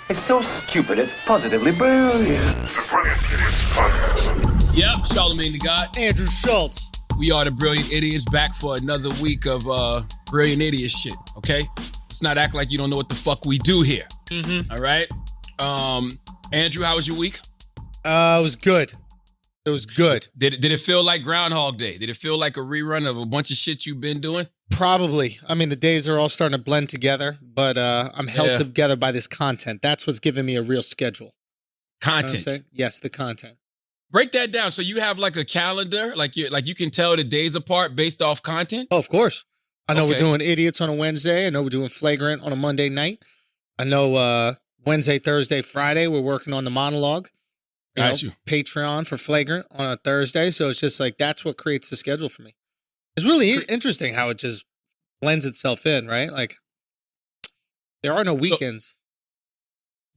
It's so stupid, it's positively brilliant. The Brilliant Idiots Podcast. Yep, Charlamagne the God. Andrew Schulz. We are the Brilliant Idiots, back for another week of Brilliant Idiot shit, okay? Let's not act like you don't know what the fuck we do here. All right? Andrew, how was your week? It was good. It was good. Did it feel like Groundhog Day? Did it feel like a rerun of a bunch of shit you've been doing? Probably. I mean, the days are all starting to blend together, but I'm held together by this content. That's what's giving me a real schedule. Content. You know what I'm saying? Yes, the content. Break that down. So you have like a calendar, like you can tell the days apart based off content? Oh, of course. I know Okay. we're doing Idiots on a Wednesday. I know we're doing Flagrant on a Monday night. I know Wednesday, Thursday, Friday, we're working on the monologue. Got you. Patreon for Flagrant on a Thursday. So it's just like, that's what creates the schedule for me. It's really interesting how it just blends itself in, right? Like, there are no weekends.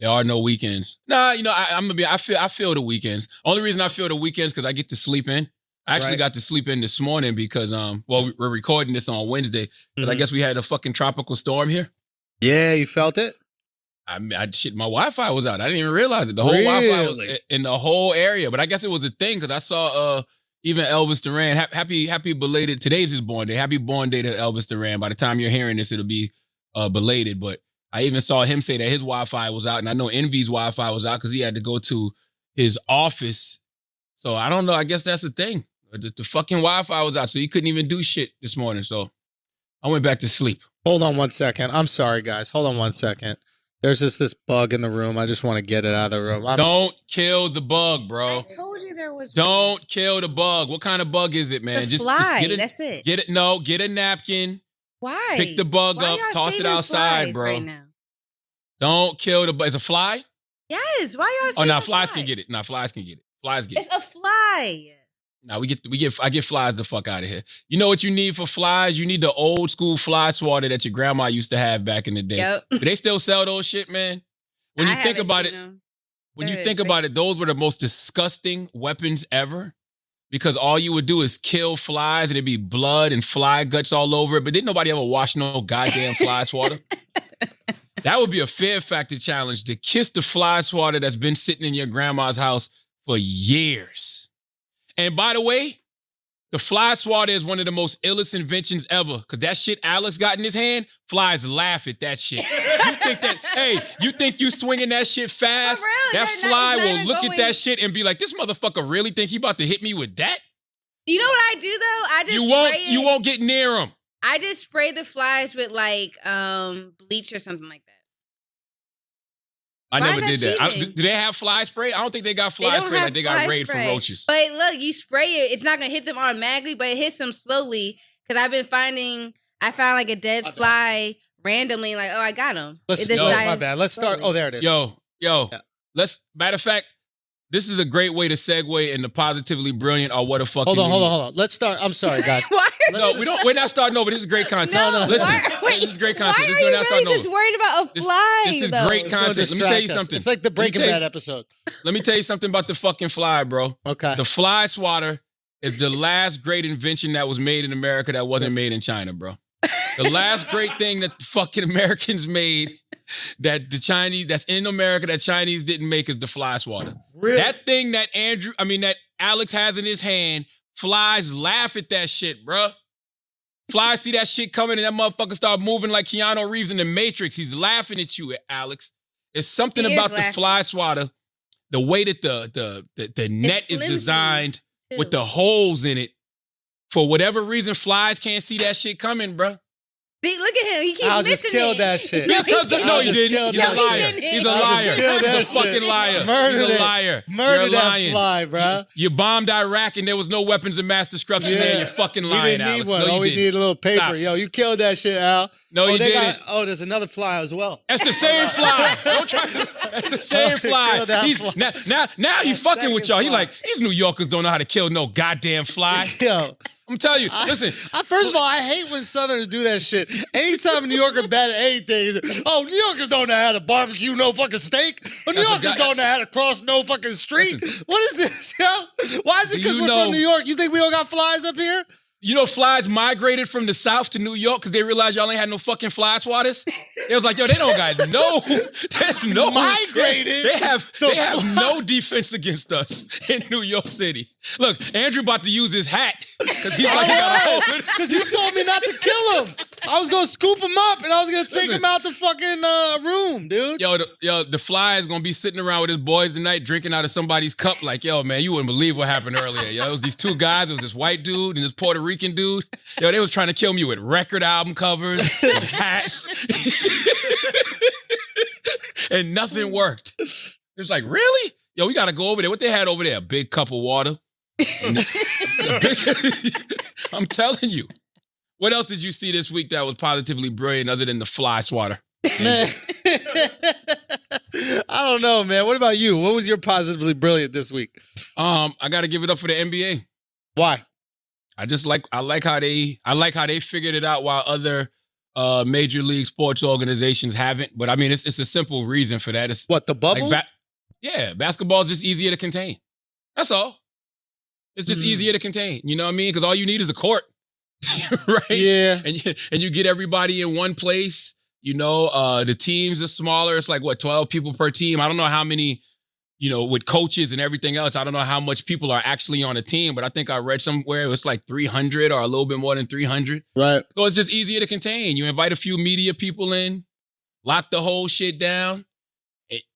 There are no weekends. Nah, you know, I feel the weekends. Only reason I feel the weekends because I get to sleep in. I actually got to sleep in this morning because we're recording this on Wednesday, but I guess we had a fucking tropical storm here. Yeah, you felt it? Shit, my Wi-Fi was out. I didn't even realize it. The whole Wi-Fi was in the whole area, but I guess it was a thing because I saw even Elvis Duran. Happy belated. Today's his born day. Happy born day to Elvis Duran. By the time you're hearing this, it'll be belated. But I even saw him say that his Wi-Fi was out, and I know Envy's Wi-Fi was out because he had to go to his office. So I don't know. I guess that's the thing. The fucking Wi-Fi was out, so he couldn't even do shit this morning. So I went back to sleep. Hold on 1 second. I'm sorry, guys. Hold on 1 second. There's just this bug in the room. I just want to get it out of the room. Don't kill the bug, bro. I told you there was Don't kill the bug. What kind of bug is it, man? The fly. Get That's it. Get a napkin. Why? Pick the bug Why up, y'all toss it saving outside, flies bro. Right now? Don't kill the bug. It's a fly? Yes. Why y'all Oh, saving no, flies can get it. No, flies can get it. Flies get it. It's a fly. Now I get flies the fuck out of here. You know what you need for flies? You need the old school fly swatter that your grandma used to have back in the day. Yep. Do they still sell those shit, man? When you think about it, those were the most disgusting weapons ever. Because all you would do is kill flies and it'd be blood and fly guts all over it. But didn't nobody ever wash no goddamn fly swatter? That would be a fear factor challenge, to kiss the fly swatter that's been sitting in your grandma's house for years. And by the way, the fly swatter is one of the most illest inventions ever. Because that shit Alex got in his hand, flies laugh at that shit. You think you swinging that shit fast? Real, that fly will look at that shit and be like, this motherfucker really think he about to hit me with that? You know what I do though? I just You won't get near him. I just spray the flies with like bleach or something like that. I Why never is did that that. cheating? Do they have fly spray? I don't think they got fly spray like they got raid for roaches. But look, you spray it, it's not gonna hit them automatically, but it hits them slowly. Because I found like a dead fly randomly, like, oh, I got him. My bad. Let's start. Oh, there it is. Yo. Matter of fact, this is a great way to segue into Positively Brilliant or What a Fucking Hold on. Let's start. I'm sorry, guys. We're not starting over. This is great content. No. Listen, this is great content. Why are you really just worried about a fly? This is though? great content. Let me tell you something. It's like the Breaking Bad episode. Let me tell you something about the fucking fly, bro. Okay. The fly swatter is the last great invention that was made in America that wasn't made in China, bro. The last great thing that the fucking Americans made that's in America that Chinese didn't make is the fly swatter. Really? That thing that Alex has in his hand, flies laugh at that shit, bro. Flies see that shit coming and that motherfucker start moving like Keanu Reeves in The Matrix. He's laughing at you, Alex. There's something about the fly swatter, the way that the net is designed with the holes in it. For whatever reason, flies can't see that shit coming, bro. See, look at him. He keeps I'll missing just kill that shit. Because no, you didn't. He's a liar. didn't. He's a liar. He's a fucking liar. He's a liar. Murder that fly, bro. You bombed Iraq and there was no weapons of mass destruction there. You're fucking lying, we didn't need Alex. one. No, we need a little paper. Stop. Yo, you killed that shit, Al. No, you didn't. There's another fly as well. That's the same fly. Don't try. That's the same fly. Now you fucking with y'all. He like, these New Yorkers don't know how to kill no goddamn fly. Yo. I'm telling you, listen. First of all, I hate when Southerners do that shit. Anytime a New Yorker bad at anything, New Yorkers don't know how to barbecue no fucking steak. New Yorkers don't know how to cross no fucking street. What is this, yo? Why is it because we're from New York? You think we don't got flies up here? You know, flies migrated from the South to New York because they realized y'all ain't had no fucking fly swatters. It was like, yo, they don't got there's no Migrated? They have no defense against us in New York City. Look, Andrew about to use his hat because he's like, he got a hold of it. Because you told me not to kill him. I was gonna scoop him up and I was gonna take him out the fucking room, dude. Yo, the fly is gonna be sitting around with his boys tonight, drinking out of somebody's cup. Like, yo, man, you wouldn't believe what happened earlier. Yo, it was these two guys. It was this white dude and this Puerto Rican dude. Yo, they was trying to kill me with record album covers and hats, and nothing worked. It was like, really? Yo, we gotta go over there. What they had over there? A big cup of water. I'm telling you. What else did you see this week that was positively brilliant other than the fly swatter? Man. I don't know, man. What about you? What was your positively brilliant this week? I got to give it up for the NBA. Why? I like how they figured it out while other major league sports organizations haven't. But I mean, it's a simple reason for that. It's what, the bubble? Like basketball is just easier to contain. That's all. It's just easier to contain. You know what I mean? Because all you need is a court. Right? Yeah. And you get everybody in one place. You know, the teams are smaller. It's like, 12 people per team? I don't know how many, with coaches and everything else. I don't know how much people are actually on a team, but I think I read somewhere it was like 300 or a little bit more than 300. Right. So it's just easier to contain. You invite a few media people in, lock the whole shit down,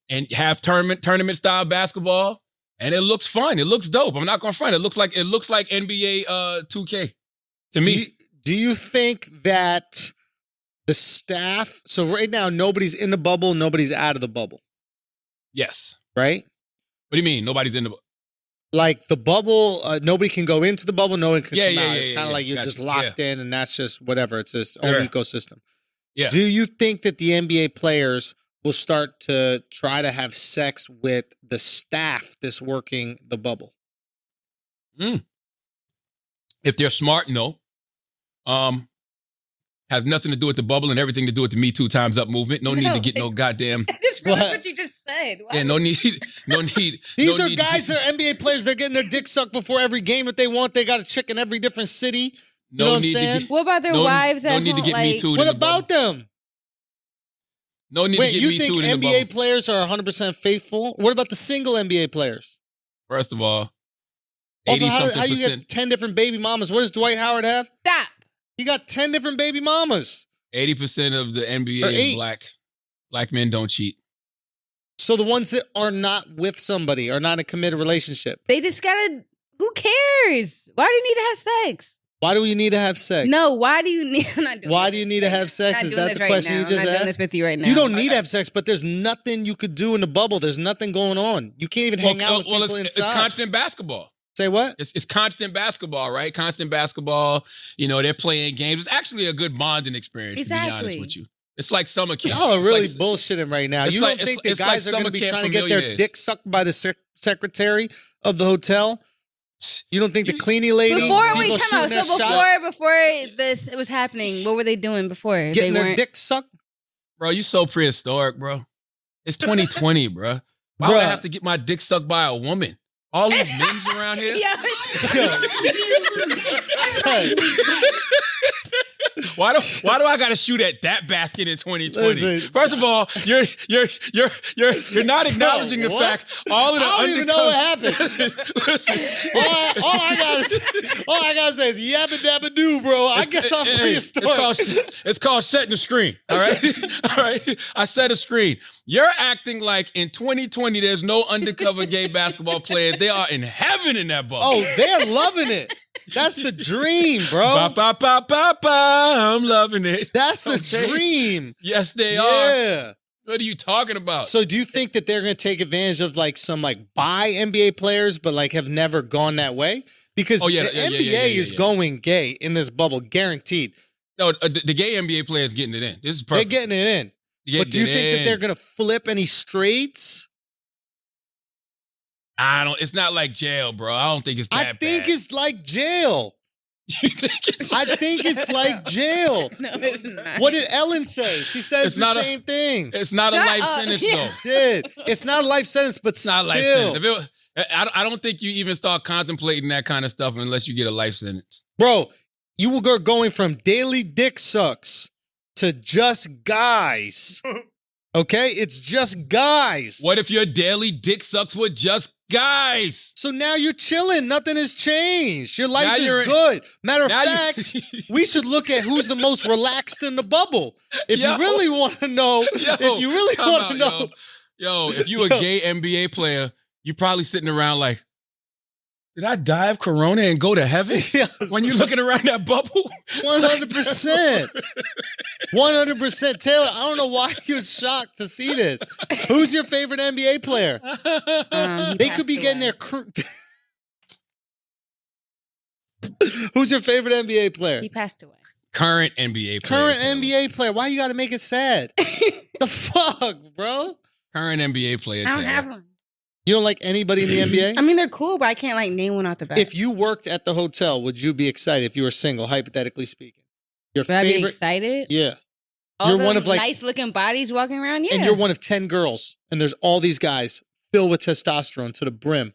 and have tournament style basketball. And it looks fun. It looks dope. I'm not going to front. It looks like NBA 2K. To me. Do you think that the staff, so right now nobody's in the bubble, nobody's out of the bubble? Yes. Right? What do you mean? Nobody's in the bubble? Like the bubble, nobody can go into the bubble, no one can come out. Yeah, it's kind of like you're just locked in and that's just whatever. It's its own ecosystem. Yeah. Do you think that the NBA players will start to try to have sex with the staff that's working the bubble? If they're smart, no. Has nothing to do with the bubble and everything to do with the Me Too Time's Up movement. No need to get no goddamn. That's really what you just said. What? Yeah, no need. These are guys that are NBA players. They're getting their dick sucked before every game if they want. They got a chick in every different city. You know what I'm saying? What about their wives at home? No need to get Me Too. What about them? No need to get Me Too in the bubble. You think NBA players are 100% faithful? What about the single NBA players? First of all, also, how you get 10 different baby mamas? What does Dwight Howard have? Stop. He got 10 different baby mamas. 80% of the NBA is black. Black men don't cheat. So the ones that are not with somebody are not in a committed relationship. They just gotta. Who cares? Why do you need to have sex? Why do we need to have sex? No, why do you need? I'm not doing why this. do you need to have sex? Is that the question you just I'm not asked? doing this with you right now. You don't need to have sex, but there's nothing you could do in the bubble. There's nothing going on. You can't even hang out with people inside. It's constant basketball. Say what? It's constant basketball, right? Constant basketball. They're playing games. It's actually a good bonding experience, exactly. to be honest with you. It's like summer camp. Y'all are really bullshitting right now. You don't think the guys are going to be trying to get their dick sucked by the secretary of the hotel? You don't think the cleaning lady? Before this was happening, what were they doing before? Getting their dick sucked? Bro, you so prehistoric, bro. It's 2020, bro. Why would I have to get my dick sucked by a woman? All these memes around here? Why do I gotta shoot at that basket in 2020? Listen, first of all, you're not acknowledging the fact all of the I don't even know what happened. all I gotta say is yabba dabba doo, bro. I guess I'm prehistoric. It's called setting the screen. All right, all right. I set a screen. You're acting like in 2020 there's no undercover gay basketball players. They are in heaven in that ball. Oh, they're loving it. That's the dream, bro. I'm loving it. That's the dream. Yes, they are. What are you talking about? So do you think that they're going to take advantage of some bi NBA players, but have never gone that way? Because the NBA is going gay in this bubble, guaranteed. No, the gay NBA players getting it in. This is perfect. They're getting it in. But do you think that they're going to flip any straights? It's not like jail, bro. I don't think it's that bad. I think it's like jail. You think it's I think it's like jail. No, it's not. What did Ellen say? She says the same thing. It's not a life sentence, though. It's not a life sentence, but it's not a life sentence. I don't think you even start contemplating that kind of stuff unless you get a life sentence. Bro, you were going from daily dick sucks to just guys. Okay? It's just guys. What if your daily dick sucks with just guys? So now you're chilling. Nothing has changed. Your life Now is you're- good. Matter of now you- fact, we should look at who's the most relaxed in the bubble. If Yo. you really want to know, if you really Come want out, to know. Yo, if you a Yo. gay NBA player, you probably sitting around like, did I die of corona and go to heaven? When you're looking around that bubble? 100%. 100%. Taylor, I don't know why you're shocked to see this. Who's your favorite NBA player? They could be getting their... Who's your favorite NBA player? He passed away. Current NBA player. Current NBA player. Why you got to make it sad? The fuck, bro? Current NBA player. I don't Taylor. have one. You don't like anybody in the NBA? I mean, they're cool, but I can't like name one off the bat. If you worked at the hotel, would you be excited if you were single, hypothetically speaking? Your Would I be favorite? excited? Yeah. All You're the one of, like- nice looking bodies walking around. Yeah, And you're one of 10 girls, and there's all these guys filled with testosterone to the brim.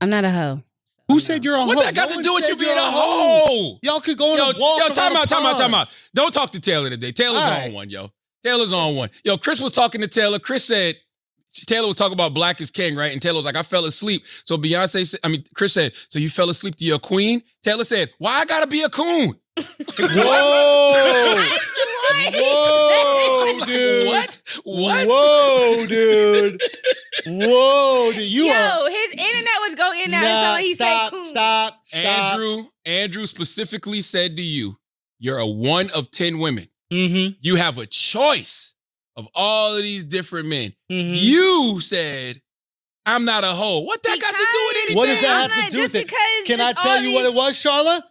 I'm not a hoe. Who said you're a hoe? What that got No to one do with said you being you're a hoe? Y'all could go on a walk. Yo, time around out. the pond. Don't talk to Taylor today. Taylor's All on right. one, yo. Taylor's on one. Yo, Chris was talking to Taylor. Chris said, Taylor was talking about Black is King, right? And Taylor was like, I fell asleep. So Chris said, so you fell asleep to your queen? Taylor said, why I gotta be a coon? Whoa! Whoa, dude! What? What? Whoa, dude! Whoa, dude! You Yo, are his internet was going in and out. It's not like he said cool. Stop. Andrew specifically said to you, you're a one of 10 women. Mm-hmm. You have a choice of all of these different men. Mm-hmm. You said, I'm not a hoe. What that got to do with anything? What does that I'm have not- to do just with it? because Can I just tell all you what it these- was, Charla?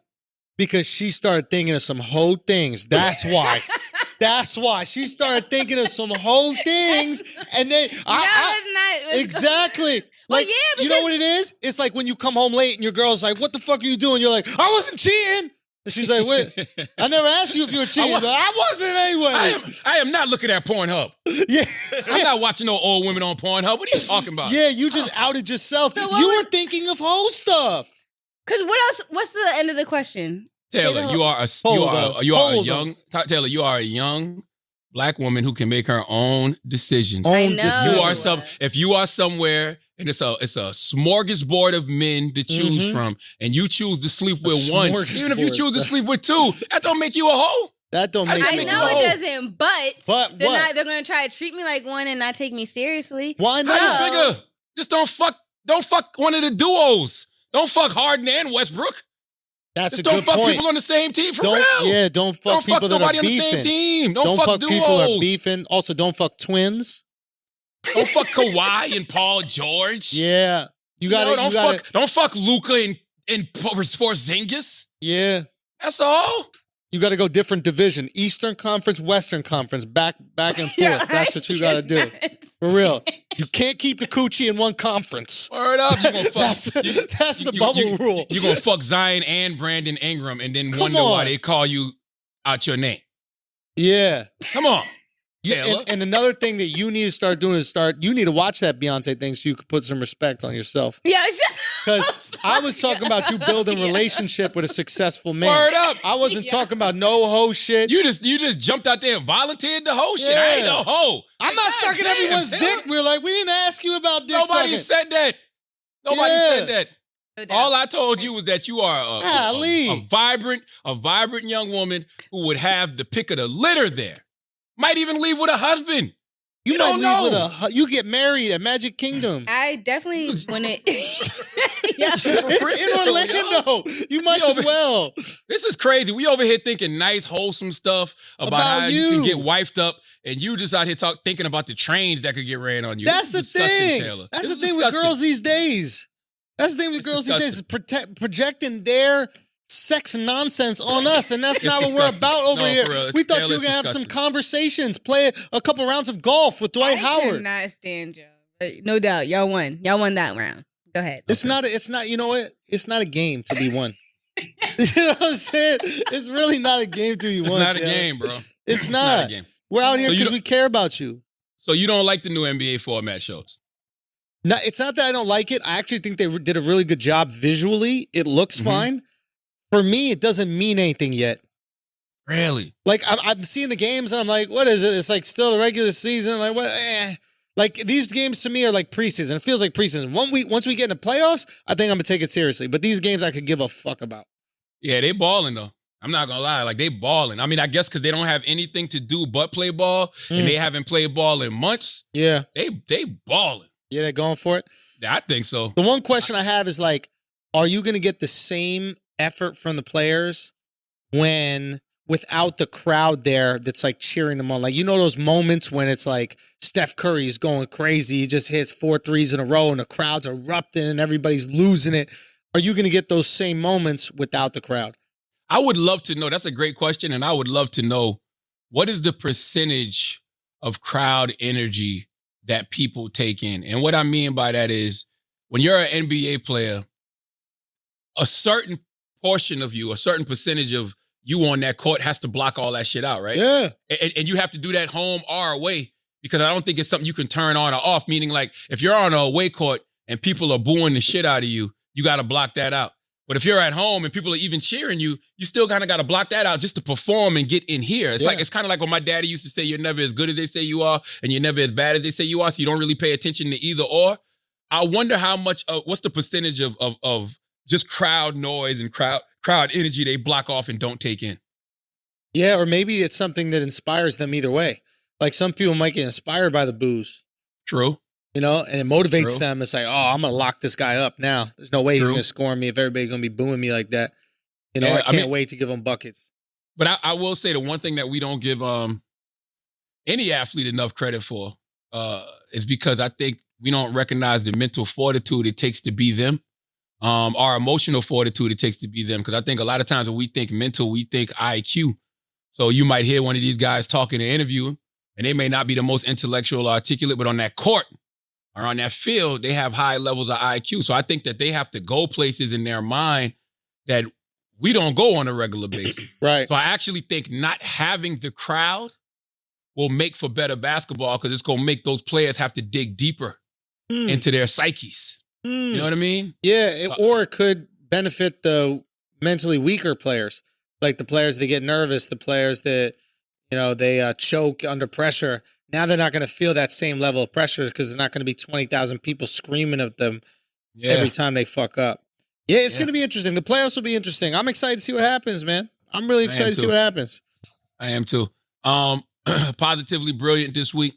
Because she started thinking of some whole things. That's why. That's why. She started thinking of some whole things. And then It's not. exactly. Well, Like, yeah, you know because- what it is? It's like when you come home late and your girl's like, what the fuck are you doing? You're like, I wasn't cheating. And she's like, wait, I never asked you if you were cheating. I wasn't anyway. I am not looking at Pornhub. Yeah. I'm not watching no old women on Pornhub. What are you talking about? Yeah, you just outed yourself. So what You was- were thinking of whole stuff. Because what else? What's the end of the question? Taylor, you are Hold a on. Taylor, you are a young Black woman who can make her own decisions. I Own know. decision. If you are somewhere and it's a smorgasbord of men to choose from, and you choose to sleep with one, even if you smorgasbord. choose to sleep with two, that don't make you a hoe. That don't make I me know know. it doesn't, but But they're what? not. They're gonna try to treat me like one and not take me seriously. Why How not? you figure? Just don't fuck one of the duos. Don't fuck Harden and Westbrook. That's Just a don't good fuck point. people on the same team for Don't real. yeah, don't fuck Don't people fuck that nobody are on the beefing. same team. Don't fuck fuck people that are duos. beefing. Also, don't fuck twins. Don't fuck Kawhi and Paul George. Yeah, you got to. Don't fuck Luka and Porzingis. Yeah, That's all. you got to go different division: Eastern Conference, Western Conference, back and forth. That's what you got to do. For real, you can't keep the coochie in one conference. Word up. You gonna fuck. That's the bubble rule. You gonna fuck Zion and Brandon Ingram and then Come wonder why on. they call you out your name. Yeah. Come on. Yeah, Taylor. and another thing that you need to start doing is you need to watch that Beyonce thing so you can put some respect on yourself. Yeah, Because I was talking about you building a relationship with a successful man. Word up. I wasn't talking about no hoe shit. You just jumped out there and volunteered the whole shit. I Yeah. ain't no hoe. I'm not God sucking damn, everyone's Taylor. dick. We're like, we didn't ask you about dick Nobody sucking. said that. Nobody Yeah. said that. All I told you was that you are Golly. a vibrant young woman who would have the pick of the litter there. Might even leave with a husband. You might don't know. leave with you get married at Magic Kingdom. I definitely when it. Yeah. It's in Orlando. You might We as well. This is crazy. We over here thinking nice, wholesome stuff about how you can you. get wifed up, and you just out here thinking about the trains that could get ran on you. That's the This is disgusting, thing. Taylor. That's This the is thing with disgusting. girls these days. That's the thing with It's girls these days. Is projecting their sex nonsense on us, and that's It's not what disgusting. we're about over No, here. for real. We thought Taylor, you were it's gonna have some disgusting. conversations, play a couple rounds of golf with Dwight I Howard. cannot stand y'all. But no doubt, y'all won. Y'all won that round. Go ahead. It's not. You know what? It's not a game to be won. You know what I'm saying? It's really not a game to be won. It's not a Taylor. game, bro. It's not not. a game. We're out here So you because don't- we care about you. So you don't like the new NBA format shows? No, it's not that I don't like it. I actually think they did a really good job visually. It looks fine. for me, it doesn't mean anything yet. Really? Like, I'm seeing the games and I'm like, what is it? It's like still the regular season. Like, what? Like, these games to me are like preseason. It feels like preseason. Once we get into playoffs, I think I'm going to take it seriously. But these games I could give a fuck about. Yeah, they balling, though. I'm not going to lie. Like, they balling. I mean, I guess because they don't have anything to do but play ball, and they haven't played ball in months. Yeah. They balling. Yeah, they're going for it? Yeah, I think so. The one question I have is, like, are you going to get the same effort from the players without the crowd there that's like cheering them on? Like, you know those moments when it's like Steph Curry is going crazy, he just hits 4 threes in a row and the crowd's erupting and everybody's losing it. Are you going to get those same moments without the crowd? I would love to know. That's a great question, and I would love to know what is the percentage of crowd energy that people take in. And what I mean by that is when you're an NBA player, a certain portion of you, a certain percentage of you on that court has to block all that shit out, right? Yeah. And you have to do that home or away, because I don't think it's something you can turn on or off, meaning like if you're on an away court and people are booing the shit out of you, you got to block that out. But if you're at home and people are even cheering you, you still kind of got to block that out just to perform and get in here. It's kind of like what my daddy used to say, you're never as good as they say you are and you're never as bad as they say you are, so you don't really pay attention to either or. I wonder how much, what's the percentage of just crowd noise and crowd energy they block off and don't take in. Yeah, or maybe it's something that inspires them either way. Like some people might get inspired by the boos. True. You know, and it motivates them. It's like, oh, I'm going to lock this guy up now. There's no way he's going to score me if everybody's going to be booing me like that. You know, I can't wait to give him buckets. But I will say the one thing that we don't give any athlete enough credit for is because I think we don't recognize the mental fortitude it takes to be them. Our emotional fortitude it takes to be them. Because I think a lot of times when we think mental, we think IQ. So you might hear one of these guys talking in an interview, and they may not be the most intellectual or articulate, but on that court or on that field, they have high levels of IQ. So I think that they have to go places in their mind that we don't go on a regular basis. Right. So I actually think not having the crowd will make for better basketball because it's going to make those players have to dig deeper into their psyches. You know what I mean? Yeah, or it could benefit the mentally weaker players, like the players that get nervous, the players that, you know, they choke under pressure. Now they're not going to feel that same level of pressure because there's not going to be 20,000 people screaming at them every time they fuck up. Yeah, it's going to be interesting. The playoffs will be interesting. I'm excited to see what happens, man. I'm really excited to see what happens. I am too. Positively brilliant this week.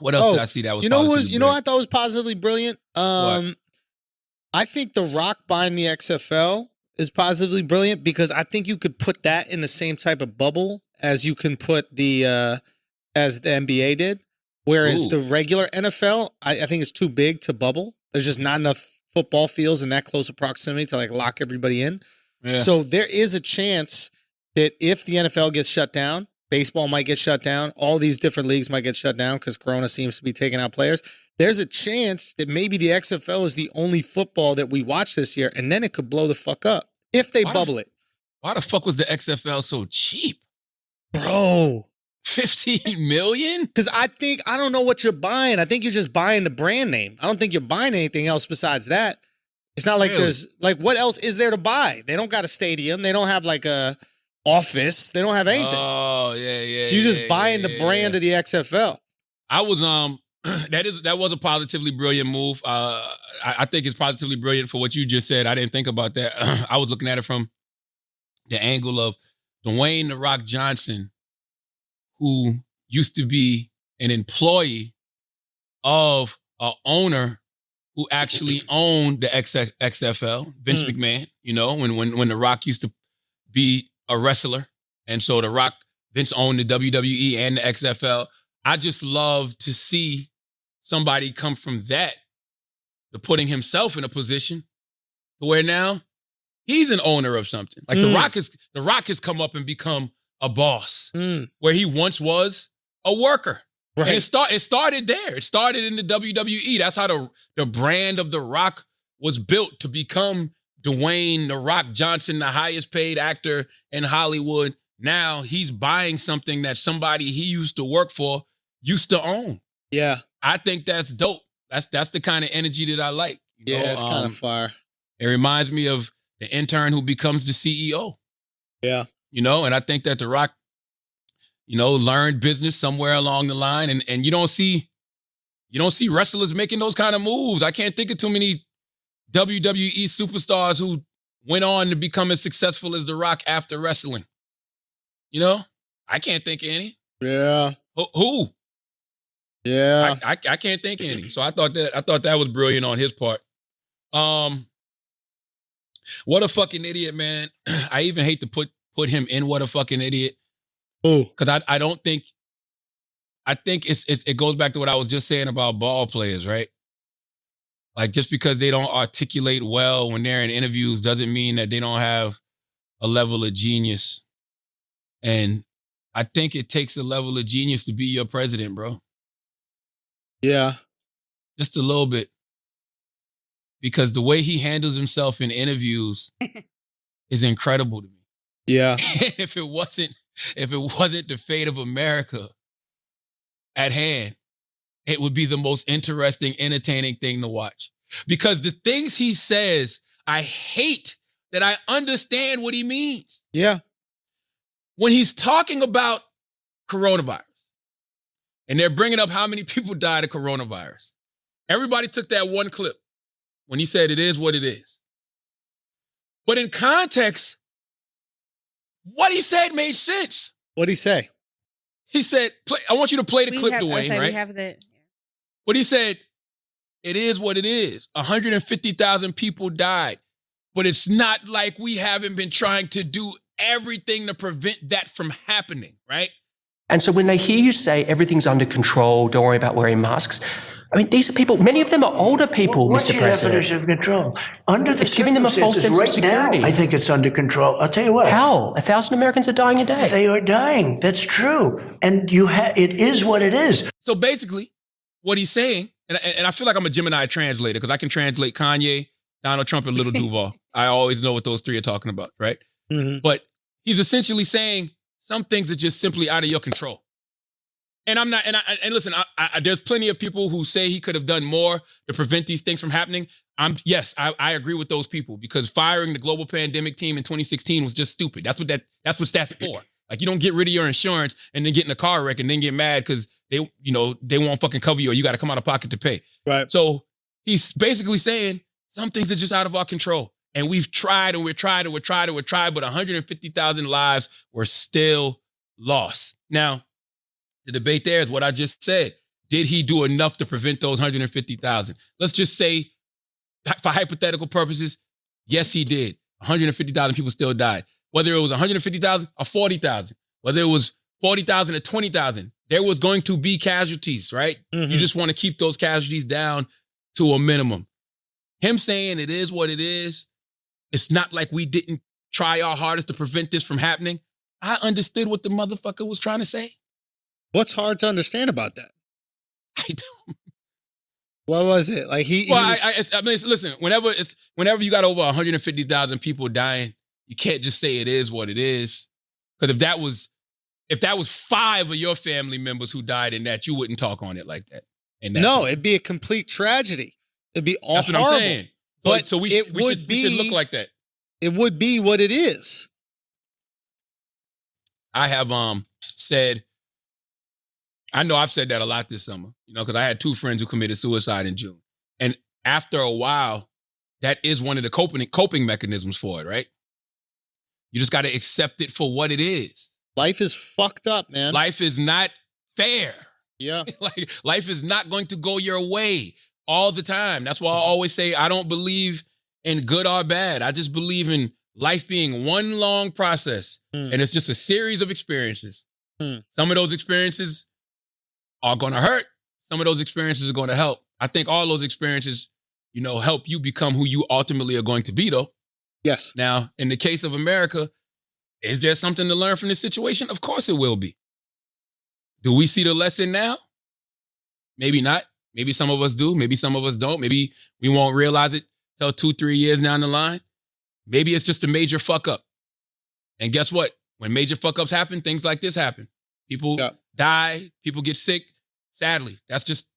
What else did I see that was you know what I thought was positively brilliant? I think The Rock buying the XFL is positively brilliant because I think you could put that in the same type of bubble as you can put the as the NBA did. Whereas the regular NFL, I think it's too big to bubble. There's just not enough football fields in that close of proximity to like lock everybody in. Yeah. So there is a chance that if the NFL gets shut down, baseball might get shut down, all these different leagues might get shut down because Corona seems to be taking out players. There's a chance that maybe the XFL is the only football that we watch this year, and then it could blow the fuck up if they bubble it. Why the fuck was the XFL so cheap? Bro. 15 million? Because I don't know what you're buying. I think you're just buying the brand name. I don't think you're buying anything else besides that. It's not like there's, like, what else is there to buy? They don't got a stadium. They don't have, like, a office. They don't have anything. Oh, yeah. So you're just buying the brand of the XFL. I was, that was a positively brilliant move. I think it's positively brilliant for what you just said. I didn't think about that. I was looking at it from the angle of Dwayne "The Rock" Johnson, who used to be an employee of an owner who actually owned the XFL, Vince McMahon, you know, when The Rock used to be a wrestler. And so Vince owned the WWE and the XFL. I just love to see somebody come from that to putting himself in a position to where now he's an owner of something. Like The Rock has come up and become a boss where he once was a worker. Right. And it started there. It started in the WWE. That's how the brand of The Rock was built to become Dwayne "The Rock" Johnson, the highest paid actor in Hollywood. Now he's buying something that somebody he used to work for used to own. Yeah. I think that's dope. That's the kind of energy that I like. You know? It's kind of fire. It reminds me of the intern who becomes the CEO. Yeah. You know, and I think that The Rock, you know, learned business somewhere along the line. And you don't see wrestlers making those kind of moves. I can't think of too many WWE superstars who went on to become as successful as The Rock after wrestling. You know? I can't think of any. Yeah. Who? Yeah. I can't think of any. So I thought that was brilliant on his part. What a fucking idiot, man. I even hate to put him in what a fucking idiot. Oh. Because I think it goes back to what I was just saying about ball players, right? Like, just because they don't articulate well when they're in interviews doesn't mean that they don't have a level of genius. And I think it takes a level of genius to be your president, bro. Yeah. Just a little bit. Because the way he handles himself in interviews is incredible to me. Yeah. If it wasn't the fate of America at hand, it would be the most interesting, entertaining thing to watch. Because the things he says, I hate that I understand what he means. Yeah. When he's talking about coronavirus, and they're bringing up how many people died of coronavirus, everybody took that one clip when he said it is what it is. But in context, what he said made sense. What'd he say? He said, I want you to play the clip, Dwayne, right? We have that. But he said, it is what it is. 150,000 people died. But it's not like we haven't been trying to do everything to prevent that from happening, right? And so when they hear you say everything's under control, don't worry about wearing masks, I mean, these are people, many of them are older people, What's Mr. the President. definition of control? Under the It's giving them a false sense of right security. now, I think it's under control. I'll tell you what. How? 1,000 Americans are dying a day. They are dying. That's true. And it is what it is. So basically, what he's saying, and I feel like I'm a Gemini translator because I can translate Kanye, Donald Trump, and Little Duval. I always know what those three are talking about, right? Mm-hmm. But he's essentially saying some things are just simply out of your control. And I'm not, and listen, there's plenty of people who say he could have done more to prevent these things from happening. I agree with those people because firing the global pandemic team in 2016 was just stupid. That's what that's for. Like, you don't get rid of your insurance and then get in a car wreck and then get mad because they won't fucking cover you or you got to come out of pocket to pay. Right. So he's basically saying some things are just out of our control. And we've tried and we're tried, but 150,000 lives were still lost. Now, the debate there is what I just said. Did he do enough to prevent those 150,000? Let's just say, for hypothetical purposes, yes, he did. 150,000 people still died. Whether it was 150,000 or 40,000, whether it was 40,000 or 20,000, there was going to be casualties, right? Mm-hmm. You just want to keep those casualties down to a minimum. Him saying it is what it is, it's not like we didn't try our hardest to prevent this from happening. I understood what the motherfucker was trying to say. What's hard to understand about that? I don't. What was it? Like I mean, listen. Whenever you got over 150,000 people dying, you can't just say it is what it is. Because if that was 5 of your family members who died in that, you wouldn't talk on it like that. No, it'd be a complete tragedy. It'd be all That's what horrible. I'm saying. But so we should look like that. It would be what it is. I have said. I know I've said that a lot this summer, because I had 2 friends who committed suicide in June. And after a while, that is one of the coping mechanisms for it, right? You just got to accept it for what it is. Life is fucked up, man. Life is not fair. Yeah. Like, life is not going to go your way all the time. That's why I always say I don't believe in good or bad. I just believe in life being one long process. And it's just a series of experiences. Some of those experiences are going to hurt. Some of those experiences are going to help. I think all those experiences, help you become who you ultimately are going to be, though. Yes. Now, in the case of America, is there something to learn from this situation? Of course it will be. Do we see the lesson now? Maybe not. Maybe some of us do. Maybe some of us don't. Maybe we won't realize it till 2-3 years down the line. Maybe it's just a major fuck up. And guess what? When major fuck ups happen, things like this happen. People die. People get sick. Sadly, that's just,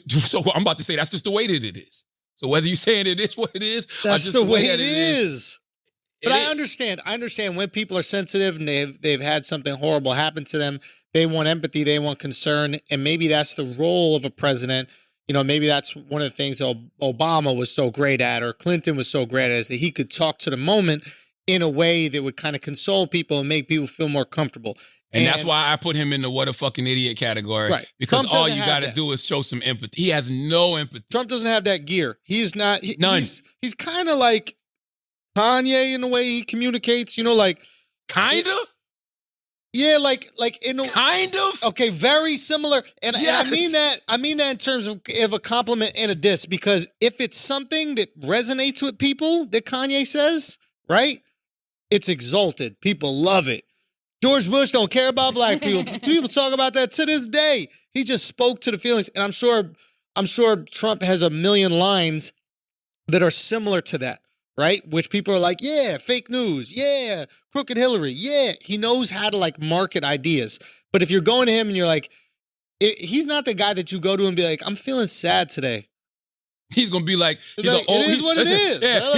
so I'm about to say that's just the way that it is. So whether you're saying it is what it is, that's or just the way that it is. But I understand when people are sensitive and they've had something horrible happen to them, they want empathy, they want concern, and maybe that's the role of a president. You know, maybe that's one of the things Obama was so great at, or Clinton was so great at, is that he could talk to the moment in a way that would kind of console people and make people feel more comfortable. And that's why I put him in the what a fucking idiot category. Right. Because Trump all doesn't you have got to that. do is show some empathy. He has no empathy. Trump doesn't have that gear. He's not. None. He's kind of like Kanye in the way he communicates. You know, like Kind of? yeah, like in a, Kind of? okay, very similar. And Yes. I mean that in terms of a compliment and a diss, because if it's something that resonates with people that Kanye says, right, it's exalted. People love it. George Bush don't care about black people. People talk about that to this day. He just spoke to the feelings, and I'm sure Trump has a million lines that are similar to that, right? Which people are like, yeah, fake news, yeah, crooked Hillary, yeah. He knows how to like market ideas. But if you're going to him and you're like, he's not the guy that you go to and be like, I'm feeling sad today. He's gonna be like, he's Like, an old. it is what it is. Yeah,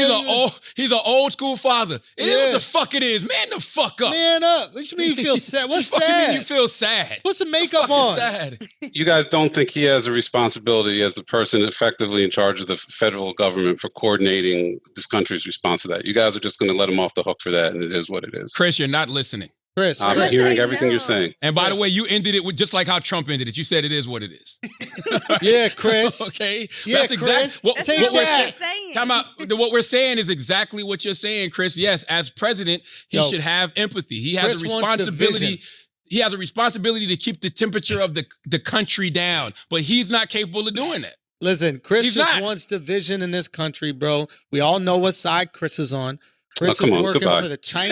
he's an old school father. It is Yeah. what the fuck it is. Man, the fuck up. Man up. What you mean you feel sad? What's What sad? you mean you feel sad? Put some makeup Fucking on. sad. You guys don't think he has a responsibility as the person effectively in charge of the federal government for coordinating this country's response to that? You guys are just going to let him off the hook for that, and it is what it is. Chris, you're not listening. Chris, I'm Chris, hearing I everything know. you're saying. And by the Chris. way, you ended it with just like how Trump ended it. You said it is what it is. yeah, Chris. Okay? Yeah, That's Chris. What, That's Take not what what we're he's saying. Time out. What we're saying is exactly what you're saying, Chris. Yes, as president, he Yo, should have empathy. He has Chris a wants responsibility. division. He has a responsibility to keep the temperature of the country down, but he's not capable of doing that. Listen, Chris He's just not. wants division in this country, bro. We all know what side Chris is on. Chris come is on, working goodbye. for the Chinese.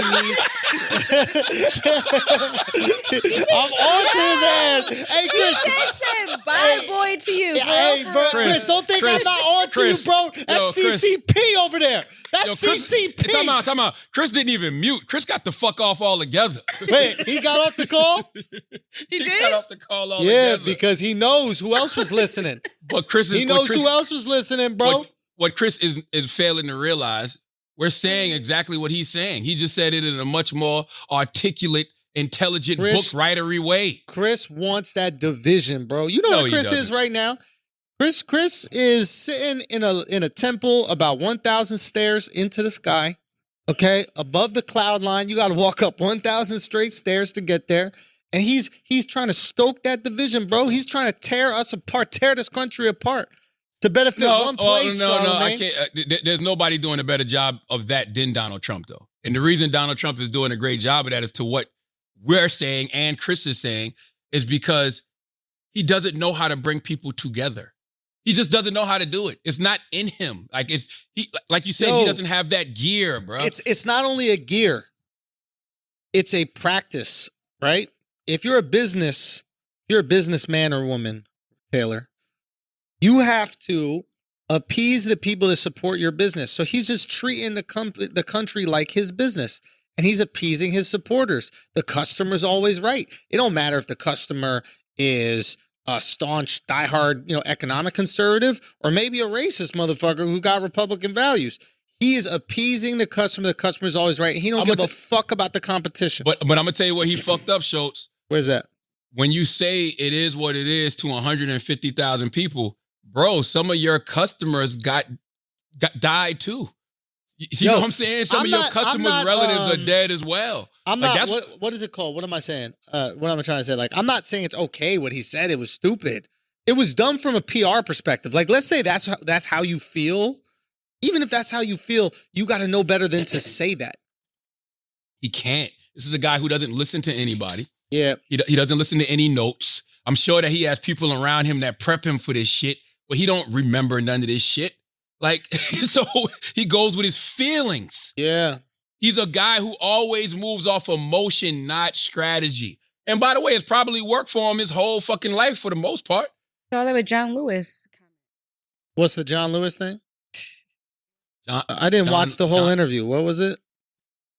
I'm on to his ass. Hey, He Chris. just said bye boy to you, bro. Hey, bro, Chris, Chris, don't think Chris, I'm not on to you, Chris. bro. That's Yo, Chris. CCP over there. That's Yo, Chris, CCP. Time out. Chris didn't even mute. Chris got the fuck off altogether. Wait, he got off the call? He did? got off the call Yeah, altogether. because he knows who else was listening. But Chris is He knows what Chris, who else was listening, bro. What Chris is failing to realize, we're saying exactly what he's saying. He just said it in a much more articulate, intelligent, Chris- book writery way. Chris wants that division, bro. You know No, what he Chris is doesn't. right now? Chris is sitting in a temple about 1,000 stairs into the sky. Okay, above the cloud line. You got to walk up 1,000 straight stairs to get there. And he's trying to stoke that division, bro. He's trying to tear us apart, tear this country apart to benefit one place. No, I Charlamagne. can't. There's nobody doing a better job of that than Donald Trump, though. And the reason Donald Trump is doing a great job of that is to what we're saying and Chris is saying is because he doesn't know how to bring people together. He just doesn't know how to do it. It's not in him. Like like you said, he Yo. doesn't have that gear, bro. It's not only a gear, it's a practice, right? If you're a businessman or woman, Taylor, you have to appease the people that support your business. So he's just treating the country like his business, and he's appeasing his supporters. The customer's always right. It don't matter if the customer is a staunch, diehard, economic conservative, or maybe a racist motherfucker who got Republican values. He is appeasing the customer. The customer's always right. He don't give a fuck about the competition. But I'm gonna tell you what he fucked up, Schulz. Where's that? When you say it is what it is to 150,000 people, bro, some of your customers got died too. You know what I'm saying? Some of your customers' relatives are dead as well. I'm Like, not. that's- What is it called? What am I saying? What am I trying to say? Like, I'm not saying it's okay what he said. It was stupid. It was done from a PR perspective. Like, let's say that's how you feel. Even if that's how you feel, you got to know better than to say that. He can't. This is a guy who doesn't listen to anybody. Yeah. He doesn't listen to any notes. I'm sure that he has people around him that prep him for this shit, but he don't remember none of this shit. Like, so he goes with his feelings. Yeah. He's a guy who always moves off emotion, not strategy. And by the way, it's probably worked for him his whole fucking life for the most part. Saw that with John Lewis. What's the John Lewis thing? John, I didn't John- watch the whole John- interview. What was it?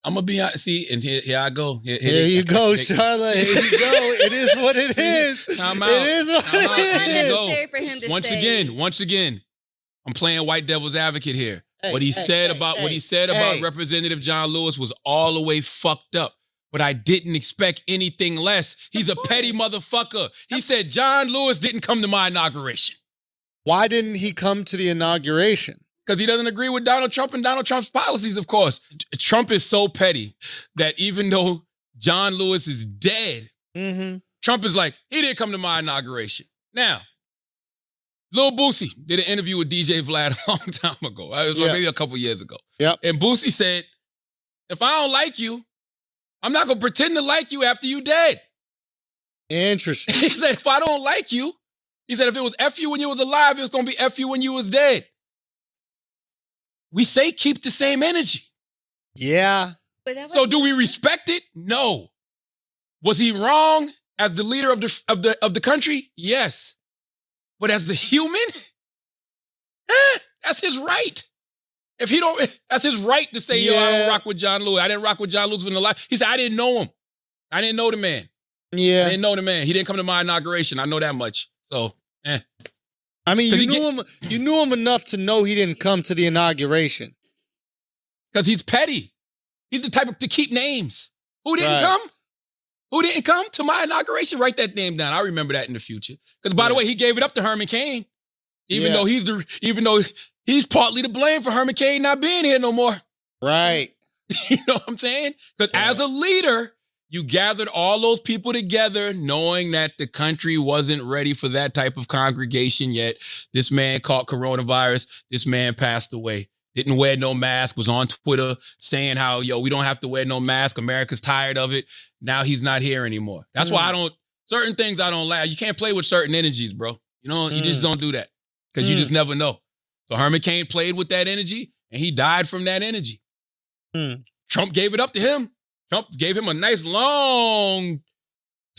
I'm gonna be honest. See, and here I go. Here There you go, Charlotte. Here you go. It is what it is. Time out. It is what Time out. it Here you is. go. Necessary for him to Once say. again, I'm playing white devil's advocate here. What he said about Representative John Lewis was all the way fucked up. But I didn't expect anything less. He's a petty motherfucker. He said John Lewis didn't come to my inauguration. Why didn't he come to the inauguration? Because he doesn't agree with Donald Trump and Donald Trump's policies, of course. Trump is so petty that even though John Lewis is dead, Trump is like, he didn't come to my inauguration. Now, Lil Boosie did an interview with DJ Vlad a long time ago. It was maybe a couple years ago. Yep. And Boosie said, if I don't like you, I'm not going to pretend to like you after you dead. Interesting. He said, if I don't like you, he said, if it was F you when you was alive, it was going to be F you when you was dead. We say keep the same energy. Yeah. So do we respect it? No. Was he wrong as the leader of the country? Yes. But as the human, that's his right. If he don't, that's his right to say, yo, I don't rock with John Lewis. I didn't rock with John Lewis in the life. He said, I didn't know him. I didn't know the man. Yeah. I didn't know the man. He didn't come to my inauguration. I know that much. So, I mean, you knew him enough to know he didn't come to the inauguration. Because he's petty. He's the type to keep names. Who didn't come? Who didn't come to my inauguration? Write that name down. I'll remember that in the future. Because by the way, he gave it up to Herman Cain. Even though he's partly to blame for Herman Cain not being here no more. Right. You know what I'm saying? Because as a leader, you gathered all those people together knowing that the country wasn't ready for that type of congregation yet. This man caught coronavirus. This man passed away. Didn't wear no mask, was on Twitter saying how, we don't have to wear no mask. America's tired of it. Now he's not here anymore. That's why certain things I don't like. You can't play with certain energies, bro. You just don't do that because you just never know. So Herman Cain played with that energy and he died from that energy. Trump gave it up to him. Trump gave him a nice long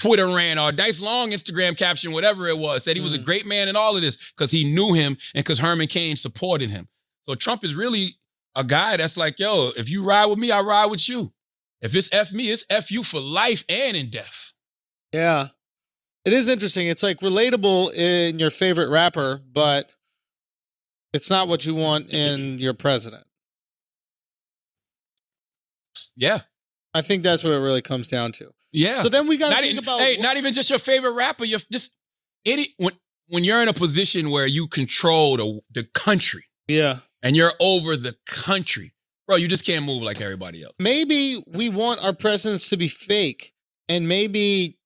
Twitter rant or a nice long Instagram caption, whatever it was. Said he was a great man in all of this because he knew him and because Herman Cain supported him. So Trump is really a guy that's like, yo, if you ride with me, I ride with you. If it's F me, it's F you for life and in death. Yeah. It is interesting. It's like relatable in your favorite rapper, but it's not what you want in your president. Yeah. I think that's what it really comes down to. Yeah. So then we got to think about... Hey, not even just your favorite rapper. You're just... When you're in a position where you control the country. Yeah. And you're over the country. Bro, you just can't move like everybody else. Maybe we want our presidents to be fake. And maybe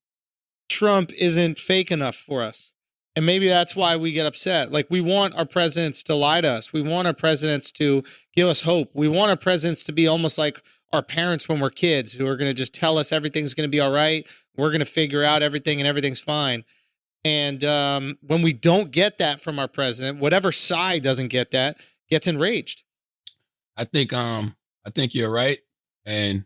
Trump isn't fake enough for us. And maybe that's why we get upset. Like, we want our presidents to lie to us. We want our presidents to give us hope. We want our presidents to be almost like our parents when we're kids, who are going to just tell us everything's going to be all right. We're going to figure out everything and everything's fine. And when we don't get that from our president, whatever side doesn't get that, gets enraged. I think you're right. And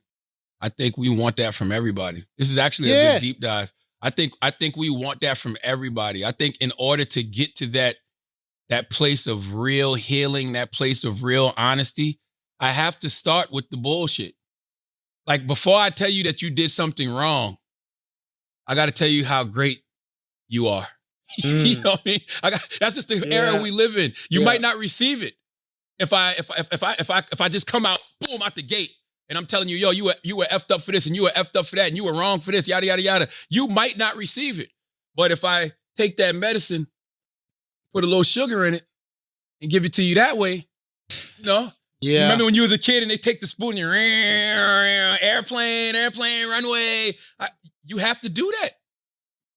I think we want that from everybody. This is actually a good deep dive. I think we want that from everybody. I think in order to get to that place of real healing, that place of real honesty, I have to start with the bullshit. Like, before I tell you that you did something wrong, I got to tell you how great you are. You know what I mean? That's just the era we live in. You might not receive it. If I just come out, boom, out the gate, and I'm telling you, yo, you were effed up for this, and you were effed up for that, and you were wrong for this, yada, yada, yada. You might not receive it. But if I take that medicine, put a little sugar in it, and give it to you that way, Yeah. Remember when you was a kid and they take the spoon and airplane, runway. You have to do that.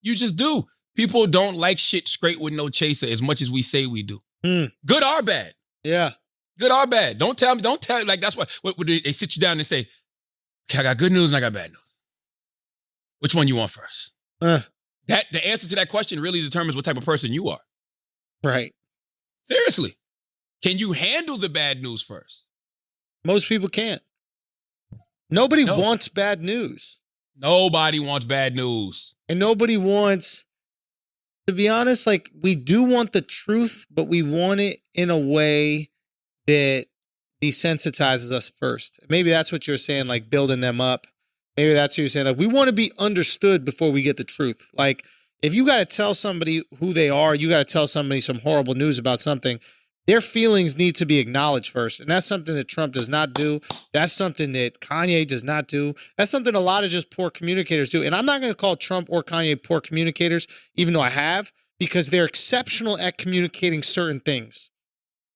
You just do. People don't like shit straight with no chaser as much as we say we do. Good or bad. Yeah. Good or bad. Don't tell me, like, that's why they sit you down and say, okay, I got good news and I got bad news. Which one you want first? The answer to that question really determines what type of person you are. Right. Seriously. Can you handle the bad news first? Most people can't. Nobody wants bad news. Nobody wants bad news. And nobody wants, to be honest, like, we do want the truth, but we want it in a way that desensitizes us first. Maybe that's what you're saying, like building them up. Maybe that's what you're saying. Like, we want to be understood before we get the truth. Like, if you got to tell somebody who they are, you got to tell somebody some horrible news about something, their feelings need to be acknowledged first. And that's something that Trump does not do. That's something that Kanye does not do. That's something a lot of just poor communicators do. And I'm not going to call Trump or Kanye poor communicators, even though I have, because they're exceptional at communicating certain things,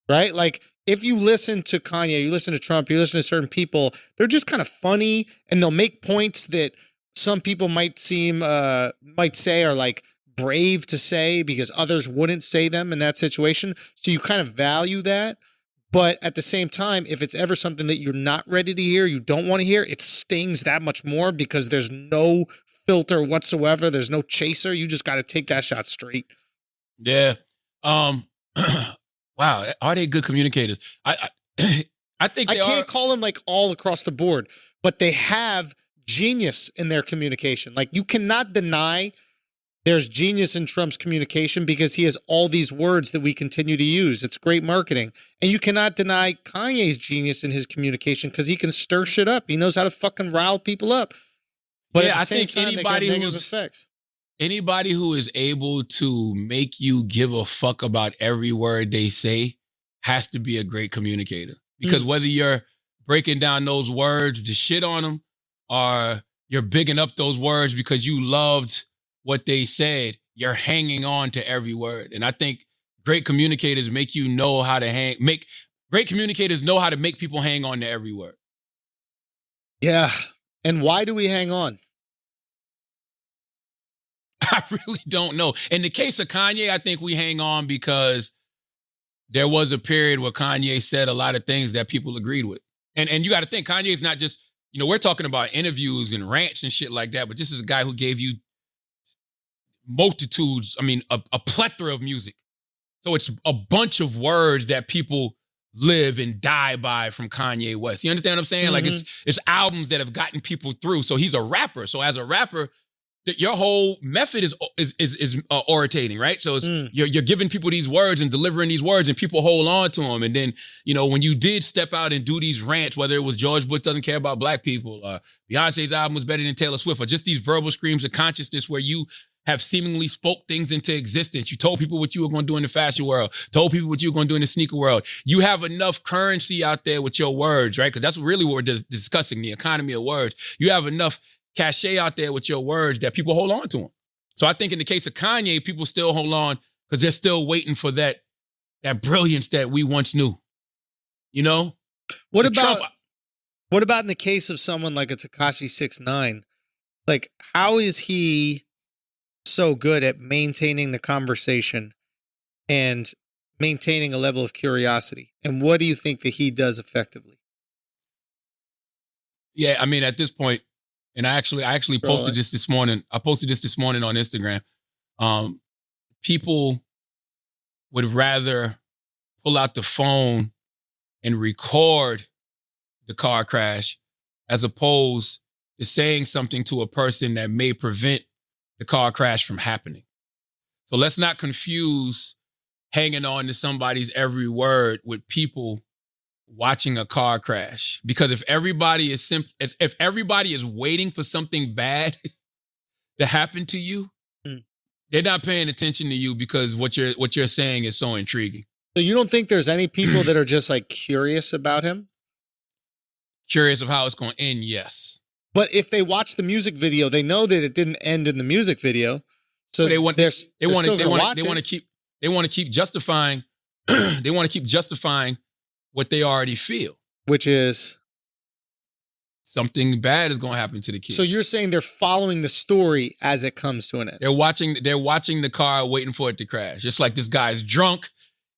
right? Like if you listen to Kanye, you listen to Trump, you listen to certain people, they're just kind of funny and they'll make points that some people might say are like brave to say because others wouldn't say them in that situation. So you kind of value that. But at the same time, if it's ever something that you're not ready to hear, you don't want to hear, it stings that much more because there's no filter whatsoever. There's no chaser. You just got to take that shot straight. Yeah. Wow. Are they good communicators? I think they are. I can't call them like all across the board, but they have genius in their communication. Like you cannot deny there's genius in Trump's communication because he has all these words that we continue to use. It's great marketing. And you cannot deny Kanye's genius in his communication because he can stir shit up. He knows how to fucking rile people up. But yeah, I think anybody who is able to make you give a fuck about every word they say has to be a great communicator. Because whether you're breaking down those words to shit on them or you're bigging up those words because you loved what they said, you're hanging on to every word. And I think great communicators make you know how to great communicators know how to make people hang on to every word. Yeah. And why do we hang on? I really don't know. In the case of Kanye, I think we hang on because there was a period where Kanye said a lot of things that people agreed with. And you got to think, Kanye's not just, we're talking about interviews and rants and shit like that, but this is a guy who gave you multitudes, a plethora of music. So it's a bunch of words that people live and die by from Kanye West. You understand what I'm saying? Mm-hmm. Like it's albums that have gotten people through. So he's a rapper. So as a rapper, your whole method is orating, right? So it's you're giving people these words and delivering these words and people hold on to them. And then, when you did step out and do these rants, whether it was George Bush doesn't care about black people or Beyonce's album was better than Taylor Swift or just these verbal screams of consciousness where you have seemingly spoke things into existence. You told people what you were going to do in the fashion world, told people what you were going to do in the sneaker world. You have enough currency out there with your words, right? Because that's really what we're discussing, the economy of words. You have enough cachet out there with your words that people hold on to them. So I think in the case of Kanye, people still hold on because they're still waiting for that brilliance that we once knew. What about in the case of someone like a Tekashi 6ix9ine? Like, how is he so good at maintaining the conversation and maintaining a level of curiosity? And what do you think that he does effectively? Yeah, at this point, and I actually posted this morning. I posted this morning on Instagram. People would rather pull out the phone and record the car crash as opposed to saying something to a person that may prevent the car crash from happening. So let's not confuse hanging on to somebody's every word with people watching a car crash. Because if everybody is waiting for something bad to happen to you, they're not paying attention to you because what you're saying is so intriguing. So you don't think there's any people that are just like curious about him? Curious of how it's going to end, yes. But if they watch the music video, they know that it didn't end in the music video. So they want to keep justifying they want to keep justifying what they already feel, which is something bad is going to happen to the kid. So you're saying they're following the story as it comes to an end. They're watching the car, waiting for it to crash. Just like this guy's drunk,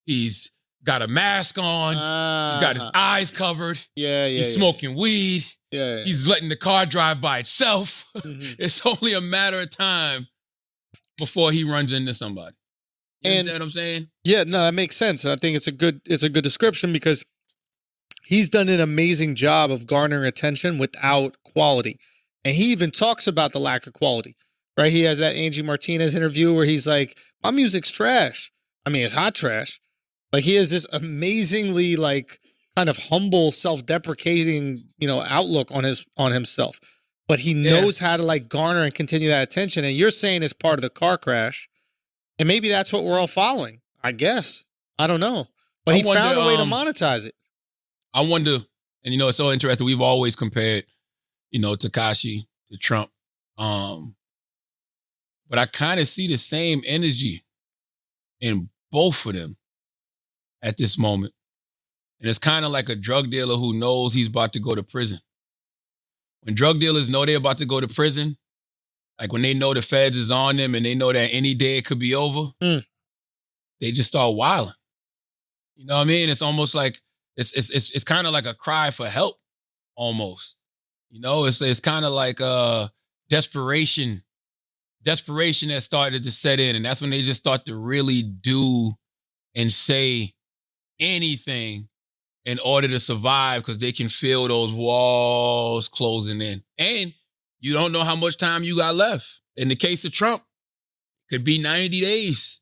he's got a mask on, he's got his eyes covered. He's smoking weed. He's letting the car drive by itself. Mm-hmm. It's only a matter of time before he runs into somebody. You understand what I'm saying? Yeah, no, that makes sense. I think it's a good description because he's done an amazing job of garnering attention without quality. And he even talks about the lack of quality, right? He has that Angie Martinez interview where he's like, my music's trash. It's hot trash. Like he has this amazingly like kind of humble, self-deprecating, outlook on himself. But he knows how to like garner and continue that attention. And you're saying it's part of the car crash. And maybe that's what we're all following, I guess. I don't know. But he found a way to monetize it. I wonder, and it's so interesting. We've always compared, Tekashi to Trump. But I kind of see the same energy in both of them at this moment. And it's kind of like a drug dealer who knows he's about to go to prison. When drug dealers know they're about to go to prison, like when they know the feds is on them and they know that any day it could be over, they just start wilding. You know what I mean? It's almost like it's kind of like a cry for help, almost. It's kind of like desperation that started to set in, and that's when they just start to really do and say anything in order to survive because they can feel those walls closing in. And you don't know how much time you got left. In the case of Trump, it could be 90 days,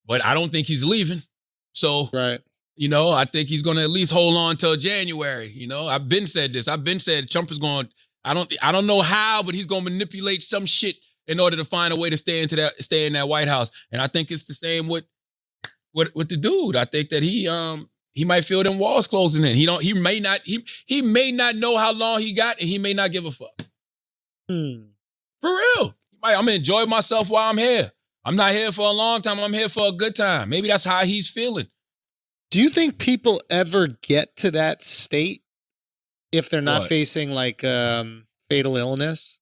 but I don't think he's leaving. So, right. I think he's going to at least hold on till January. I've been said this. I've been said Trump is going, I don't know how, but he's going to manipulate some shit in order to find a way to stay in that White House. And I think it's the same with the dude. I think that he might feel them walls closing in. He may not know how long he got, and he may not give a fuck. For real. I'm gonna enjoy myself while I'm here. I'm not here for a long time. I'm here for a good time. Maybe that's how he's feeling. Do you think people ever get to that state if they're not facing like fatal illness?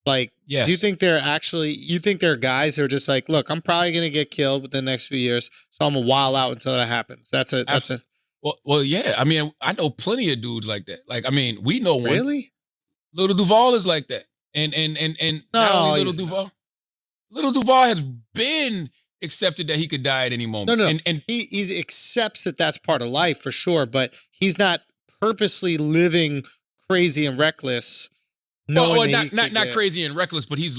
Like, yes. Do you think you think there are guys who are just like, look, I'm probably going to get killed within the next few years, so I'm going to wild out until that happens. That's it. Well, yeah. I mean, I know plenty of dudes like that. Like, I mean, we know one. Really? Little Duval is like that. And not only Little Duval. Not. Little Duval has been accepted that he could die at any moment. No. And he accepts that that's part of life for sure, but he's not purposely living crazy and reckless. Not crazy and reckless, but he's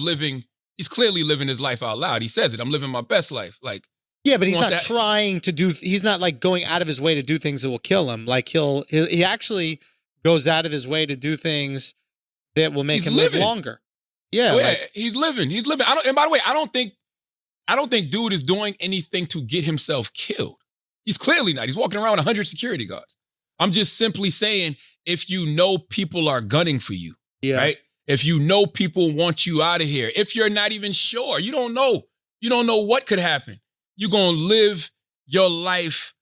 clearly living his life out loud. He says it. I'm living my best life. Like, yeah, but he's not trying to he's not like going out of his way to do things that will kill him. Like he actually goes out of his way to do things that will make him live longer. Yeah. He's living. And by the way, I don't think dude is doing anything to get himself killed. He's clearly not. He's walking around with 100 security guards. I'm just simply saying, if you know people are gunning for you, right? If you know people want you out of here, if you're not even sure, you don't know what could happen. You're going to live your life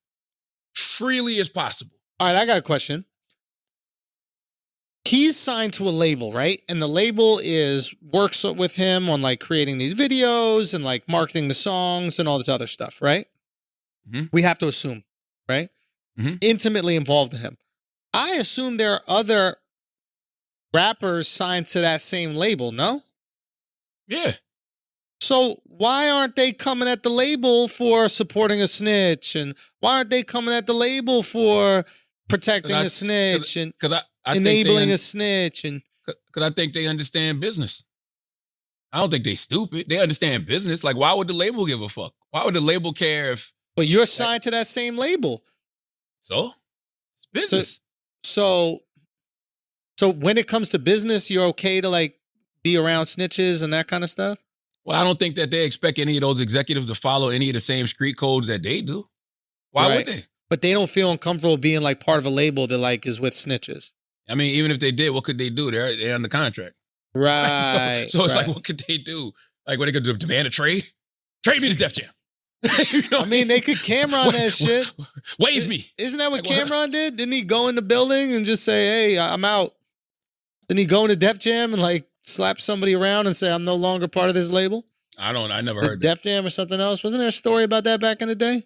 freely as possible. All right, I got a question. He's signed to a label, right? And the label works with him on like creating these videos and like marketing the songs and all this other stuff, right? Mm-hmm. We have to assume, right? Mm-hmm. Intimately involved in him. I assume there are other rappers signed to that same label, no? Yeah. So why aren't they coming at the label for supporting a snitch? And why aren't they coming at the label for protecting a snitch and enabling a snitch? And because I think they understand business. I don't think they stupid. They understand business. Like, why would the label give a fuck? Why would the label care if... But you're signed to that same label. So? It's business. So when it comes to business, you're okay to like be around snitches and that kind of stuff? Well, I don't think that they expect any of those executives to follow any of the same street codes that they do. Why would they? But they don't feel uncomfortable being like part of a label that like is with snitches. I mean, even if they did, what could they do? They're under contract. Right. So it's like, what could they do? Like, what they could do? Demand a trade? Trade me to Def Jam. I mean, they could Cameron that shit. Wave me. Isn't that what Cameron did? Didn't he go in the building and just say, hey, I'm out? Didn't he go into Def Jam and like slap somebody around and say, I'm no longer part of this label? I never heard that. Def Jam or something else? Wasn't there a story about that back in the day?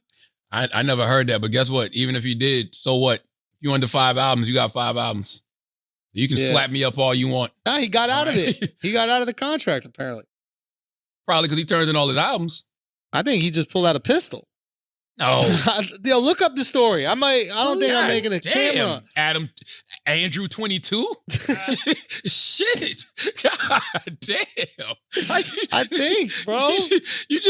I never heard that, but guess what? Even if you did, so what? If you under 5 albums, you got 5 albums. You can slap me up all you want. Nah, he got out of it. He got out of the contract, apparently. Probably because he turned in all his albums. I think he just pulled out a pistol. No. Yo, look up the story. I don't think I'm making a camera. Andrew 22? Shit. God damn. I think, bro. How you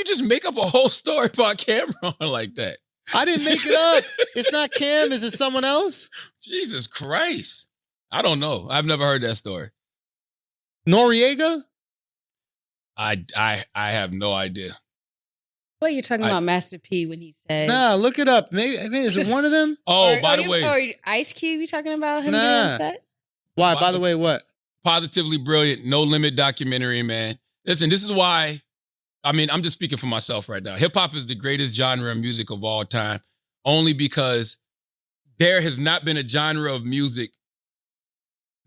just make up a whole story about Cameron like that? I didn't make it up. It's not Cam. Is it someone else? Jesus Christ. I don't know. I've never heard that story. Noriega? I have no idea. What you're talking about, Master P, when he said? Nah, look it up. Maybe is it one of them? Oh, by the way, or Ice Cube, you talking about him being upset? Why? By the way, what? Positively Brilliant, No Limit documentary, man. Listen, this is why. I mean, I'm just speaking for myself right now. Hip hop is the greatest genre of music of all time, only because there has not been a genre of music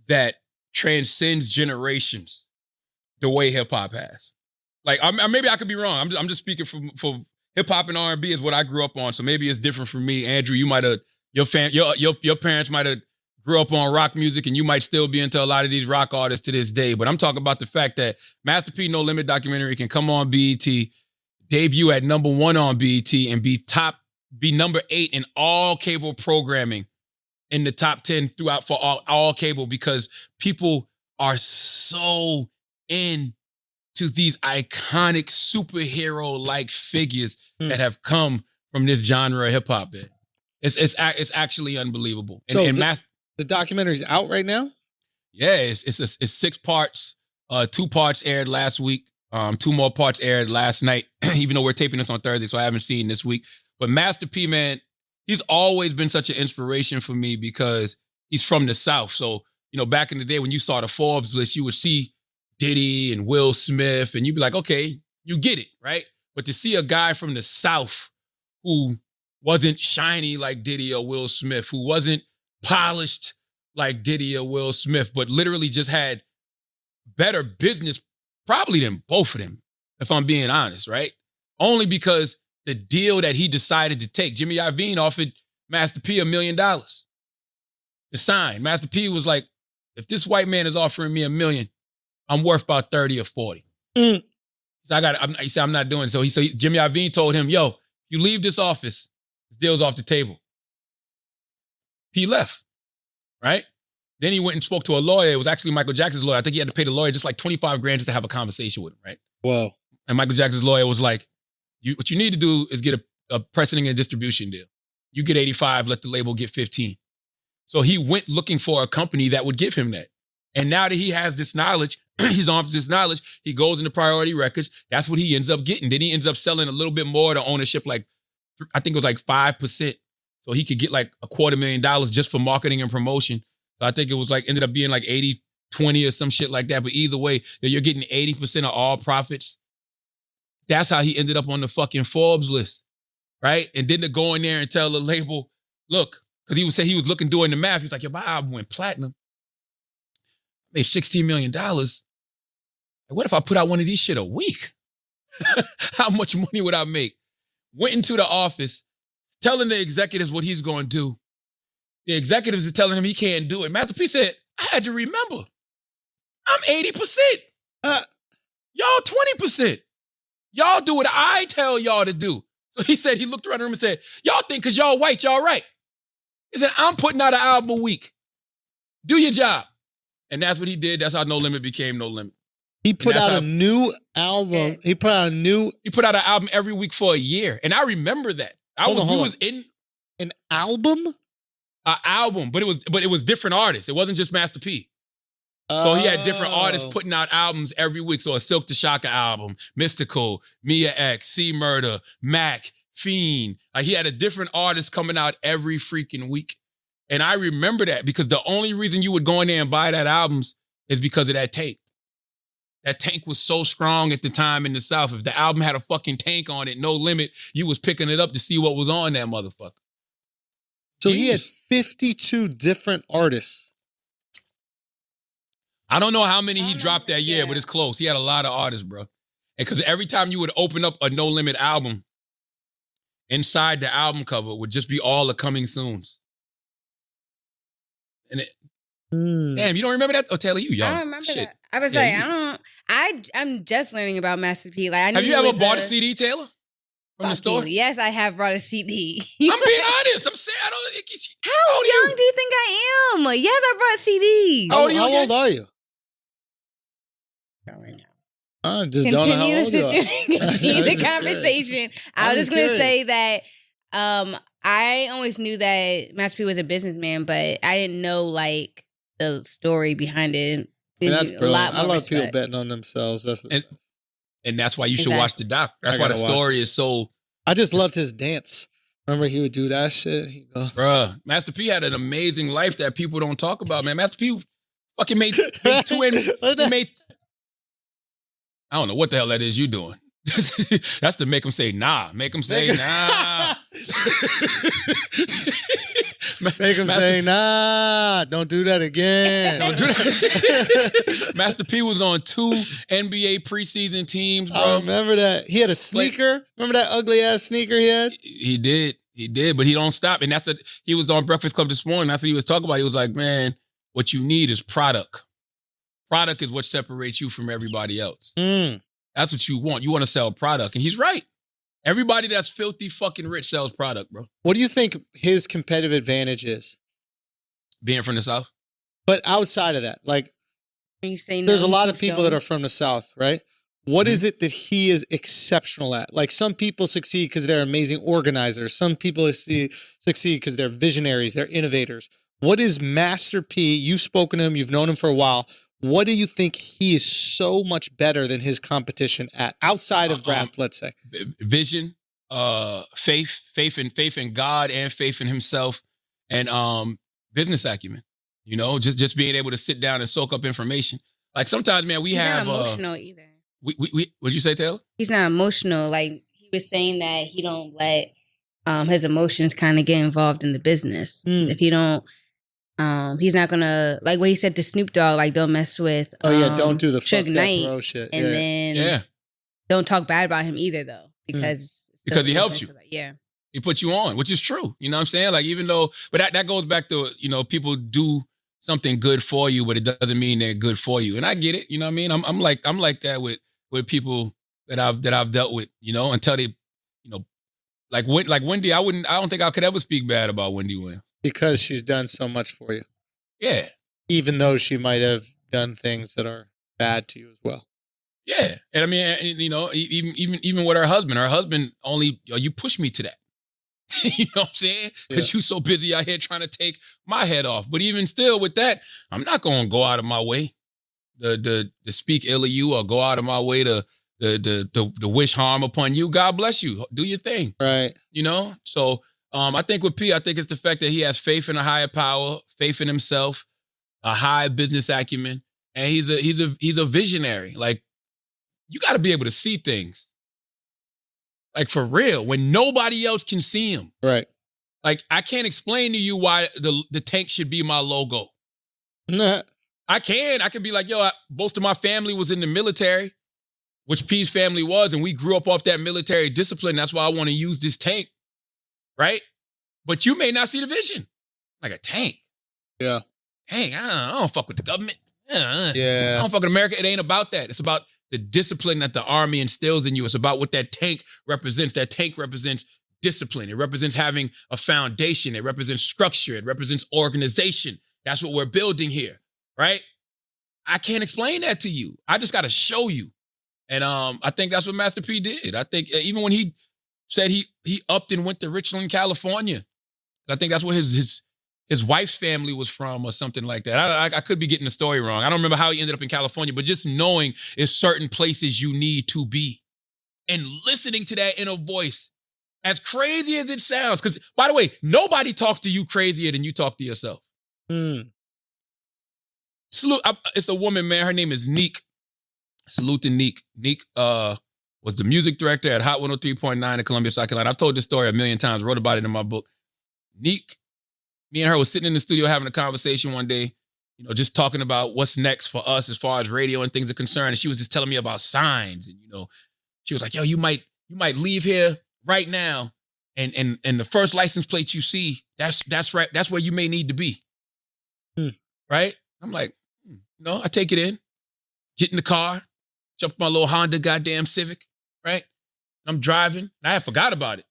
that transcends generations the way hip hop has. Like, maybe I could be wrong. I'm just speaking for hip hop and R&B is what I grew up on. So maybe it's different for me. Andrew, you might have your parents might have grew up on rock music, and you might still be into a lot of these rock artists to this day. But I'm talking about the fact that Master P No Limit documentary can come on BET, debut at #1 on BET, and be number 8 in all cable programming in the top 10 throughout for all cable, because people are so into these iconic superhero-like figures that have come from this genre of hip hop. It's actually unbelievable. So the documentary's out right now? Yeah, it's 6 parts. 2 parts aired last week. 2 more parts aired last night, even though we're taping this on Thursday, so I haven't seen this week. But Master P, man, he's always been such an inspiration for me because he's from the South. So, back in the day when you saw the Forbes list, you would see Diddy and Will Smith, and you'd be like, okay, you get it, right? But to see a guy from the South who wasn't shiny like Diddy or Will Smith, who wasn't polished like Diddy or Will Smith, but literally just had better business probably than both of them, if I'm being honest, right? Only because the deal that he decided to take, Jimmy Iovine offered Master P $1 million to sign. Master P was like, if this white man is offering me $1 million, I'm worth about 30 or 40. So he said, I'm not doing it. So Jimmy Iovine told him, yo, you leave this office, the deal's off the table. He left, right? Then he went and spoke to a lawyer. It was actually Michael Jackson's lawyer. I think he had to pay the lawyer just like $25,000 just to have a conversation with him, right? Whoa. And Michael Jackson's lawyer was like, what you need to do is get a precedent and distribution deal. You get 85, let the label get 15. So he went looking for a company that would give him that. And now that he has this knowledge, he's armed with this knowledge, he goes into Priority Records. That's what he ends up getting. Then he ends up selling a little bit more to ownership, like, I think it was like 5%. So he could get like $250,000 just for marketing and promotion. So I think it was like, ended up being like 80-20 or some shit like that. But either way, you're getting 80% of all profits. That's how he ended up on the fucking Forbes list, right? And then to go in there and tell the label, look, because he would say he was looking, doing the math. He was like, yo, my album went platinum. I made $16 million. What if I put out one of these shit a week? How much money would I make? Went into the office, telling the executives what he's going to do. The executives are telling him he can't do it. Master P said, I had to remember, I'm 80%. Y'all 20%. Y'all do what I tell y'all to do. So he said, he looked around the room and said, y'all think because y'all white, y'all right. He said, I'm putting out an album a week. Do your job. And that's what he did. That's how No Limit became No Limit. He put out a new album. He put out an album every week for a year. And I remember that. We was in an album? An album, but it was different artists. It wasn't just Master P. So he had different artists putting out albums every week. So a Silk the Shocker album, Mystical, Mia X, C Murder, Mac, Fiend. He had a different artist coming out every freaking week. And I remember that because the only reason you would go in there and buy that albums is because of that tape. That tank was so strong at the time in the South. If the album had a fucking tank on it, No Limit, you was picking it up to see what was on that motherfucker. So he had 52 different artists. I don't know how many he dropped that year, but it's close. He had a lot of artists, bro. And because every time you would open up a No Limit album, inside the album cover would just be all the coming soons. And damn, you don't remember that? Oh, Taylor, you young. I don't remember that. I was I'm just learning about Master P. Like, have you ever bought a CD, Taylor? From the store? Yes, I have brought a CD. I'm being honest. I'm saying, I don't. How young do you think I am? Yes, I brought a CD. How old are you? I just don't know how old you are. Continue the conversation. I was just going to say that I always knew that Master P was a businessman, but I didn't know like the story behind it. That's brilliant. I love people betting on themselves. And that's why you should watch the doc. That's why the story is so. I just loved his dance. Remember he would do that shit? He'd go, bruh, Master P had an amazing life that people don't talk about, man. Master P fucking made two and made. I don't know what the hell that is you doing. That's to make him say nah. Make him say nah. Make him say nah. Don't do that again. Don't do that. Master P was on 2 NBA preseason teams, bro. I remember that. He had a sneaker. Remember that ugly ass sneaker he had? He did, but he don't stop. And he was on Breakfast Club this morning. That's what he was talking about. He was like, man, what you need is product. Product is what separates you from everybody else. That's what you want. You want to sell product. And he's right. Everybody that's filthy fucking rich sells product, bro. What do you think his competitive advantage is? Being from the South? But outside of that, like, there's a lot of people that are from the South, right? What is it that he is exceptional at? Like, some people succeed because they're amazing organizers. Some people succeed because they're visionaries, they're innovators. What is Master P? You've spoken to him, you've known him for a while. What do you think he is so much better than his competition at outside of rap, let's say? Vision, faith in God and faith in himself, and business acumen. You know, just being able to sit down and soak up information. Like sometimes, man, he's not emotional either. What'd you say, Taylor? He's not emotional. Like he was saying that he don't let his emotions kind of get involved in the business. If he don't. He's not gonna, like what he said to Snoop Dogg, like don't mess with don't do the fuck Suge that Knight, bro shit. And then don't talk bad about him either though, because he helped you. Yeah. He put you on, which is true. You know what I'm saying? Like even though, but that goes back to, you know, people do something good for you, but it doesn't mean they're good for you. And I get it, you know what I mean? I'm like that with people that I've dealt with, you know, until they, you know, like Wendy, I don't think I could ever speak bad about Wendy Williams. Because she's done so much for you. Yeah. Even though she might have done things that are bad to you as well. Yeah. And I mean, you know, even with her husband only, you push me to that. You know what I'm saying? Because you're so busy out here trying to take my head off. But even still with that, I'm not going to go out of my way to speak ill of you or go out of my way to wish harm upon you. God bless you. Do your thing. Right. You know? So, I think with P, I think it's the fact that he has faith in a higher power, faith in himself, a high business acumen, and he's a visionary. Like, you got to be able to see things, like for real, when nobody else can see him. Right. Like, I can't explain to you why the tank should be my logo. Nah. I can be like, yo, most of my family was in the military, which P's family was, and we grew up off that military discipline. That's why I want to use this tank. Right? But you may not see the vision. Like a tank. Yeah. Tank, I don't fuck with the government. I Yeah. don't fuck with America. It ain't about that. It's about the discipline that the army instills in you. It's about what that tank represents. That tank represents discipline. It represents having a foundation. It represents structure. It represents organization. That's what we're building here. Right? I can't explain that to you. I just got to show you. And I think that's what Master P did. I think even when he said he upped and went to Richland, California. I think that's where his wife's family was from or something like that. I could be getting the story wrong. I don't remember how he ended up in California, but just knowing is certain places you need to be and listening to that inner voice, as crazy as it sounds. Because, by the way, nobody talks to you crazier than you talk to yourself. Salute. It's a woman, man. Her name is Neek. Salute to Neek. Neek, was the music director at Hot 103.9 in Columbia, South Carolina. I've told this story a million times, wrote about it in my book. Neek, me and her was sitting in the studio having a conversation one day, you know, just talking about what's next for us as far as radio and things are concerned. And she was just telling me about signs. And, you know, she was like, yo, you might leave here right now. And the first license plate you see, that's right. That's where you may need to be. Right? I'm like, you know, I take it in, get in the car, jump in my little Honda goddamn Civic, right? I'm driving, and I had forgot about it.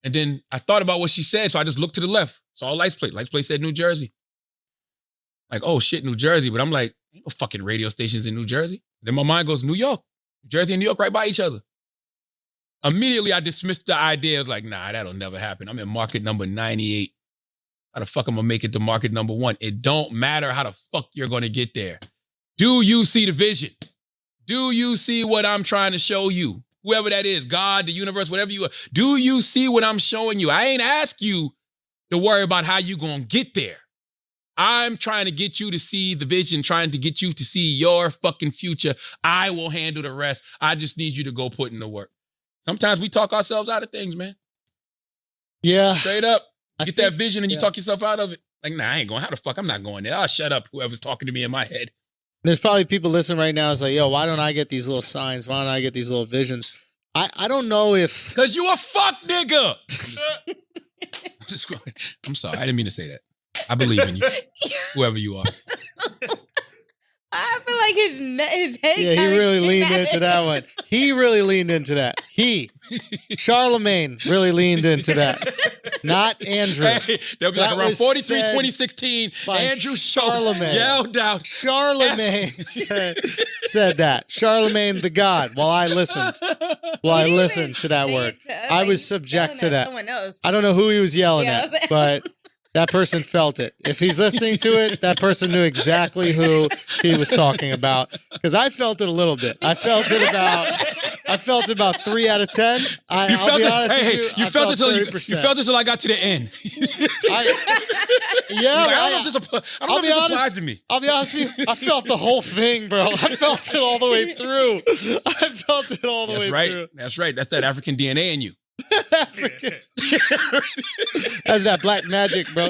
And then I thought about what she said, so I just looked to the left. Saw a license plate. License plate said New Jersey. Like, oh shit, New Jersey. But I'm like, ain't no fucking radio stations in New Jersey. Then my mind goes, New York. New Jersey and New York right by each other. Immediately, I dismissed the idea. I was like, nah, that'll never happen. I'm in market number 98. How the fuck am I gonna make it to market number 1? It don't matter how the fuck you're gonna get there. Do you see the vision? Do you see what I'm trying to show you? Whoever that is, God, the universe, whatever you are. Do you see what I'm showing you? I ain't ask you to worry about how you gonna get there. I'm trying to get you to see the vision, trying to get you to see your fucking future. I will handle the rest. I just need you to go put in the work. Sometimes we talk ourselves out of things, man. Yeah. Straight up. Get that vision and you talk yourself out of it. Like, nah, I ain't going. How the fuck? I'm not going there. Oh, shut up, whoever's talking to me in my head. There's probably people listening right now. It's like, yo, why don't I get these little signs? Why don't I get these little visions? I don't know if... Because you a fuck nigga. I'm sorry. I didn't mean to say that. I believe in you. Whoever you are. I feel like his head. Yeah, he really leaned into that one. He really leaned into that. Charlamagne really leaned into that. Not Andrew. Hey, they'll be like around 43, 2016. Andrew Schulz yelled out. Charlamagne said that. Charlamagne the God. While I listened to that word. I was subject to that. I don't know who he was yelling at, but that person felt it. If he's listening to it, that person knew exactly who he was talking about. Because I felt it a little bit. I felt it about 3 out of 10. I'll be honest with you. You felt it till I got to the end. I don't know if this applies to me. I'll be honest with you. I felt the whole thing, bro. I felt it all the way through. Through. That's right. That's that African DNA in you. That's that black magic, bro.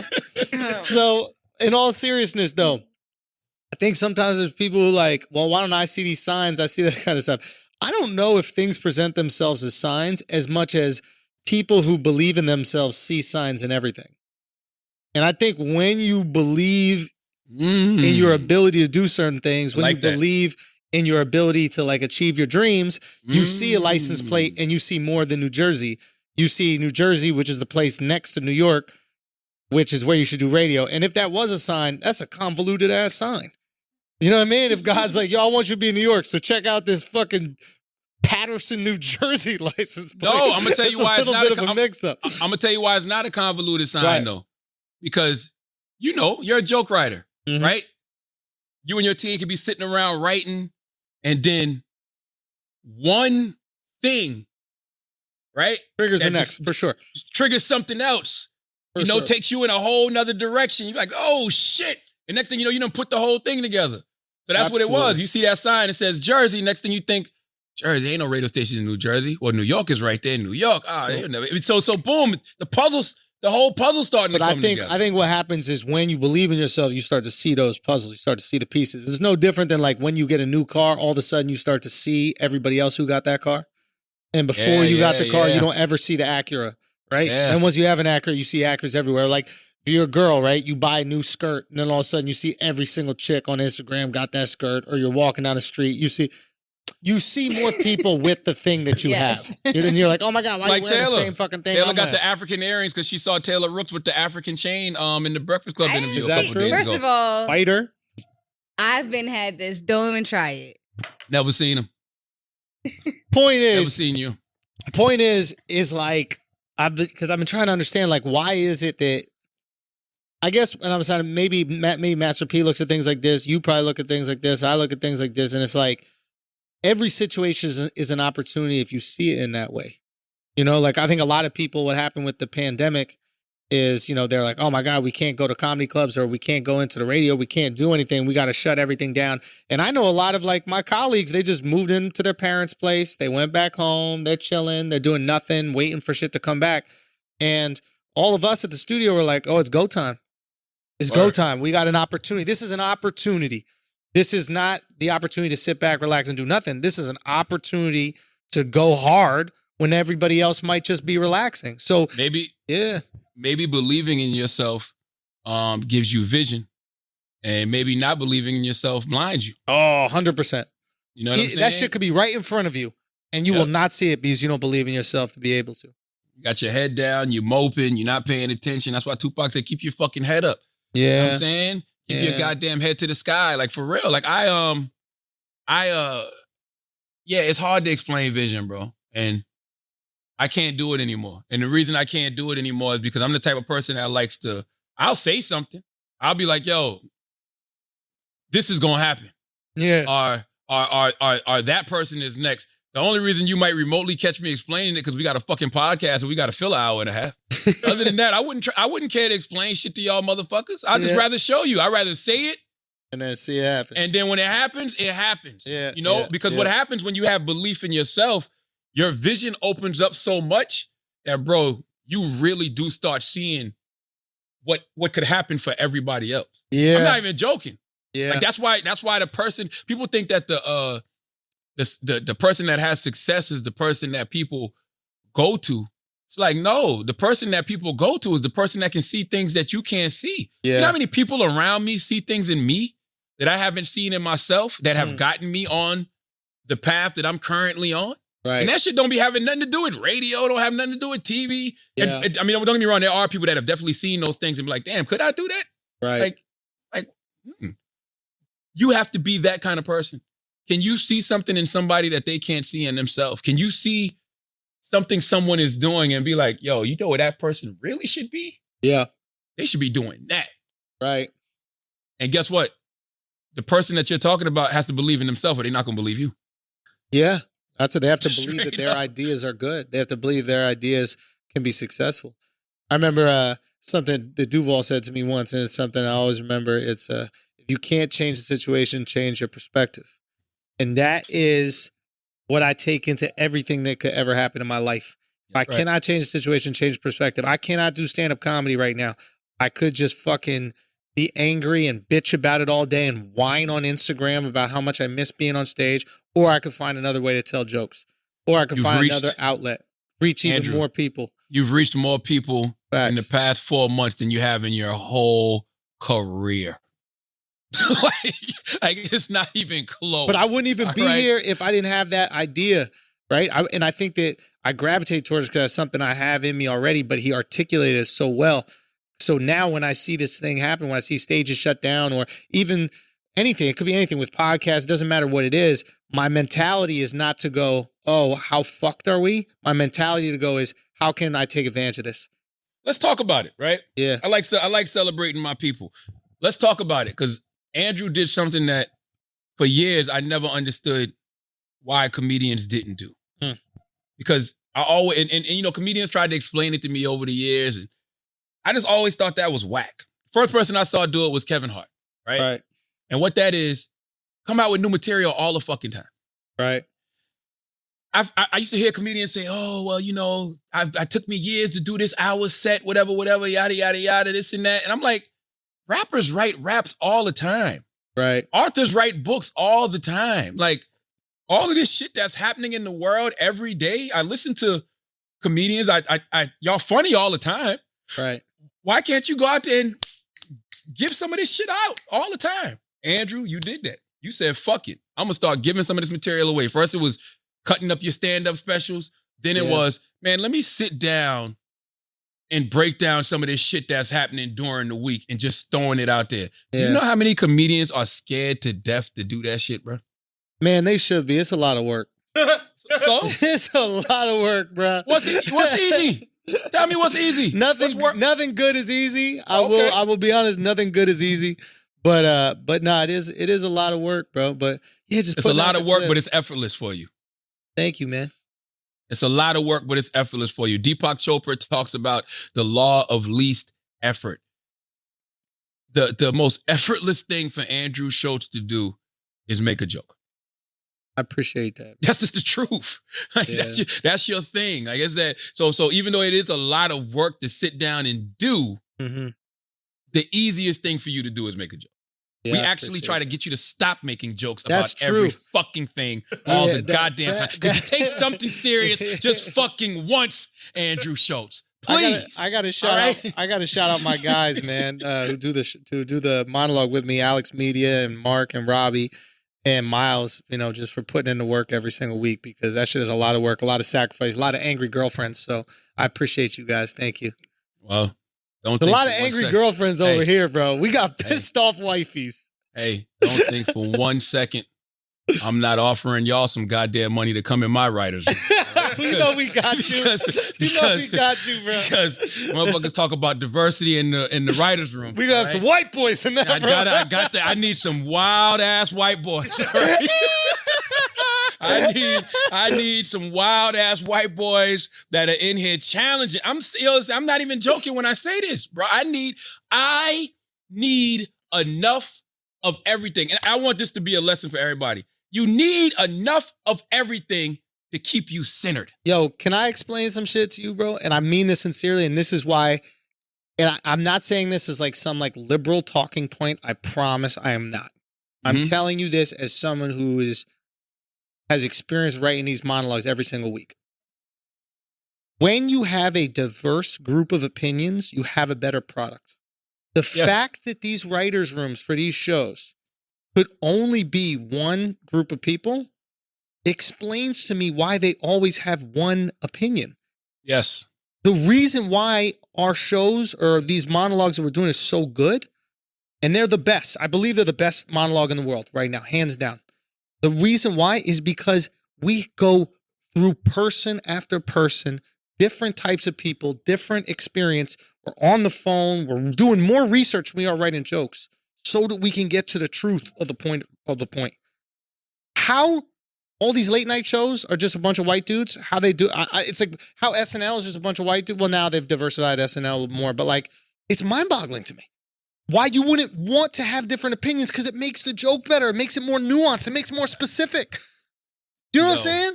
So, in all seriousness, though, I think sometimes there's people who like, well, why don't I see these signs? I see that kind of stuff. I don't know if things present themselves as signs as much as people who believe in themselves see signs in everything. And I think when you believe in your ability to do certain things, when you believe in your ability to like achieve your dreams, you see a license plate and you see more than New Jersey. You see New Jersey, which is the place next to New York, which is where you should do radio. And if that was a sign, that's a convoluted ass sign. You know what I mean? If God's like, yo, I want you to be in New York, so check out this fucking Patterson, New Jersey license plate. No, I'm gonna tell you why it's not a mix-up. I'm gonna tell you why it's not a convoluted sign though, because you're a joke writer, right? You and your team can be sitting around writing, and then one thing, right, triggers the next for sure. Triggers something else. Takes you in a whole nother direction. You're like, oh shit. And next thing you know, you done put the whole thing together. So that's what it was. You see that sign, it says Jersey. Next thing you think, Jersey, ain't no radio station in New Jersey. Well, New York is right there in New York. So boom, the whole puzzle's starting to come together. I think what happens is when you believe in yourself, you start to see those puzzles. You start to see the pieces. It's no different than like when you get a new car, all of a sudden you start to see everybody else who got that car. And before you got the car, you don't ever see the Acura, right? Yeah. And once you have an Acura, you see Acuras everywhere. Like, if you're a girl, right, you buy a new skirt, and then all of a sudden you see every single chick on Instagram got that skirt, or you're walking down the street, you see more people with the thing that you have. And you're like, oh my God, why are you wearing the same fucking thing? Taylor got the African earrings because she saw Taylor Rooks with the African chain in the Breakfast Club interview. Is that true? First of all, fighter. I've been had this. Don't even try it. Never seen him. Point is, never seen you. Point is like, because I've been trying to understand, like, why is it that, I guess, and I'm saying maybe Master P looks at things like this, you probably look at things like this, I look at things like this, and it's like, every situation is an opportunity if you see it in that way. Like, I think a lot of people, what happened with the pandemic is, they're like, oh my God, we can't go to comedy clubs, or we can't go into the radio, we can't do anything, we got to shut everything down. And I know a lot of like my colleagues, they just moved into their parents' place, they went back home, they're chilling, they're doing nothing, waiting for shit to come back. And all of us at the studio were like, oh, it's go time. It's go time. We got an opportunity. This is an opportunity. This is not the opportunity to sit back, relax, and do nothing. This is an opportunity to go hard when everybody else might just be relaxing. So maybe believing in yourself gives you vision, and maybe not believing in yourself blinds you. Oh, 100%. You know what I'm saying? That shit could be right in front of you, and you will not see it because you don't believe in yourself to be able to. You got your head down, you're moping, you're not paying attention. That's why Tupac said, keep your fucking head up. Yeah. You know what I'm saying? Keep your goddamn head to the sky. Like, for real. Like, it's hard to explain vision, bro. And I can't do it anymore. And the reason I can't do it anymore is because I'm the type of person that likes to, I'll say something. I'll be like, yo, this is going to happen. Yeah. Or or that person is next. The only reason you might remotely catch me explaining it because we got a fucking podcast and we got to fill an hour and a half. Other than that, I wouldn't care to explain shit to y'all motherfuckers. I'd just rather show you. I'd rather say it. And then see it happen. And then when it happens, it happens. Yeah, you know, because what happens when you have belief in yourself, your vision opens up so much that, bro, you really do start seeing what could happen for everybody else. Yeah. I'm not even joking. Yeah. Like that's why the person, people think that the person that has success is the person that people go to. It's like, no, the person that people go to is the person that can see things that you can't see. Yeah. You know how many people around me see things in me that I haven't seen in myself that have gotten me on the path that I'm currently on? Right. And that shit don't be having nothing to do with radio, don't have nothing to do with TV. Yeah. And, I mean, don't get me wrong, there are people that have definitely seen those things and be like, damn, could I do that? Right. You have to be that kind of person. Can you see something in somebody that they can't see in themselves? Can you see something someone is doing and be like, yo, you know where that person really should be? Yeah. They should be doing that. Right. And guess what? The person that you're talking about has to believe in themselves or they're not going to believe you. Yeah. That's what they have to believe, that Straight their up. ideas are good. They have to believe their ideas can be successful. I remember something that Duval said to me once, and it's something I always remember. It's if you can't change the situation, change your perspective. And that is what I take into everything that could ever happen in my life. If I cannot change the situation, change perspective. I cannot do stand-up comedy right now. I could just fucking be angry and bitch about it all day and whine on Instagram about how much I miss being on stage, or I could find another way to tell jokes, or I could find another outlet, reach even more people. You've reached more people Facts. in the past 4 months than you have in your whole career. like it's not even close. But I wouldn't even be here if I didn't have that idea, right? And I think that I gravitate towards it because it's something I have in me already, but he articulated it so well. So now when I see this thing happen, when I see stages shut down or even anything, it could be anything with podcasts, it doesn't matter what it is, my mentality is not to go, oh, how fucked are we? My mentality to go is, how can I take advantage of this? Let's talk about it, right? Yeah. I like celebrating my people. Let's talk about it because Andrew did something that for years I never understood why comedians didn't do. Because I always, and you know, comedians tried to explain it to me over the years, and I just always thought that was whack. First person I saw do it was Kevin Hart, right? Right. And what that is, come out with new material all the fucking time. Right. I used to hear comedians say, oh, well, you know, I took me years to do this hour set, whatever, yada, yada, yada, this and that. And I'm like, rappers write raps all the time. Right. Authors write books all the time. Like, all of this shit that's happening in the world every day, I listen to comedians. Y'all funny all the time. Right. Why can't you go out there and give some of this shit out all the time? Andrew, you did that. You said, fuck it. I'm going to start giving some of this material away. First, it was cutting up your stand-up specials. Then it was, man, let me sit down and break down some of this shit that's happening during the week and just throwing it out there. Yeah. You know how many comedians are scared to death to do that shit, bro? Man, they should be. It's a lot of work. So? It's a lot of work, bro. What's easy? Tell me what's easy. Nothing good is easy. I will be honest, nothing good is easy. But no, it is a lot of work, bro. But yeah, just it's a lot of work, but it's effortless for you. Thank you, man. It's a lot of work, but it's effortless for you. Deepak Chopra talks about the law of least effort. The most effortless thing for Andrew Schulz to do is make a joke. I appreciate that. That's just the truth. Like, that's your thing. Like I said, so even though it is a lot of work to sit down and do, the easiest thing for you to do is make a joke. Yeah, we actually try to get you to stop making jokes That's about every true. fucking thing all the goddamn time. Because you take something serious just fucking once, Andrew Schulz. Please. I gotta shout out my guys, man, who do the monologue with me, Alex Media and Mark and Robbie and Miles, you know, just for putting in the work every single week, because that shit is a lot of work, a lot of sacrifice, a lot of angry girlfriends. So I appreciate you guys. Thank you. Well, a lot of angry girlfriends over here, bro. We got pissed off wifeys. Hey, don't think for 1 second I'm not offering y'all some goddamn money to come in my writers room. We know we got you. We got you, bro. Because motherfuckers talk about diversity in the writers room. We got some white boys in there, bro. I need some wild ass white boys. Right? I need some wild ass white boys that are in here challenging. I'm not even joking when I say this, bro. I need enough of everything. And I want this to be a lesson for everybody. You need enough of everything to keep you centered. Yo, can I explain some shit to you, bro? And I mean this sincerely, and this is why, and I'm not saying this as like some like liberal talking point. I promise I am not. I'm telling you this as someone who has experience writing these monologues every single week. When you have a diverse group of opinions, you have a better product. The fact that these writers' rooms for these shows could only be one group of people explains to me why they always have one opinion. Yes. The reason why our shows or these monologues that we're doing is so good, and they're the best. I believe they're the best monologue in the world right now, hands down. The reason why is because we go through person after person, different types of people, different experience. We're on the phone. We're doing more research than we are writing jokes so that we can get to the truth of the point. How all these late night shows are just a bunch of white dudes, how they do, it's like how SNL is just a bunch of white dudes. Well, now they've diversified SNL more, but like, it's mind-boggling to me. Why you wouldn't want to have different opinions, because it makes the joke better. It makes it more nuanced. It makes it more specific. Do you know what I'm saying?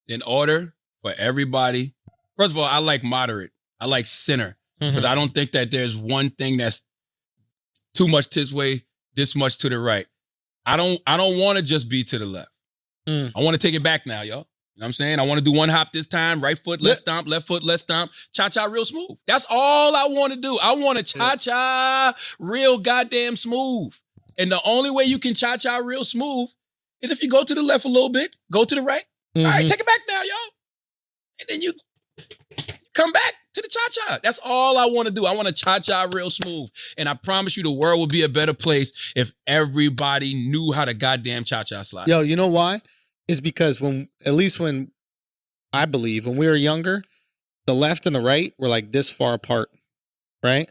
In order for everybody, first of all, I like moderate. I like center. Because I don't think that there's one thing that's too much this way, this much to the right. I don't want to just be to the left. I want to take it back now, y'all. You know what I'm saying? I want to do one hop this time, right foot, left stomp, left foot, left stomp, cha-cha real smooth. That's all I want to do. I want to cha-cha real goddamn smooth. And the only way you can cha-cha real smooth is if you go to the left a little bit, go to the right. All right, take it back now, y'all. And then you come back to the cha-cha. That's all I want to do. I want to cha-cha real smooth. And I promise you the world would be a better place if everybody knew how to goddamn cha-cha slide. Yo, you know why? Is because when we were younger, the left and the right were like this far apart, right?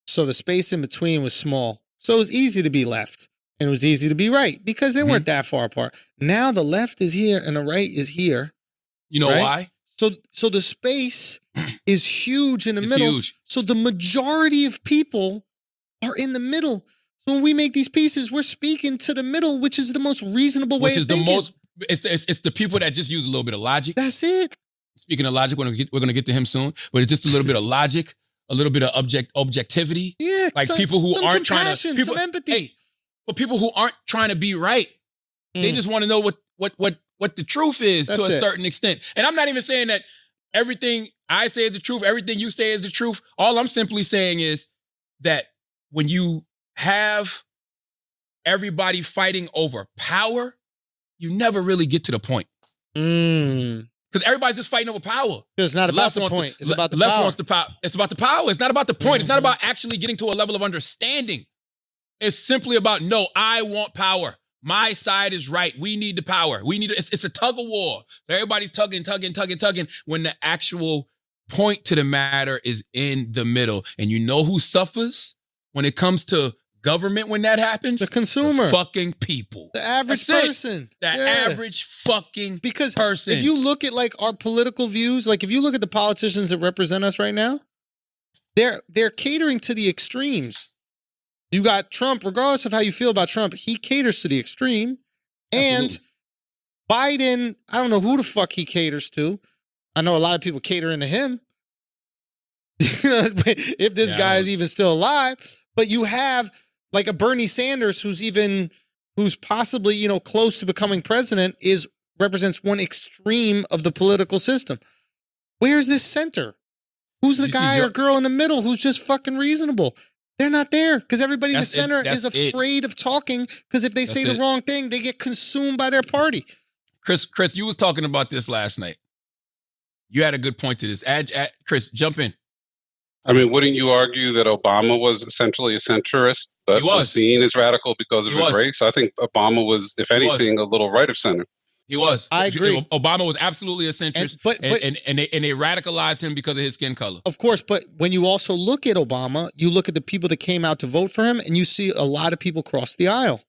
So the space in between was small. So it was easy to be left and it was easy to be right because they weren't that far apart. Now the left is here and the right is here. You know why? So the space is huge in the middle. Huge. So the majority of people are in the middle. So when we make these pieces, we're speaking to the middle, which is the most reasonable way of thinking. It's the people that just use a little bit of logic. That's it. Speaking of logic, we're gonna get to him soon, but it's just a little bit of logic, a little bit of objectivity. Yeah, like people who aren't trying to some empathy. Hey, but people who aren't trying to be right, they just want to know what the truth is. That's to a certain extent. And I'm not even saying that everything I say is the truth, everything you say is the truth. All I'm simply saying is that when you have everybody fighting over power, you never really get to the point. Because everybody's just fighting over power. It's not about the point. It's about the left power. Wants the power. It's about the power. It's not about the point. It's not about actually getting to a level of understanding. It's simply about, no, I want power. My side is right. We need the power. It's a tug of war. So everybody's tugging, when the actual point to the matter is in the middle. And you know who suffers when it comes to government when that happens? The consumer. The fucking people. The average person. The average fucking person. If you look at like our political views, like if you look at the politicians that represent us right now, they're catering to the extremes. You got Trump, regardless of how you feel about Trump, he caters to the extreme. And Biden, I don't know who the fuck he caters to. I know a lot of people catering to him. If this guy is even still alive. But you have like a Bernie Sanders who's possibly, close to becoming president, represents one extreme of the political system. Where's this center? Who's the guy or girl in the middle who's just fucking reasonable? They're not there because everybody in the center is afraid of talking because if they say the wrong thing, they get consumed by their party. Chris, you was talking about this last night. You had a good point to this. Chris, jump in. I mean, wouldn't you argue that Obama was essentially a centrist, but was seen as radical because of his race? I think Obama was, if anything, a little right of center. He was. I agree. Obama was absolutely a centrist, and they radicalized him because of his skin color. Of course, but when you also look at Obama, you look at the people that came out to vote for him, and you see a lot of people cross the aisle.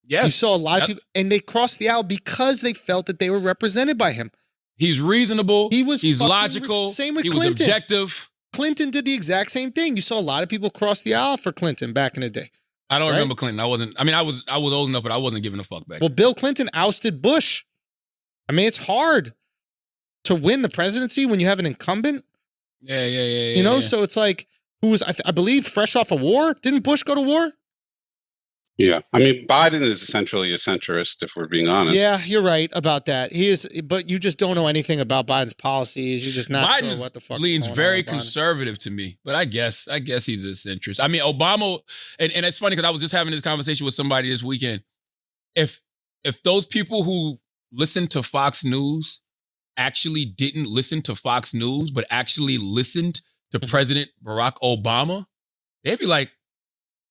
Yes. You saw a lot of people, and they crossed the aisle because they felt that they were represented by him. He's reasonable. He's logical. Same with he Clinton. was objective. Clinton did the exact same thing. You saw a lot of people cross the aisle for Clinton back in the day. I don't remember Clinton. I was old enough, but I wasn't giving a fuck back. Well, Bill Clinton ousted Bush. I mean, it's hard to win the presidency when you have an incumbent. Yeah. You know, so it's like, who was, I believe, fresh off a war? Didn't Bush go to war? Yeah. I mean, Biden is essentially a centrist, if we're being honest. Yeah, you're right about that. He is, but you just don't know anything about Biden's policies. You're just not sure what the fuck leans very conservative to me, but I guess he's a centrist. I mean, Obama, and it's funny because I was just having this conversation with somebody this weekend. If those people who listen to Fox News actually didn't listen to Fox News, but actually listened to President Barack Obama, they'd be like,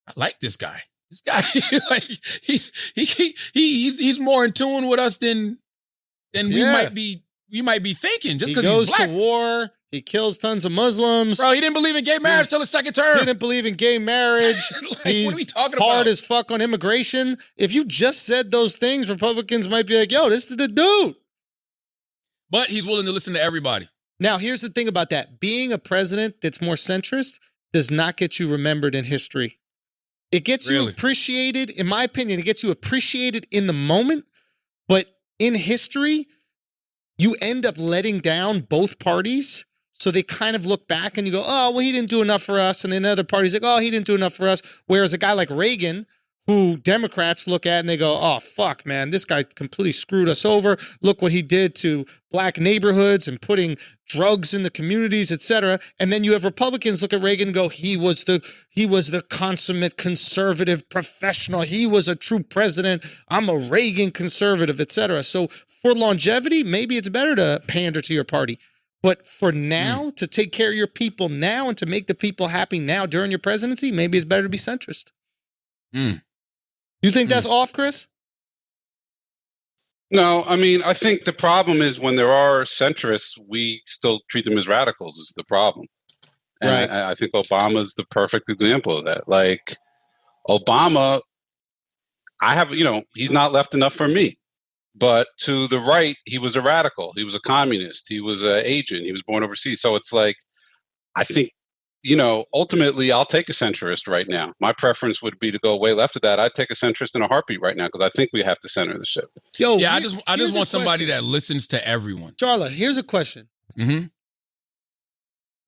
I like this guy. This guy, like, he's more in tune with us than we might be thinking. Just because he goes to war, he kills tons of Muslims. Bro, he didn't believe in gay marriage till his second term. Didn't believe in gay marriage. Like, he's what are we talking hard about? as fuck on immigration. If you just said those things, Republicans might be like, "Yo, this is the dude." But he's willing to listen to everybody. Now, here's the thing about that: being a president that's more centrist does not get you remembered in history. It gets you appreciated, in my opinion, it gets you appreciated in the moment, but in history, you end up letting down both parties. So they kind of look back and you go, oh, well, he didn't do enough for us. And then the other party's like, oh, he didn't do enough for us. Whereas a guy like Reagan, who Democrats look at and they go, oh, fuck, man, this guy completely screwed us over. Look what he did to black neighborhoods and putting drugs in the communities, et cetera. And then you have Republicans look at Reagan and go, he was the consummate conservative professional. He was a true president. I'm a Reagan conservative, et cetera. So for longevity, maybe it's better to pander to your party. But for now, to take care of your people now and to make the people happy now during your presidency, maybe it's better to be centrist. You think that's off, Chris? No, I mean, I think the problem is when there are centrists, we still treat them as radicals is the problem. And I think Obama's the perfect example of that. Like, Obama, he's not left enough for me. But to the right, he was a radical. He was a communist. He was an agent. He was born overseas. So it's like, I think, ultimately, I'll take a centrist right now. My preference would be to go way left of that. I'd take a centrist in a heartbeat right now because I think we have to center the ship. I just want somebody that listens to everyone. Charla, here's a question. Mm-hmm.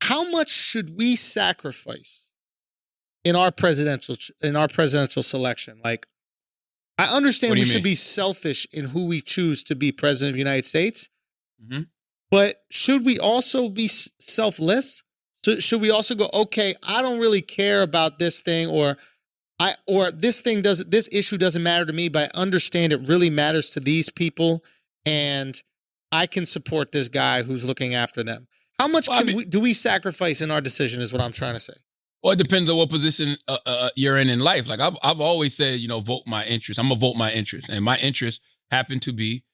How much should we sacrifice in our presidential selection? Like, I understand we should be selfish in who we choose to be president of the United States, but should we also be selfless? So should we also go, okay, I don't really care about this thing, or this issue doesn't matter to me, but I understand it really matters to these people, and I can support this guy who's looking after them. How much do we sacrifice in our decision is what I'm trying to say. Well, it depends on what position you're in life. Like I've always said, vote my interest. I'm gonna vote my interest, and my interests happen to be,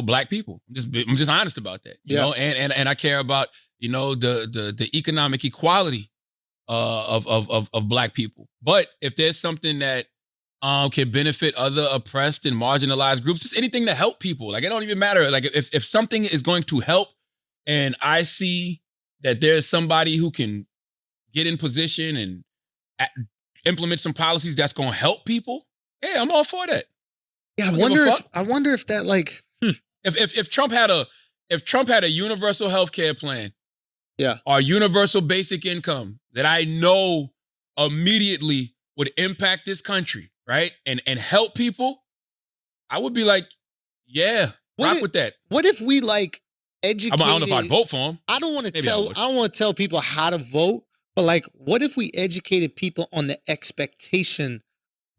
black people. I'm just honest about that. You know, and I care about the economic equality of black people. But if there's something that can benefit other oppressed and marginalized groups, just anything to help people. Like, it don't even matter. Like, if something is going to help, and I see that there's somebody who can get in position and implement some policies that's going to help people, yeah, I'm all for that. Yeah, I wonder if that, like, if Trump had a universal health care plan, or universal basic income that I know immediately would impact this country, right, and help people, I would be like, yeah, rock with that. What if we educated? I don't know if I'd vote for him. I don't want to tell people how to vote. But what if we educated people on the expectation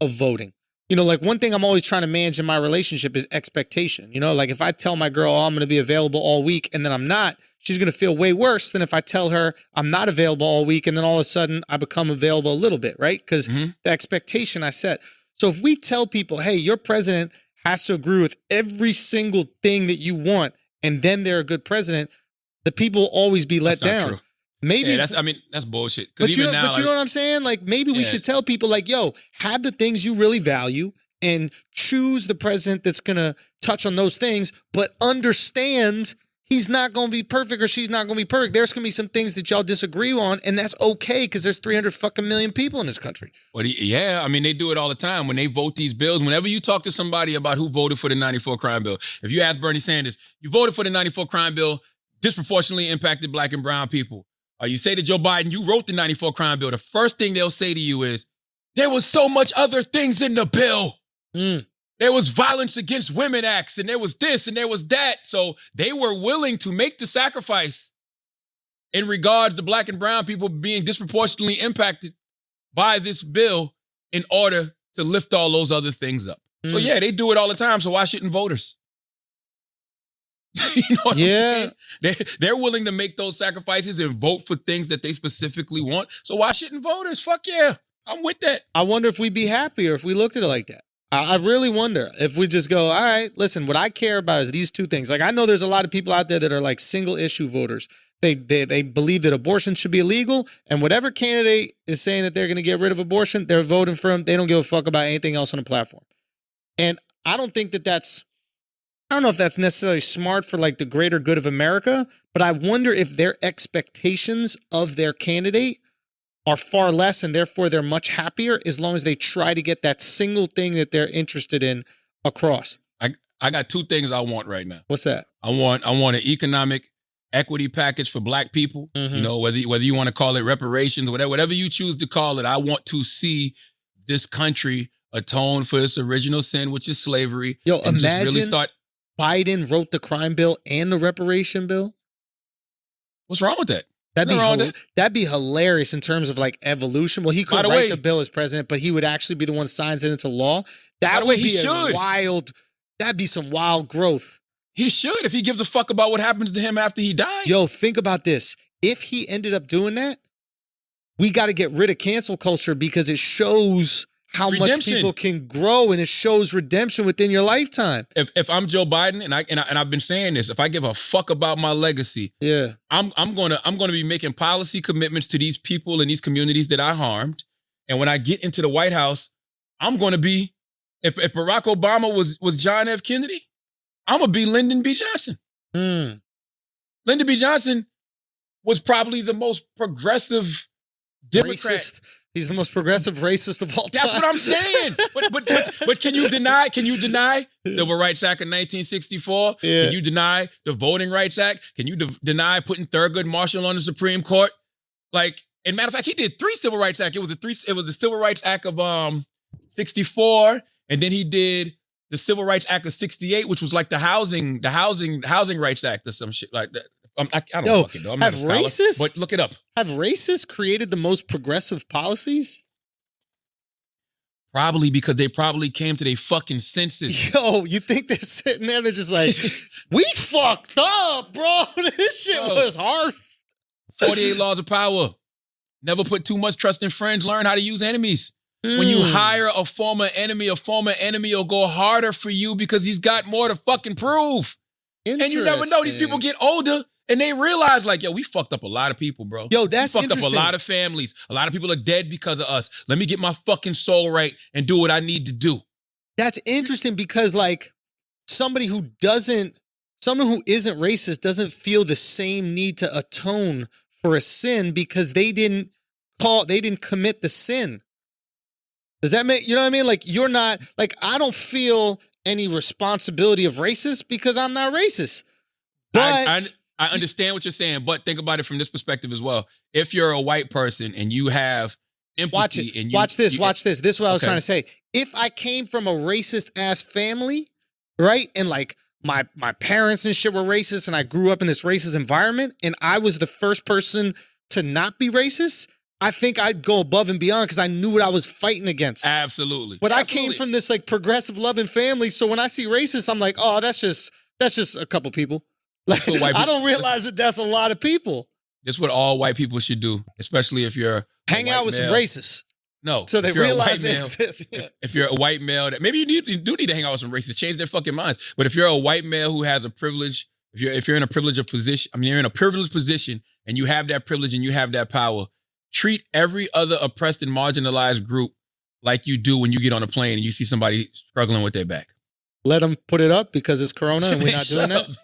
of voting? One thing I'm always trying to manage in my relationship is expectation. If I tell my girl, I'm going to be available all week and then I'm not, she's going to feel way worse than if I tell her I'm not available all week and then all of a sudden I become available a little bit, right? Because the expectation I set. So if we tell people, hey, your president has to agree with every single thing that you want, and then they're a good president, the people will always be let down. True. Maybe that's bullshit. But you know what I'm saying? Maybe we should tell people yo, have the things you really value and choose the president that's going to touch on those things, but understand he's not going to be perfect or she's not going to be perfect. There's going to be some things that y'all disagree on, and that's okay because there's 300 fucking million people in this country. Well, yeah, I mean, they do it all the time when they vote these bills. Whenever you talk to somebody about who voted for the 94 crime bill, if you ask Bernie Sanders, you voted for the 94 crime bill, disproportionately impacted black and brown people. Or you say to Joe Biden, you wrote the 94 crime bill. The first thing they'll say to you is, there was so much other things in the bill. There was Violence Against Women Acts, and there was this, and there was that. So they were willing to make the sacrifice in regards to black and brown people being disproportionately impacted by this bill in order to lift all those other things up. So yeah, they do it all the time. So why shouldn't voters? You know what I'm saying? They're willing to make those sacrifices and vote for things that they specifically want. So why shouldn't voters? Fuck yeah, I'm with that. I wonder if we'd be happier if we looked at it like that. I really wonder if we just go, all right, listen, what I care about is these two things. Like, I know there's a lot of people out there that are like single issue voters. They believe that abortion should be illegal, and whatever candidate is saying that they're going to get rid of abortion, they're voting for them. They don't give a fuck about anything else on the platform. And I don't think I don't know if that's necessarily smart for like the greater good of America, but I wonder if their expectations of their candidate are far less, and therefore they're much happier as long as they try to get that single thing that they're interested in across. I got two things I want right now. What's that? I want an economic equity package for black people. You know, whether you want to call it reparations, whatever you choose to call it. I want to see this country atone for its original sin, which is slavery. Yo, and imagine just really start. Biden wrote the crime bill and the reparation bill. What's wrong with that? That'd be hilarious in terms of like evolution. Well, he could write the bill as president, but he would actually be the one that signs it into law. That would be wild. That'd be some wild growth. He should, if he gives a fuck about what happens to him after he dies. Yo, think about this. If he ended up doing that, we got to get rid of cancel culture because it shows how much people can grow, and it shows redemption within your lifetime. If I'm Joe Biden, and I've been saying this, if I give a fuck about my legacy, I'm gonna be making policy commitments to these people and these communities that I harmed. And when I get into the White House, I'm gonna be, if Barack Obama was John F. Kennedy, I'm gonna be Lyndon B. Johnson. Lyndon B. Johnson was probably the most progressive Democrat. Racist. He's the most progressive racist of all time. That's what I'm saying. But can you deny Civil Rights Act of 1964? Can you deny the Voting Rights Act? Can you deny putting Thurgood Marshall on the Supreme Court? Like, and matter of fact, he did 3 Civil Rights Acts. It was the Civil Rights Act of 64, and then he did the Civil Rights Act of 68, which was like the Housing Rights Act or some shit like that. I don't fucking know. I'm not a scholar, but look it up. Have racists created the most progressive policies? Probably because they probably came to their fucking senses. Yo, you think they're sitting there, they're just like, we fucked up, bro. This shit was harsh. 48 laws of power. Never put too much trust in friends. Learn how to use enemies. When you hire a former enemy will go harder for you because he's got more to fucking prove. And you never know. These people get older and they realize, like, yo, we fucked up a lot of people, bro. Yo, that's we fucked up a lot of families. A lot of people are dead because of us. Let me get my fucking soul right and do what I need to do. That's interesting because, like, someone who isn't racist doesn't feel the same need to atone for a sin because they didn't commit the sin. Does that make, you know what I mean? Like, you're not, like, I don't feel any responsibility of racist because I'm not racist. But I understand what you're saying, but think about it from this perspective as well. If you're a white person and you have empathy and you watch this. This is what I was trying to say. If I came from a racist ass family, right? And like my parents and shit were racist and I grew up in this racist environment and I was the first person to not be racist, I think I'd go above and beyond because I knew what I was fighting against. Absolutely. But I came from this like progressive loving family. So when I see racists, I'm like, oh, that's just a couple people. Like, I don't realize that that's a lot of people. That's what all white people should do, especially if you're hang out with some racists. No. So they realize they exist. If you're a white male, that maybe you do need to hang out with some racists, change their fucking minds. But if you're a white male who has a privilege, if you're in a privileged position, you're in a privileged position and you have that privilege and you have that power, treat every other oppressed and marginalized group like you do when you get on a plane and you see somebody struggling with their back? Let them put it up because it's Corona and we're not doing that.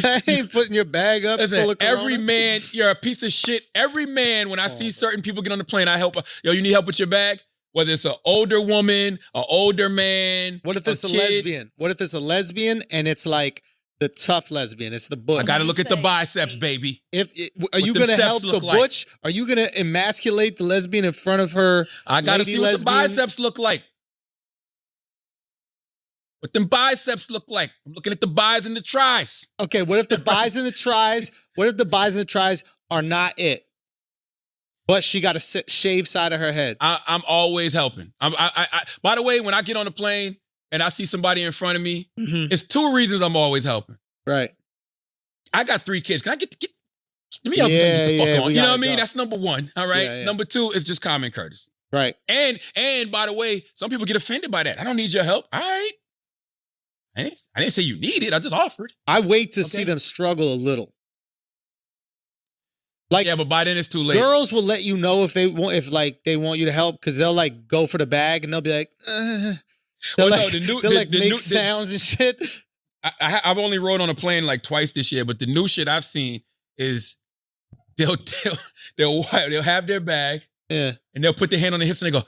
I ain't putting your bag up. Listen, full of Corona. every man, you're a piece of shit. Every man, when I see certain people get on the plane, I help. Yo, you need help with your bag? Whether it's an older woman, an older man. What if it's a kid? lesbian? What if it's a lesbian and it's like the tough lesbian? It's the butch. I got to look at the biceps, baby. Are you going to help the butch? Are you going to emasculate the lesbian in front of her? I got to see what the biceps look like. What them biceps look like? I'm looking at the bis and the tries. Okay, what if the bis and the tries? What if the bis and the tries are not it? But she got a shave side of her head. I'm always helping. By the way, when I get on the plane and I see somebody in front of me, it's two reasons I'm always helping. Right. I got 3 kids. Can I get let me help you get the fuck on. You know what I mean? Go. That's number 1. All right. Yeah. Number 2 is just common courtesy. Right. And by the way, some people get offended by that. I don't need your help. All right. I didn't say you need it. I just offered. I wait to see them struggle a little. Like, yeah, but by then it's too late. Girls will let you know if they want you to help because they'll like go for the bag and they'll be like, they'll make sounds and shit. I've only rode on a plane like twice this year, but the new shit I've seen is they'll have their bag, and they'll put their hand on their hips and they go,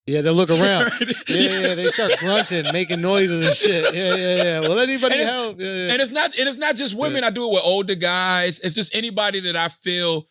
yeah, they'll look around. Yeah, they start grunting, making noises and shit. Yeah. Will anybody help? Yeah. And it's not just women. I do it with older guys. It's just anybody that I feel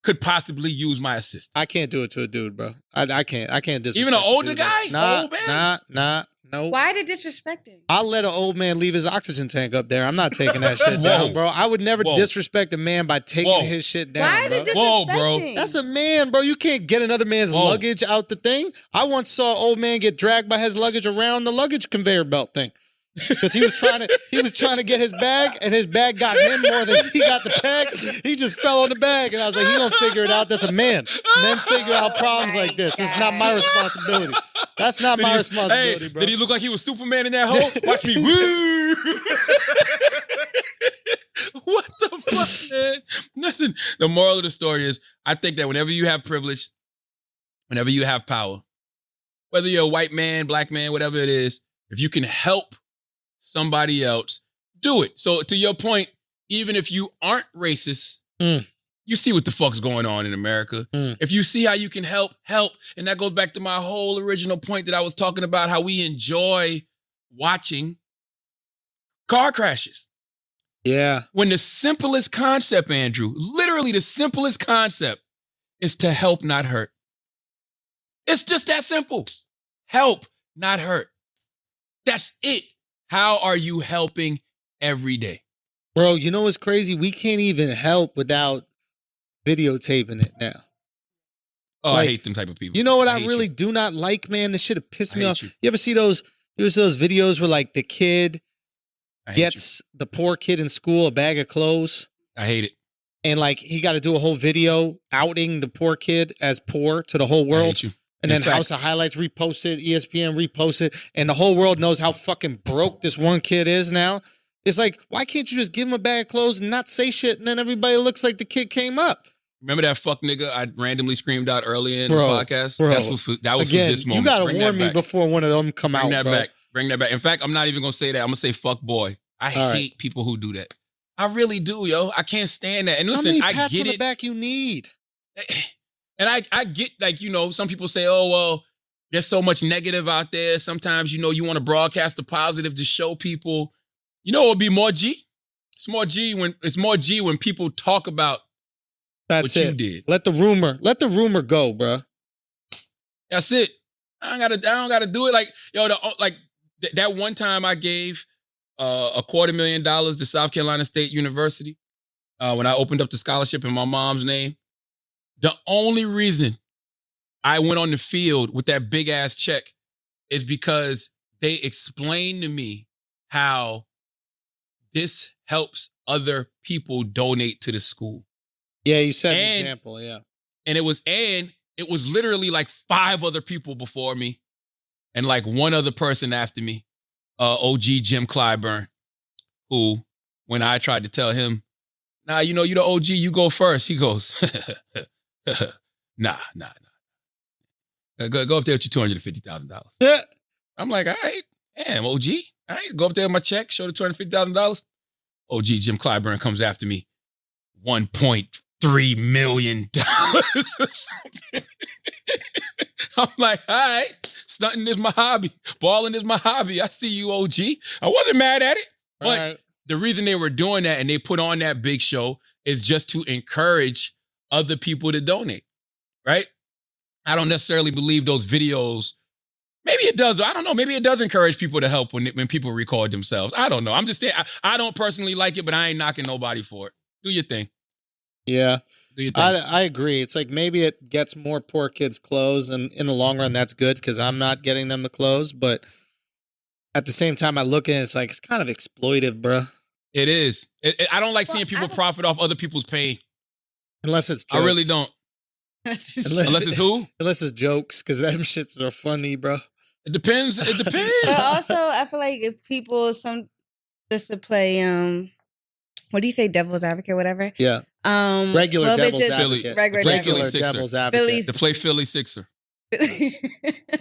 could possibly use my assistance. I can't do it to a dude, bro. I can't disrespect. Even an older guy? No. Why the disrespecting? I'll let an old man leave his oxygen tank up there. I'm not taking that shit down, bro. I would never disrespect a man by taking his shit down. Why the disrespecting? bro. That's a man, bro. You can't get another man's luggage out the thing. I once saw an old man get dragged by his luggage around the luggage conveyor belt thing. Because he was trying to get his bag, and his bag got him more than he got the bag. He just fell on the bag, and I was like, he gonna figure it out. That's a man. Men figure out problems like this. It's not my responsibility. That's not my responsibility, bro. Did he look like he was Superman in that hole? Watch me. Woo! What the fuck, man? Listen, the moral of the story is, I think that whenever you have privilege, whenever you have power, whether you're a white man, black man, whatever it is, if you can help somebody else, do it. So to your point, even if you aren't racist, you see what the fuck's going on in America. If you see how you can help. And that goes back to my whole original point that I was talking about, how we enjoy watching car crashes. Yeah. When the simplest concept, Andrew, literally the simplest concept is to help, not hurt. It's just that simple. Help, not hurt. That's it. How are you helping every day? Bro, you know what's crazy? We can't even help without videotaping it now. Oh, I hate them type of people. You know what I really do not like, man? This shit have pissed me off. You ever see those videos where like the kid gets the poor kid in school a bag of clothes? I hate it. And like he got to do a whole video outing the poor kid as poor to the whole world. I hate you. And then House of Highlights reposted, ESPN reposted, and the whole world knows how fucking broke this one kid is now. It's like, why can't you just give him a bag of clothes and not say shit, and then everybody looks like the kid came up? Remember that fuck nigga I randomly screamed out earlier in the podcast? Bro. That was Again, for this moment. You gotta warn me before one of them come out, bro. Bring that back. In fact, I'm not even gonna say that. I'm gonna say fuck boy. I hate people who do that. I really do, yo. I can't stand that. And listen, how many pats I get on the it. back you need? And I get, like, you know, some people say, oh, well, there's so much negative out there. Sometimes, you know, you want to broadcast the positive to show people. You know, it would be more G. It's more G when people talk about what you did. Let the rumor go, bro. That's it. I don't gotta do it. Like, yo, that one time I gave $250,000 to South Carolina State University when I opened up the scholarship in my mom's name. The only reason I went on the field with that big ass check is because they explained to me how this helps other people donate to the school. Yeah, you said an example, yeah. And it was literally like 5 other people before me and like one other person after me, OG Jim Clyburn, who, when I tried to tell him, nah, you know, you the OG, you go first. He goes, Nah. Go up there with your $250,000. Yeah. I'm like, all right, damn, OG. All right, go up there with my check, show the $250,000. OG Jim Clyburn comes after me. $1.3 million. I'm like, all right, stunting is my hobby. Balling is my hobby. I see you, OG. I wasn't mad at it. But the reason they were doing that and they put on that big show is just to encourage other people to donate, right? I don't necessarily believe those videos. Maybe it does. I don't know. Maybe it does encourage people to help when people record themselves. I don't know. I'm just saying, I don't personally like it, but I ain't knocking nobody for it. Do your thing. Yeah. Do your thing. I agree. It's like maybe it gets more poor kids clothes, and in the long run, that's good because I'm not getting them the clothes. But at the same time, I look at it, it's like, it's kind of exploitive, bruh. It is. I don't like seeing people profit off other people's pain. Unless it's jokes. I really don't. Unless it's who? Unless it's jokes, because them shits are funny, bro. It depends. It depends. But also, I feel like if people just to play what do you say, devil's advocate, whatever? Yeah. Regular devil's advocate. Regular devil's advocate. To play Philly Sixer.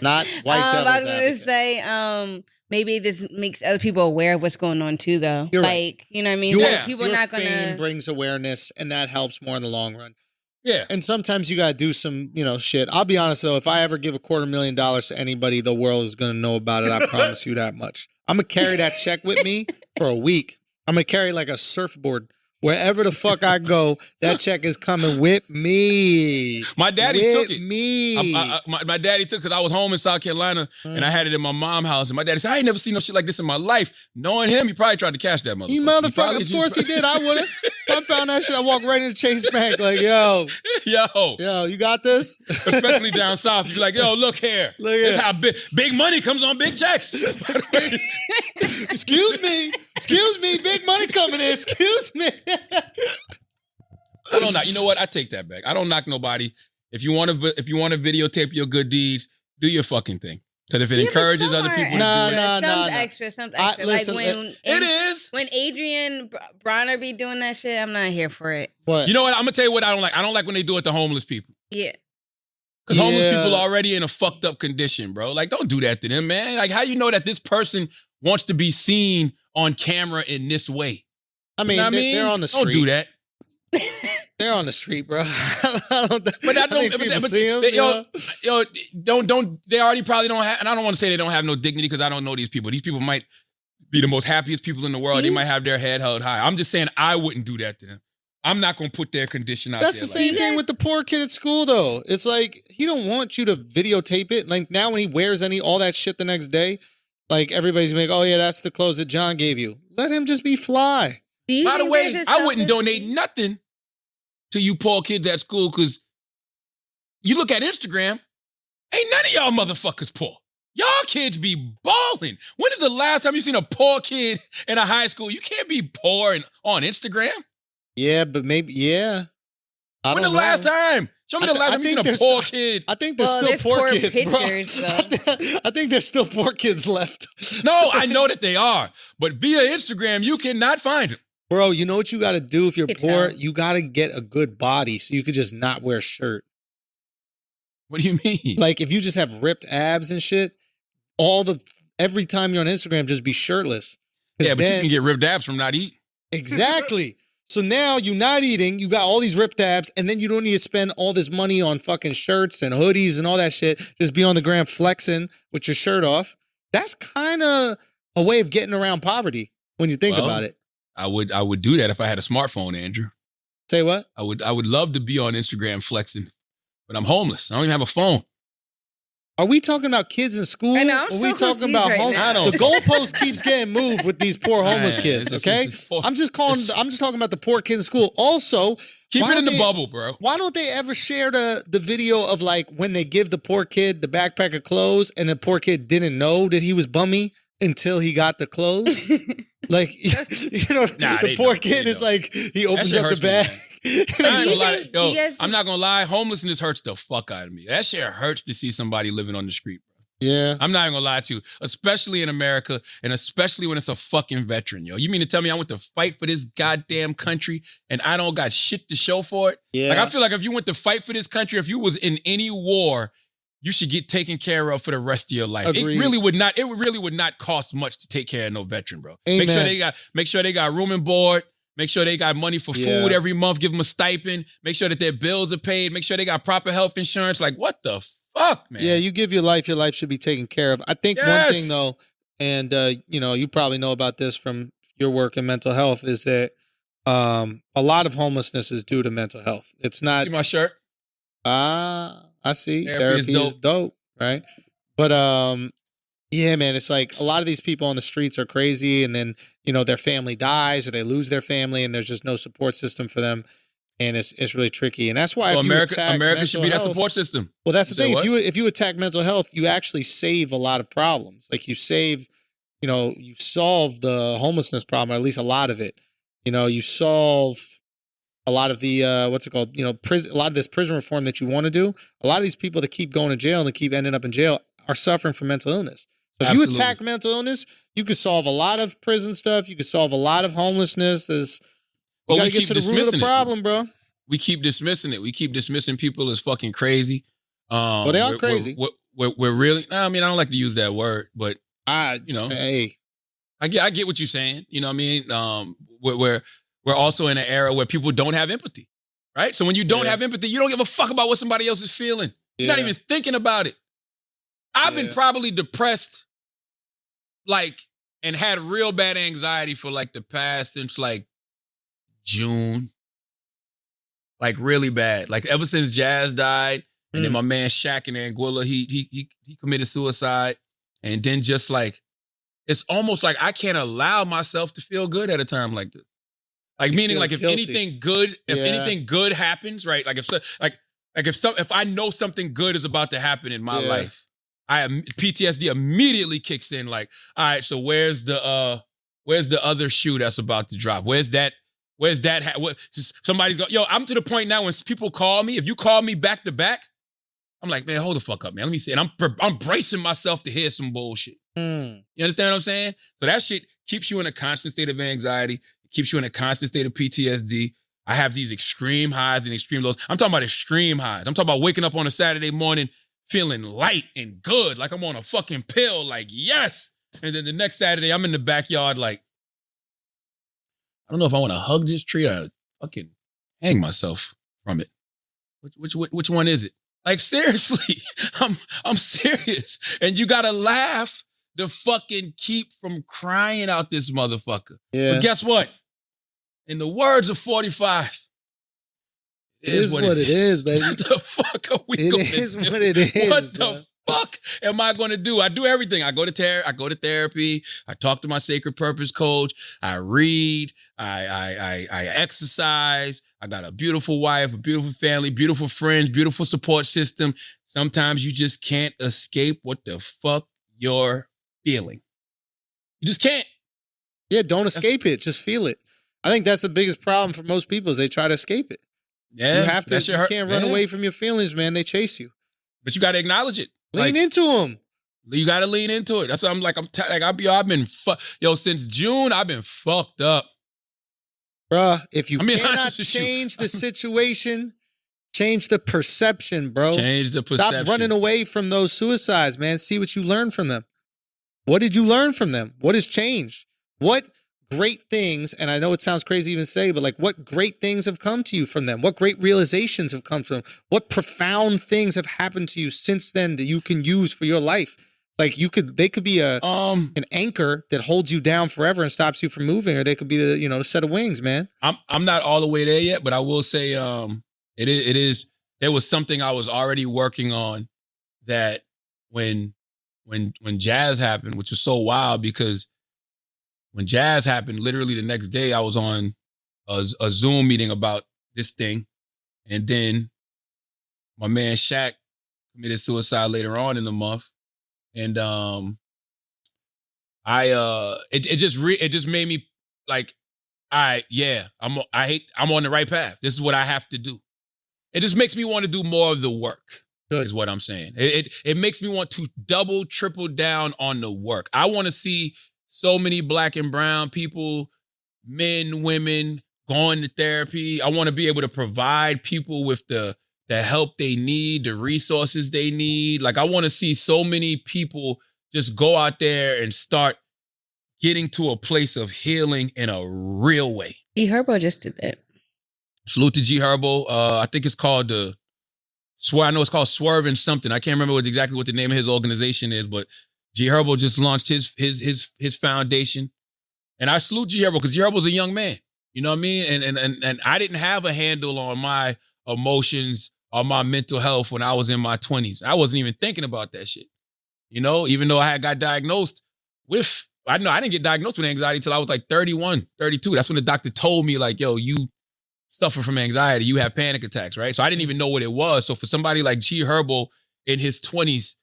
Not white devil's advocate. I was going to say, maybe it just makes other people aware of what's going on too, though. You're like, right. You know what I mean? People your not going fame to brings awareness, and that helps more in the long run. Yeah. And sometimes you got to do some, shit. I'll be honest, though. If I ever give $250,000 to anybody, the world is going to know about it. I promise you that much. I'm going to carry that check with me for a week. I'm going to carry like a surfboard. Wherever the fuck I go, that check is coming with me. My daddy took it. Me. My daddy took it because I was home in South Carolina and I had it in my mom's house. And my daddy said, I ain't never seen no shit like this in my life. Knowing him, he probably tried to cash that motherfucker. He motherfucker. Of course he did. I would have. I found that shit. I walked right into Chase Bank like, yo, you got this? Especially down south. You're like, yo, look here. This how big money comes on big checks. Excuse me, big money coming in. Excuse me. I don't know. You know what? I take that back. I don't knock nobody. If you want to videotape your good deeds, do your fucking thing. Because if it encourages other people to do it. Some extra. Listen, it is. When Adrian Bronner be doing that shit, I'm not here for it. What? You know what? I'm going to tell you what I don't like. I don't like when they do it to homeless people. Yeah. Because homeless people are already in a fucked up condition, bro. Like, don't do that to them, man. Like, how you know that this person wants to be seen on camera in this way? I mean, they're on the street. Don't do that. They're on the street, bro. I don't think people see them. They already probably don't have, and I don't want to say they don't have no dignity because I don't know these people. These people might be the most happiest people in the world. They might have their head held high. I'm just saying I wouldn't do that to them. I'm not going to put their condition out there. That's the same thing with the poor kid at school, though. It's like, he don't want you to videotape it. Like, now when he wears all that shit the next day, like, everybody's like, oh, yeah, that's the clothes that John gave you. Let him just be fly. By the way, I wouldn't donate nothing to you poor kids at school because you look at Instagram, ain't none of y'all motherfuckers poor. Y'all kids be balling. When is the last time you seen a poor kid in a high school? You can't be poor on Instagram. Yeah, but maybe, yeah. When the last time? Show me the last time you seen a poor kid. I think there's still poor kids, pictures, bro. I think there's still poor kids left. No, I know that they are. But via Instagram, you cannot find them. Bro, you know what you got to do if you're poor? You got to get a good body so you could just not wear a shirt. What do you mean? Like, if you just have ripped abs and shit, every time you're on Instagram, just be shirtless. Yeah, but you can get ripped abs from not eating. Exactly. So now you're not eating, you got all these ripped abs, and then you don't need to spend all this money on fucking shirts and hoodies and all that shit. Just be on the gram flexing with your shirt off. That's kind of a way of getting around poverty when you think about it. I would do that if I had a smartphone, Andrew. Say what? I would love to be on Instagram flexing, but I'm homeless. I don't even have a phone. Are we talking about kids in school? I know, I'm we talking about homeless? The goalpost keeps getting moved with these poor homeless kids. Okay, I'm just talking about the poor kids in school. Also, keep it in the bubble, bro. Why don't they ever share the video of like when they give the poor kid the backpack of clothes and the poor kid didn't know that he was bummy until he got the clothes? Like, the poor kid is like, he opens up the bag. I'm not gonna lie. Homelessness hurts the fuck out of me. That shit hurts to see somebody living on the street, bro. Yeah. I'm not even gonna lie to you, especially in America and especially when it's a fucking veteran, yo. You mean to tell me I went to fight for this goddamn country and I don't got shit to show for it? Yeah. Like, I feel like if you went to fight for this country, if you was in any war, you should get taken care of for the rest of your life. Agreed. It really would not cost much to take care of no veteran, bro. Amen. Make sure they got room and board. Make sure they got money for food every month. Give them a stipend. Make sure that their bills are paid. Make sure they got proper health insurance. Like, what the fuck, man? Yeah, you give your life should be taken care of. I think one thing though, and you probably know about this from your work in mental health, is that a lot of homelessness is due to mental health. It's not. See my shirt? I see. Therapy is dope, right? But yeah, man, it's like a lot of these people on the streets are crazy, and then their family dies or they lose their family, and there's just no support system for them, and it's really tricky. And that's why America should be that support system. Well, that's the thing. If you attack mental health, you actually save a lot of problems. Like you solve the homelessness problem, or at least a lot of it. You solve a lot of the what's it called? Prison. A lot of this prison reform that you want to do. A lot of these people that keep going to jail and that keep ending up in jail are suffering from mental illness. So if you attack mental illness, you could solve a lot of prison stuff. You could solve a lot of homelessness. You gotta get to the root of the problem, bro. We keep dismissing it. We keep dismissing people as fucking crazy. Well, they are crazy. We're really. I mean, I don't like to use that word, but hey, I get what you're saying. You know what I mean? We're also in an era where people don't have empathy, right? So when you don't have empathy, you don't give a fuck about what somebody else is feeling. You're not even thinking about it. I've been probably depressed, and had real bad anxiety for the past since June. Really bad. Ever since Jazz died, and then my man Shaq in Anguilla, he committed suicide. And then just it's almost like I can't allow myself to feel good at a time like this. Meaning if anything good happens, right? If I know something good is about to happen in my life, PTSD immediately kicks in. All right, so where's the other shoe that's about to drop? Where's that? Somebody's going, yo, I'm to the point now when people call me, if you call me back to back, I'm like, man, hold the fuck up, man. Let me see. And I'm bracing myself to hear some bullshit. You understand what I'm saying? So that shit keeps you in a constant state of anxiety. It keeps you in a constant state of PTSD. I have these extreme highs and extreme lows. I'm talking about extreme highs. I'm talking about waking up on a Saturday morning feeling light and good, like I'm on a fucking pill, yes. And then the next Saturday, I'm in the backyard I don't know if I want to hug this tree or fucking hang myself from it. Which one is it? Seriously, I'm serious. And you gotta laugh to fucking keep from crying out this motherfucker. Yeah. But guess what? In the words of 45, it is what it is, baby. What the fuck are we going to do? It is what it is. What the fuck am I going to do? I do everything. I go to therapy. I talk to my sacred purpose coach. I read. I exercise. I got a beautiful wife, a beautiful family, beautiful friends, beautiful support system. Sometimes you just can't escape what the fuck you're feeling. You just can't. Yeah, don't escape it. Just feel it. I think that's the biggest problem for most people is they try to escape it. Yeah, you have to. You can't run away from your feelings, man. They chase you. But you got to acknowledge it. Lean into them. You got to lean into it. That's what I've been since June. I've been fucked up, bruh. If you cannot change the situation, change the perception, bro. Change the perception. Stop running away from those suicides, man. See what you learned from them. What did you learn from them? What has changed? What great things, and I know it sounds crazy to even say, but what great things have come to you from them? What great realizations have come from them? What profound things have happened to you since then that you can use for your life? They could be an anchor that holds you down forever and stops you from moving, or they could be the set of wings, man. I'm not all the way there yet, but I will say it is there was something I was already working on that when Jazz happened, which was so wild because when Jazz happened, literally the next day I was on a Zoom meeting about this thing. And then my man Shaq committed suicide later on in the month. And it just made me all right, yeah, I'm on the right path. This is what I have to do. It just makes me want to do more of the work. is what I'm saying. It makes me want to double, triple down on the work. I want to see so many black and brown people, men, women, going to therapy. I want to be able to provide people with the help they need, the resources they need. Like, I want to see so many people just go out there and start getting to a place of healing in a real way. G Herbo just did that. Salute to G Herbo. I think it's called I know it's called Swerving something. I can't remember exactly what the name of his organization is, but G Herbo just launched his foundation. And I salute G Herbo because G Herbo's a young man. You know what I mean? And I didn't have a handle on my emotions or my mental health when I was in my 20s. I wasn't even thinking about that shit. You know, even though I got diagnosed with, I didn't get diagnosed with anxiety until I was like 31, 32. That's when the doctor told me, like, yo, you suffer from anxiety. You have panic attacks, right? So I didn't even know what it was. So for somebody like G Herbo in his 20s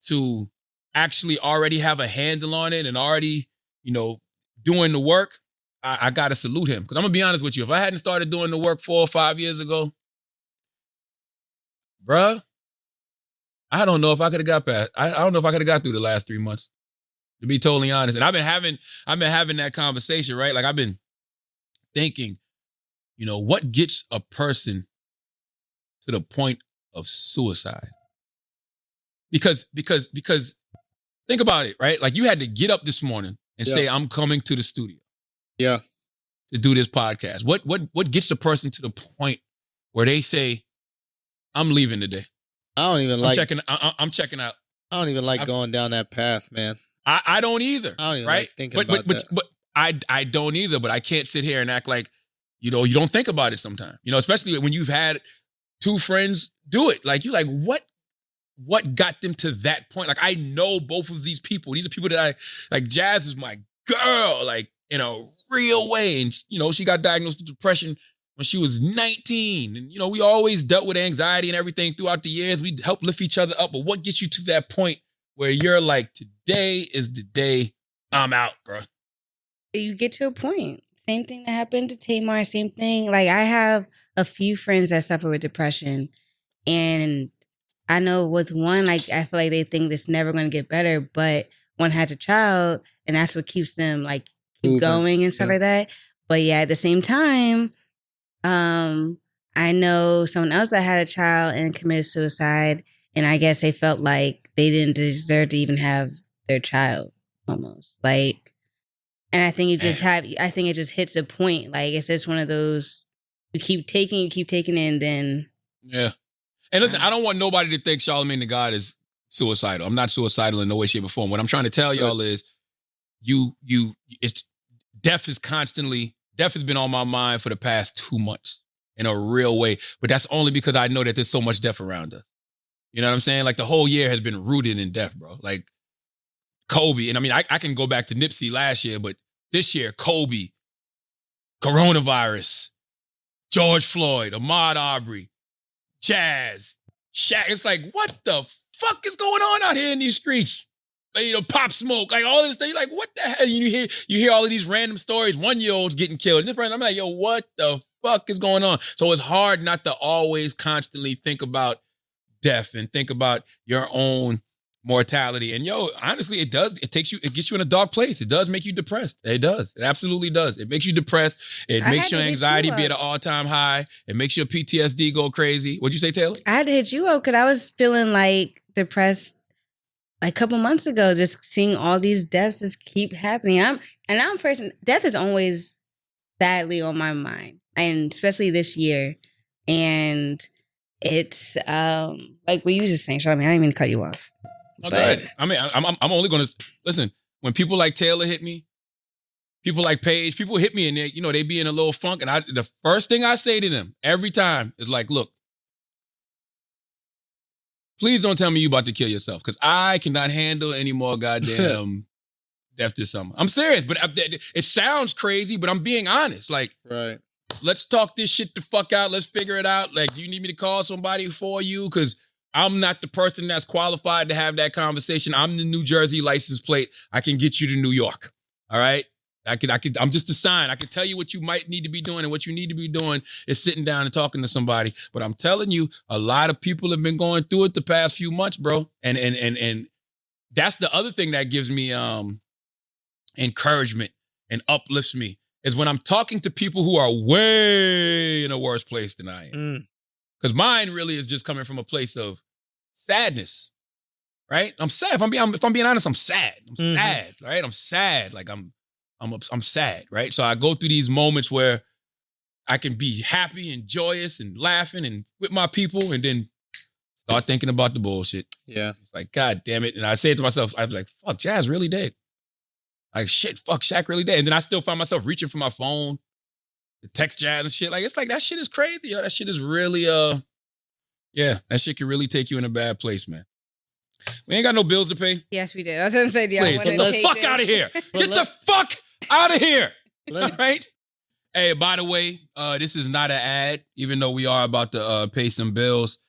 to actually already have a handle on it and already, you know, doing the work, I got to salute him. Because I'm going to be honest with you. If I hadn't started doing the work 4 or 5 years ago, bruh, I don't know if I could have got past. I don't know if I could have got through the last 3 months, to be totally honest. And I've been having that conversation, right? Like, I've been thinking, you know, what gets a person to the point of suicide? Because think about it, right? Like, you had to get up this morning and say, I'm coming to the studio. Yeah. To do this podcast. What gets the person to the point where they say, I'm leaving today? I don't even I'm checking out. I don't even like going down that path, man. I don't either. I don't even right? like thinking about that. But I don't either, but I can't sit here and act like, you know, you don't think about it sometimes. You know, especially when you've had 2 friends do it. Like, you like, what got them to that point? Like, I know both of these people. These are people that like. Jazz is my girl, like, in a real way. And, you know, she got diagnosed with depression when she was 19. And, you know, we always dealt with anxiety and everything throughout the years. We helped lift each other up. But what gets you to that point where you're like, today is the day I'm out, bro? You get to a point. Same thing that happened to Tamar, same thing. Like, I have a few friends that suffer with depression. And I know with one, like, I feel like they think it's never going to get better. But one has a child, and that's what keeps them, like, keep going and stuff like that. But yeah, at the same time, I know someone else that had a child and committed suicide, and I guess they felt like they didn't deserve to even have their child, almost. Like, and I think it just hits a point. Like, it's just one of those, you keep taking it, and then. Yeah. And listen, I don't want nobody to think Charlamagne the God is suicidal. I'm not suicidal in no way, shape, or form. What I'm trying to tell y'all is, death has been on my mind for the past 2 months in a real way. But that's only because I know that there's so much death around us. You know what I'm saying? Like, the whole year has been rooted in death, bro. Like, Kobe. And I mean, I can go back to Nipsey last year, but this year, Kobe, coronavirus, George Floyd, Ahmaud Arbery, Jazz, Shaq. It's like, what the fuck is going on out here in these streets? Like, you know, Pop Smoke, like all this thing. Like, what the hell? You hear all of these random stories. 1-year-olds getting killed. And this person, I'm like, yo, what the fuck is going on? So it's hard not to always constantly think about death and think about your own mortality. And yo, honestly, it gets you in a dark place. It does make you depressed. It does. It absolutely does. It makes you depressed. It makes your anxiety be at an all-time high. It makes your PTSD go crazy. What'd you say, Taylor? I had to hit you up because I was feeling like depressed like a couple months ago, just seeing all these deaths just keep happening. I'm a person, death is always sadly on my mind, and especially this year. And it's like what you were just saying, Charlamagne, I didn't mean to cut you off. Okay. I mean, I'm only going to listen. When people like Taylor hit me, people like Paige, people hit me and they, you know, they be in a little funk. And the first thing I say to them every time is like, look, please don't tell me you about to kill yourself, because I cannot handle any more goddamn death this summer. I'm serious, but it sounds crazy, but I'm being honest. Like, right. Let's talk this shit the fuck out. Let's figure it out. Like, do you need me to call somebody for you? Because I'm not the person that's qualified to have that conversation. I'm the New Jersey license plate. I can get you to New York. All right? I'm just a sign. I could tell you what you might need to be doing, and what you need to be doing is sitting down and talking to somebody. But I'm telling you, a lot of people have been going through it the past few months, bro. And that's the other thing that gives me encouragement and uplifts me is when I'm talking to people who are way in a worse place than I am. Because mine really is just coming from a place of sadness, right? I'm sad. If I'm being honest, I'm sad. I'm sad, right? I'm sad. Like I'm sad, right? So I go through these moments where I can be happy and joyous and laughing and with my people, and then start thinking about the bullshit. Yeah. It's like, God damn it. And I say it to myself, I was like, fuck, Jazz really dead. Like, shit, fuck, Shaq really dead. And then I still find myself reaching for my phone to text Jazz and shit. Like, it's like, that shit is crazy, yo. That shit is really, yeah, that shit can really take you in a bad place, man. We ain't got no bills to pay. Yes, we do. I was going to say, Please, get the fuck out of here. Get the fuck out of here. All right? Hey, by the way, this is not an ad, even though we are about to pay some bills.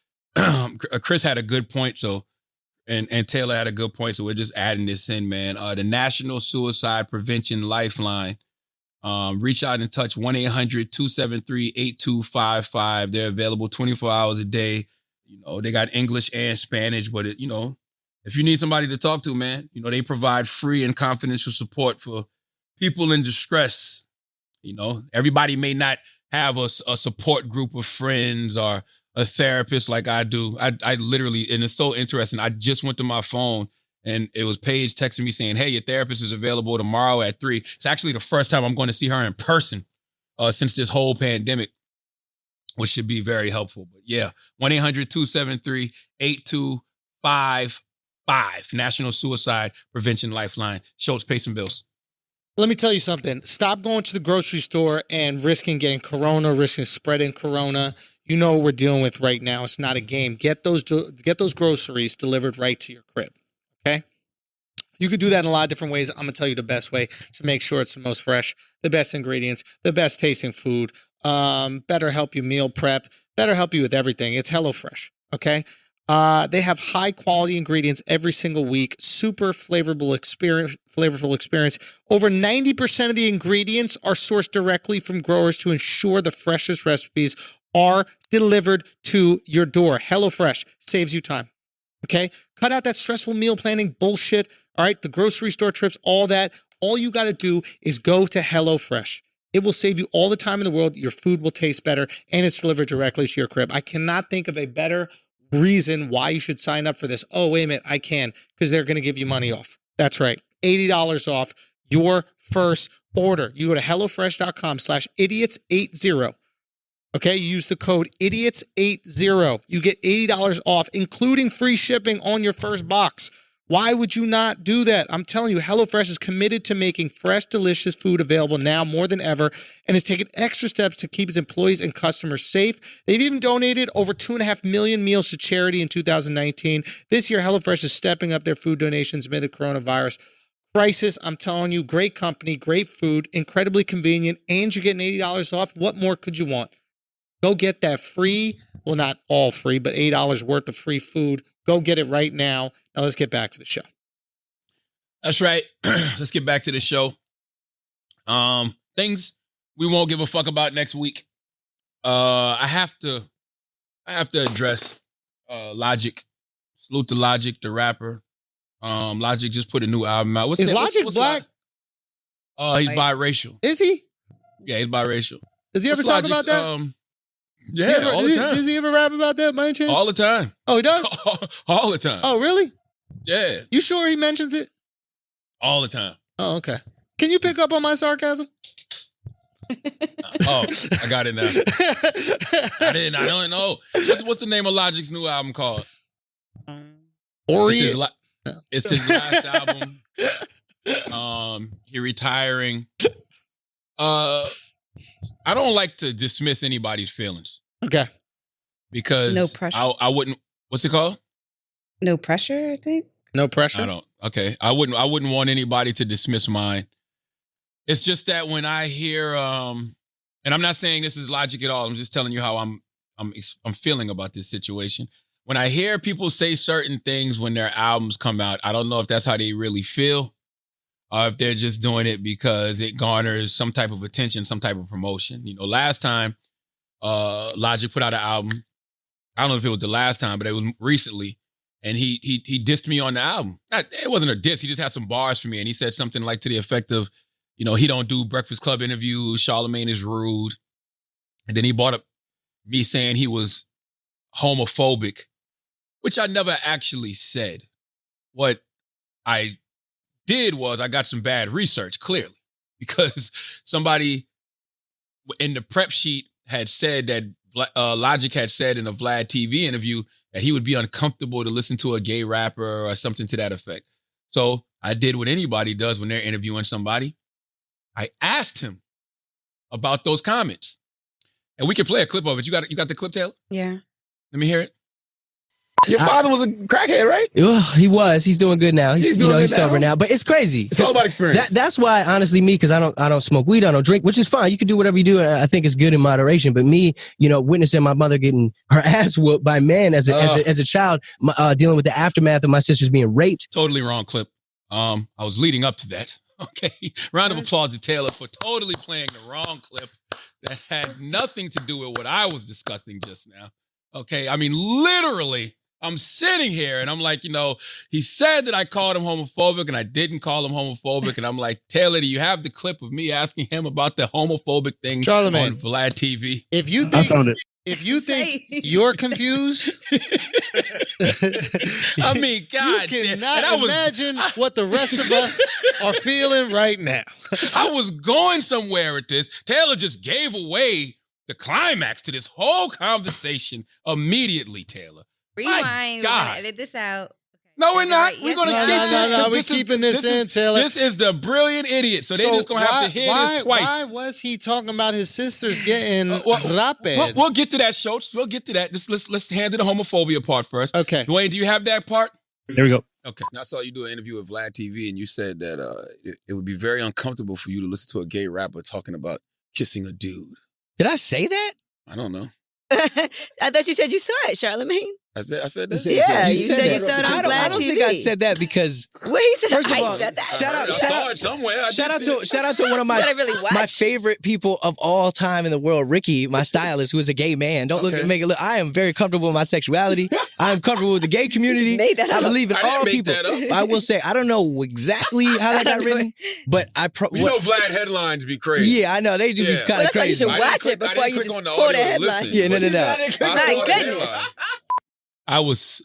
Chris had a good point, so and Taylor had a good point, so we're just adding this in, man. The National Suicide Prevention Lifeline. Reach out and touch 1-800-273-8255. They're available 24 hours a day. You know, they got English and Spanish, but you know, if you need somebody to talk to, man, you know, they provide free and confidential support for people in distress. You know, everybody may not have a support group of friends or a therapist like I do. I literally, and it's so interesting. I just went to my phone and it was Paige texting me saying, hey, your therapist is available tomorrow at 3. It's actually the first time I'm going to see her in person since this whole pandemic, which should be very helpful. But yeah, 1-800-273-8255, National Suicide Prevention Lifeline. Schulz, pay some bills. Let me tell you something. Stop going to the grocery store and risking getting corona, risking spreading corona. You know what we're dealing with right now. It's not a game. Get those groceries delivered right to your crib, okay? You could do that in a lot of different ways. I'm going to tell you the best way to make sure it's the most fresh, the best ingredients, the best tasting food, better help you meal prep, better help you with everything. It's HelloFresh, okay? They have high quality ingredients every single week, super flavorful experience. Over 90% of the ingredients are sourced directly from growers to ensure the freshest recipes are delivered to your door. HelloFresh saves you time. Okay? Cut out that stressful meal planning bullshit. All right? The grocery store trips, all that. All you got to do is go to HelloFresh. It will save you all the time in the world. Your food will taste better, and it's delivered directly to your crib. I cannot think of a better reason why you should sign up for this. Oh, wait a minute, I can, because they're going to give you money off. That's right. $80 off your first order. You go to HelloFresh.com/idiots80. Okay, you use the code idiots80. You get $80 off, including free shipping on your first box. Why would you not do that? I'm telling you, HelloFresh is committed to making fresh, delicious food available now more than ever, and has taken extra steps to keep its employees and customers safe. They've even donated over 2.5 million meals to charity in 2019. This year, HelloFresh is stepping up their food donations amid the coronavirus crisis. I'm telling you, great company, great food, incredibly convenient, and you're getting $80 off. What more could you want? Go get that free, well, not all free, but $8 worth of free food. Go get it right now. Now let's get back to the show. That's right. Let's get back to the show. Things we won't give a fuck about next week. I have to address Logic. Salute to Logic, the rapper. Logic just put a new album out. Is Logic black? He's biracial. Is he? Yeah, he's biracial. Does he ever talk about that? Yeah, all the time. Does he ever rap about that by any chance? All the time. Oh, he does? All the time. Oh, really? Yeah. You sure he mentions it? All the time. Oh, okay. Can you pick up on my sarcasm? Oh, I got it now. I don't know. What's the name of Logic's new album called? It's his last album. He retiring. I don't like to dismiss anybody's feelings. Okay. Because no pressure. I wouldn't. What's it called? No pressure, I think. No pressure? I don't. Okay. I wouldn't want anybody to dismiss mine. It's just that when I hear, and I'm not saying this is Logic at all. I'm just telling you how I'm feeling about this situation. When I hear people say certain things when their albums come out, I don't know if that's how they really feel. or if they're just doing it because it garners some type of attention, some type of promotion. You know, last time Logic put out an album, I don't know if it was the last time, but it was recently, and he dissed me on the album. It wasn't a diss, he just had some bars for me, and he said something like to the effect of, you know, he don't do Breakfast Club interviews, Charlamagne is rude. And then he brought up me saying he was homophobic, which I never actually said. What I did was I got some bad research, clearly, because somebody in the prep sheet had said that Logic had said in a Vlad TV interview that he would be uncomfortable to listen to a gay rapper or something to that effect. So I did what anybody does when they're interviewing somebody. I asked him about those comments. And we can play a clip of it. You got the clip, Taylor? Yeah. Let me hear it. Your father was a crackhead, right? He was. He's doing good now. He's sober now. But it's crazy. It's all about experience. That's why, honestly, me, because I don't smoke weed, I don't drink, which is fine. You can do whatever you do. I think it's good in moderation. But me, witnessing my mother getting her ass whooped by men as a child, dealing with the aftermath of my sisters being raped. Totally wrong clip. I was leading up to that. Okay. Round of applause to Taylor for totally playing the wrong clip that had nothing to do with what I was discussing just now. Okay. I mean, literally, I'm sitting here and I'm like, he said that I called him homophobic and I didn't call him homophobic. And I'm like, Taylor, do you have the clip of me asking him about the homophobic thing Charlamagne, on Vlad TV? If you think, I found it. If you think you're confused, I mean, God, you cannot imagine what the rest of us are feeling right now. I was going somewhere with this. Taylor just gave away the climax to this whole conversation immediately, Taylor. Rewind. We're going to edit this out. No, we're not. We're going to keep this. No, we're keeping this in, Taylor. This is the brilliant idiot. So they're just going to have to hear this twice. Why was he talking about his sisters getting raped? We'll get to that, Schulz. We'll get to that. Let's handle the homophobia part first. Okay. Dwayne, do you have that part? There we go. Okay. I saw you do an interview with Vlad TV, and you said that it would be very uncomfortable for you to listen to a gay rapper talking about kissing a dude. Did I say that? I don't know. I thought you said you saw it, Charlamagne. I said that? Yeah, you said you saw it on Vlad TV. I don't think I said that because... Well, he said first of all, I said that. Shout out to one of my favorite people of all time in the world, Ricky, my stylist, who is a gay man. Don't make it look... I am very comfortable with my sexuality. I am comfortable with the gay community. I believe in all people. I will say, I don't know exactly how that got written, but Vlad headlines be crazy. Yeah, I know. They do be kind of crazy. You should watch it before you just quote a headline. Yeah, no. My goodness. I was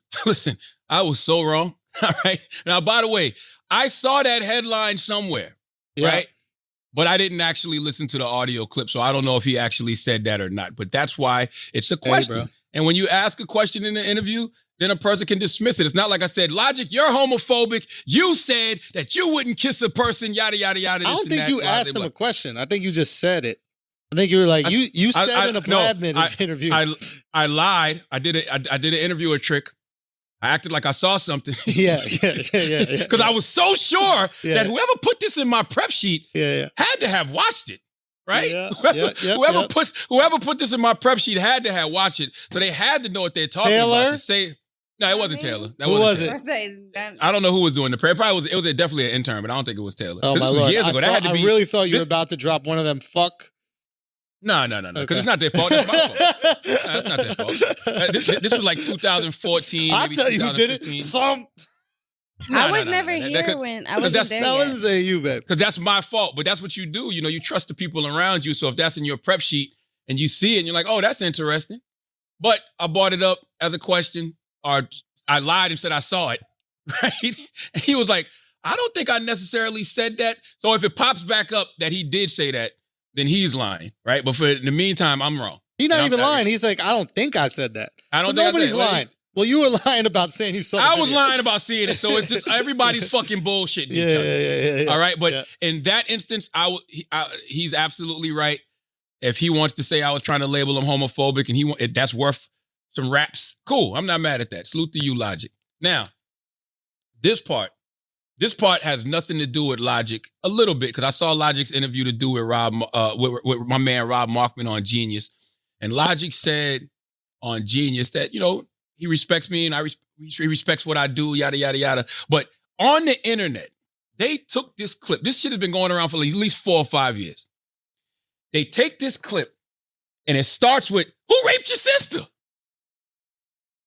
so wrong. All right. Now, by the way, I saw that headline somewhere, right? But I didn't actually listen to the audio clip, so I don't know if he actually said that or not. But that's why it's a question. And when you ask a question in the interview, then a person can dismiss it. It's not like I said, Logic, you're homophobic. You said that you wouldn't kiss a person, yada, yada, yada. I don't think you asked him a question. I think you just said it. I think you were like, you said in a Vlad interview. I lied. I did an interviewer trick. I acted like I saw something. Yeah. Because I was so sure that whoever put this in my prep sheet had to have watched it, right? Whoever put this in my prep sheet had to have watched it, so they had to know what they're talking about. To say, no, it wasn't Taylor. Who was it? I don't know who was doing the prep. It was definitely an intern, but I don't think it was Taylor. Oh my Lord! Years ago. I really thought you were about to drop one of them. Fuck. No. Because it's not their fault. It's my fault. That's not their fault. This was like 2014. I'll tell you who did it. I was never here when I wasn't there. That wasn't saying you, babe. Because that's my fault. But that's what you do. You trust the people around you. So if that's in your prep sheet and you see it and you're like, oh, that's interesting. But I brought it up as a question, or I lied and said I saw it. Right? And he was like, I don't think I necessarily said that. So if it pops back up that he did say that, then he's lying, right? But in the meantime, I'm wrong. He's not even lying. He's like, I don't think I said that. I don't think nobody's lying. Well, you were lying about saying you saw it. I was lying about seeing it. So it's just everybody's fucking bullshitting each other. Yeah. All right? But in that instance, he's absolutely right. If he wants to say I was trying to label him homophobic and that's worth some raps, cool. I'm not mad at that. Salute to you, Logic. Now, this part has nothing to do with Logic a little bit, because I saw Logic's interview to do with with my man Rob Markman on Genius. And Logic said on Genius that, he respects me and he respects what I do, yada, yada, yada. But on the internet, They took this clip. This shit has been going around for at least 4 or 5 years. They take this clip and it starts with, who raped your sister?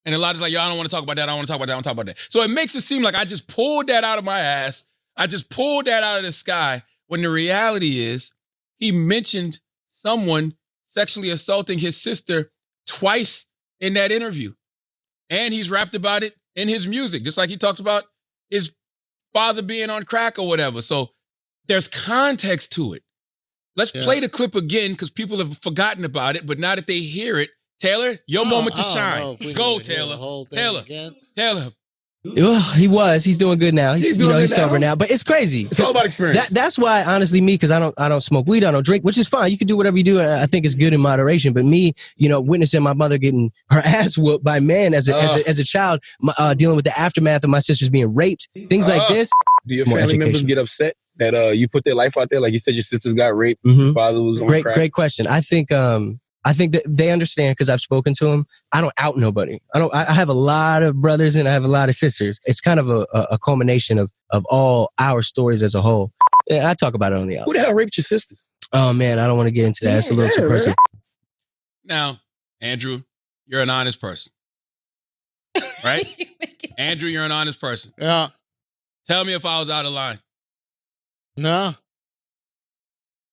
And a lot is like, yo, I don't want to talk about that. I don't want to talk about that. I don't talk about that. So it makes it seem like I just pulled that out of my ass. I just pulled that out of the sky. When the reality is, he mentioned someone sexually assaulting his sister twice in that interview. And he's rapped about it in his music, just like he talks about his father being on crack or whatever. So there's context to it. Let's play the clip again because people have forgotten about it, but now that they hear it, Taylor, your moment to shine. Go, Taylor. Taylor. Well, he was. He's doing good now. He's sober now. But it's crazy. It's all about experience. That's why, honestly, me, because I don't smoke weed, I don't drink, which is fine. You can do whatever you do. I think it's good in moderation. But me, witnessing my mother getting her ass whooped by men as a child, dealing with the aftermath of my sisters being raped, things like this. Do your family members get upset that you put their life out there? Like you said, your sisters got raped. Your father was on crack. Great question. I think that they understand because I've spoken to them. I don't out nobody. I have a lot of brothers and I have a lot of sisters. It's kind of a culmination of all our stories as a whole. Yeah, I talk about it on the album. Who the hell raped your sisters? Oh man, I don't want to get into that. It's a little too personal. Now, Andrew, you're an honest person. Right? Andrew, you're an honest person. Yeah. Tell me if I was out of line. No.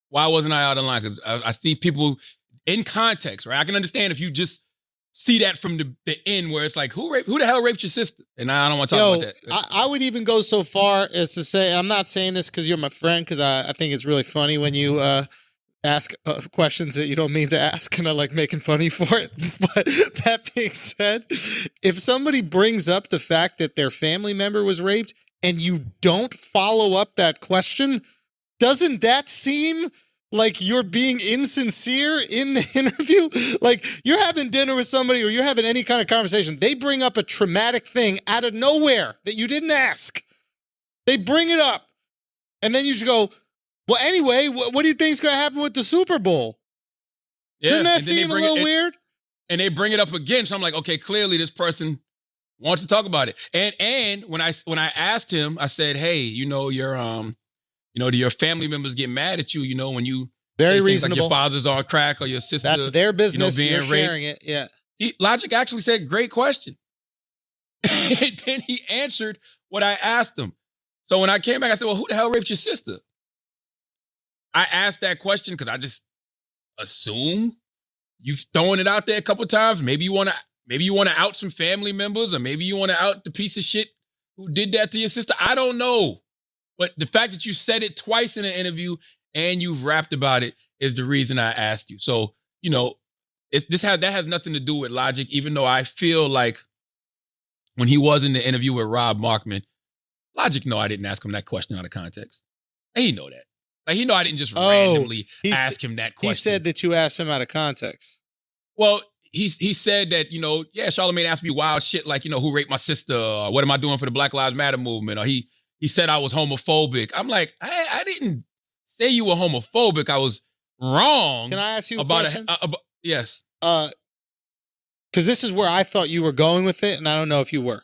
Why wasn't I out of line? Because I see people in context, right? I can understand if you just see that from the end where it's like, who the hell raped your sister? And I don't want to talk about that. I would even go so far as to say, I'm not saying this because you're my friend, because I think it's really funny when you ask questions that you don't mean to ask, and I like making fun of you for it. But that being said, if somebody brings up the fact that their family member was raped and you don't follow up that question, doesn't that seem like you're being insincere in the interview? Like you're having dinner with somebody or you're having any kind of conversation. They bring up a traumatic thing out of nowhere that you didn't ask. They bring it up. And then you just go, well, anyway, what do you think is going to happen with the Super Bowl? Yeah, doesn't that seem a little weird? And they bring it up again. So I'm like, okay, clearly this person wants to talk about it. And when I asked him, I said, hey, do your family members get mad at you, when you very reasonable. Like your father's on crack or your sister. That's their business. Being You're raped. sharing it. Yeah. Logic actually said, great question. And then he answered what I asked him. So when I came back, I said, well, who the hell raped your sister? I asked that question because I just assume you've thrown it out there a couple of times. Maybe you want to out some family members, or maybe you want to out the piece of shit who did that to your sister. I don't know. But the fact that you said it twice in an interview and you've rapped about it is the reason I asked you. So, that has nothing to do with logic, even though I feel like when he was in the interview with Rob Markman, Logic know I didn't ask him that question out of context. And he know that. Like, he know I didn't just randomly ask him that question. He said that you asked him out of context. Well, he said that, Charlamagne asked me wild shit like, who raped my sister? Or what am I doing for the Black Lives Matter movement? Or he said I was homophobic. I'm like, I didn't say you were homophobic. I was wrong. Can I ask you a question? Yes. Because this is where I thought you were going with it, and I don't know if you were.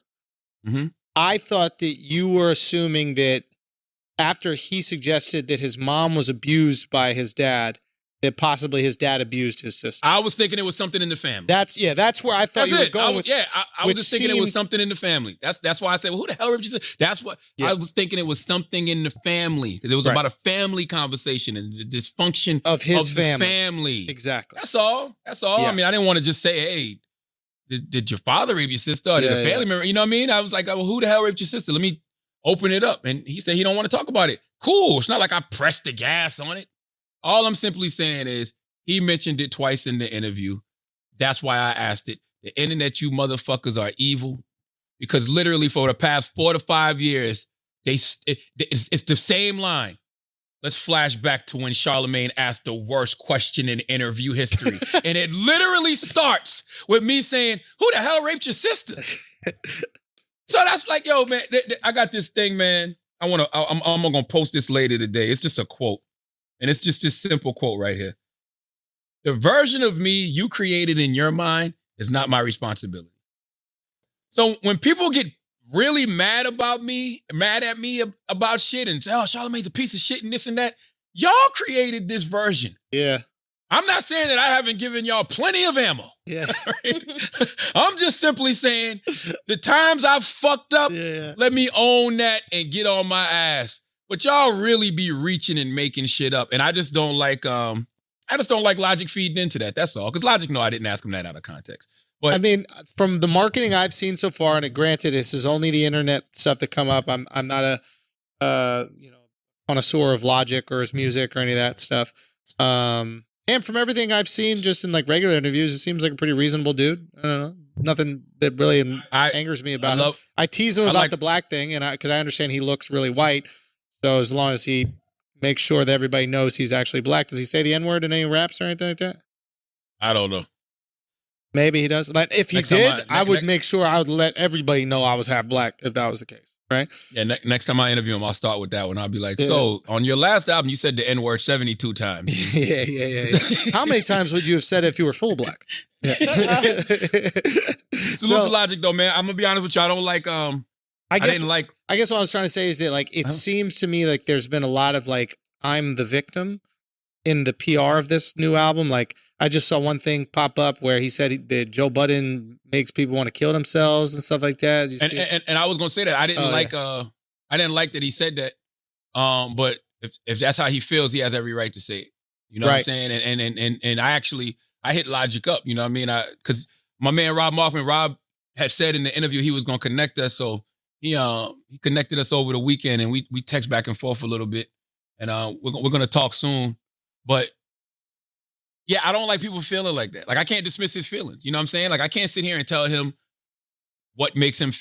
Mm-hmm. I thought that you were assuming that after he suggested that his mom was abused by his dad, that possibly his dad abused his sister. I was thinking it was something in the family. That's where I thought you were going with. Yeah, I was just thinking it was something in the family. That's why I said, well, who the hell raped you? That's what I was thinking. It was something in the family because it was about a family conversation and the dysfunction of his family. Exactly. That's all. Yeah. I mean, I didn't want to just say, hey, did your father rape your sister? Or did a family member? You know what I mean? I was like, well, who the hell raped your sister? Let me open it up. And he said he don't want to talk about it. Cool. It's not like I pressed the gas on it. All I'm simply saying is he mentioned it twice in the interview. That's why I asked it. The internet, you motherfuckers are evil. Because literally for the past 4 to 5 years, it's the same line. Let's flash back to when Charlamagne asked the worst question in interview history. And it literally starts with me saying, who the hell raped your sister? So that's like, yo, man, I got this thing, man. I'm going to post this later today. It's just a quote. And it's just this simple quote right here. The version of me you created in your mind is not my responsibility. So when people get really mad at me about shit and Charlamagne's a piece of shit and this and that, y'all created this version. Yeah. I'm not saying that I haven't given y'all plenty of ammo. Yeah. Right? I'm just simply saying the times I've fucked up, let me own that and get on my ass. But y'all really be reaching and making shit up. And I just don't like Logic feeding into that. That's all. Because Logic, no, I didn't ask him that out of context. But I mean, from the marketing I've seen so far, and granted, this is only the internet stuff that come up. I'm not a connoisseur of Logic or his music or any of that stuff. And from everything I've seen, just in like regular interviews, it seems like a pretty reasonable dude. I don't know, nothing that really angers me about him. I tease him about the black thing, and because I understand he looks really white. So as long as he makes sure that everybody knows he's actually black, does he say the N-word in any raps or anything like that? I don't know. Maybe he does. But if he did, I would make sure I would let everybody know I was half black if that was the case, right? Yeah, next time I interview him, I'll start with that one. I'll be like, so on your last album, you said the N-word 72 times. Yeah. How many times would you have said it if you were full black? Yeah. Salute to Logic, though, man. I'm going to be honest with you. I don't like... I guess what I was trying to say is that, like, it seems to me like there's been a lot of, like, I'm the victim in the PR of this new album. Like, I just saw one thing pop up where he said that Joe Budden makes people want to kill themselves and stuff like that. And I was going to say that. I didn't like that he said that. But if that's how he feels, he has every right to say it. You know what I'm saying? And I hit Logic up, you know what I mean? Because my man Rob had said in the interview he was going to connect us. So he connected us over the weekend and we text back and forth a little bit. And we're going to talk soon. But yeah, I don't like people feeling like that. Like, I can't dismiss his feelings. You know what I'm saying? Like, I can't sit here and tell him what makes him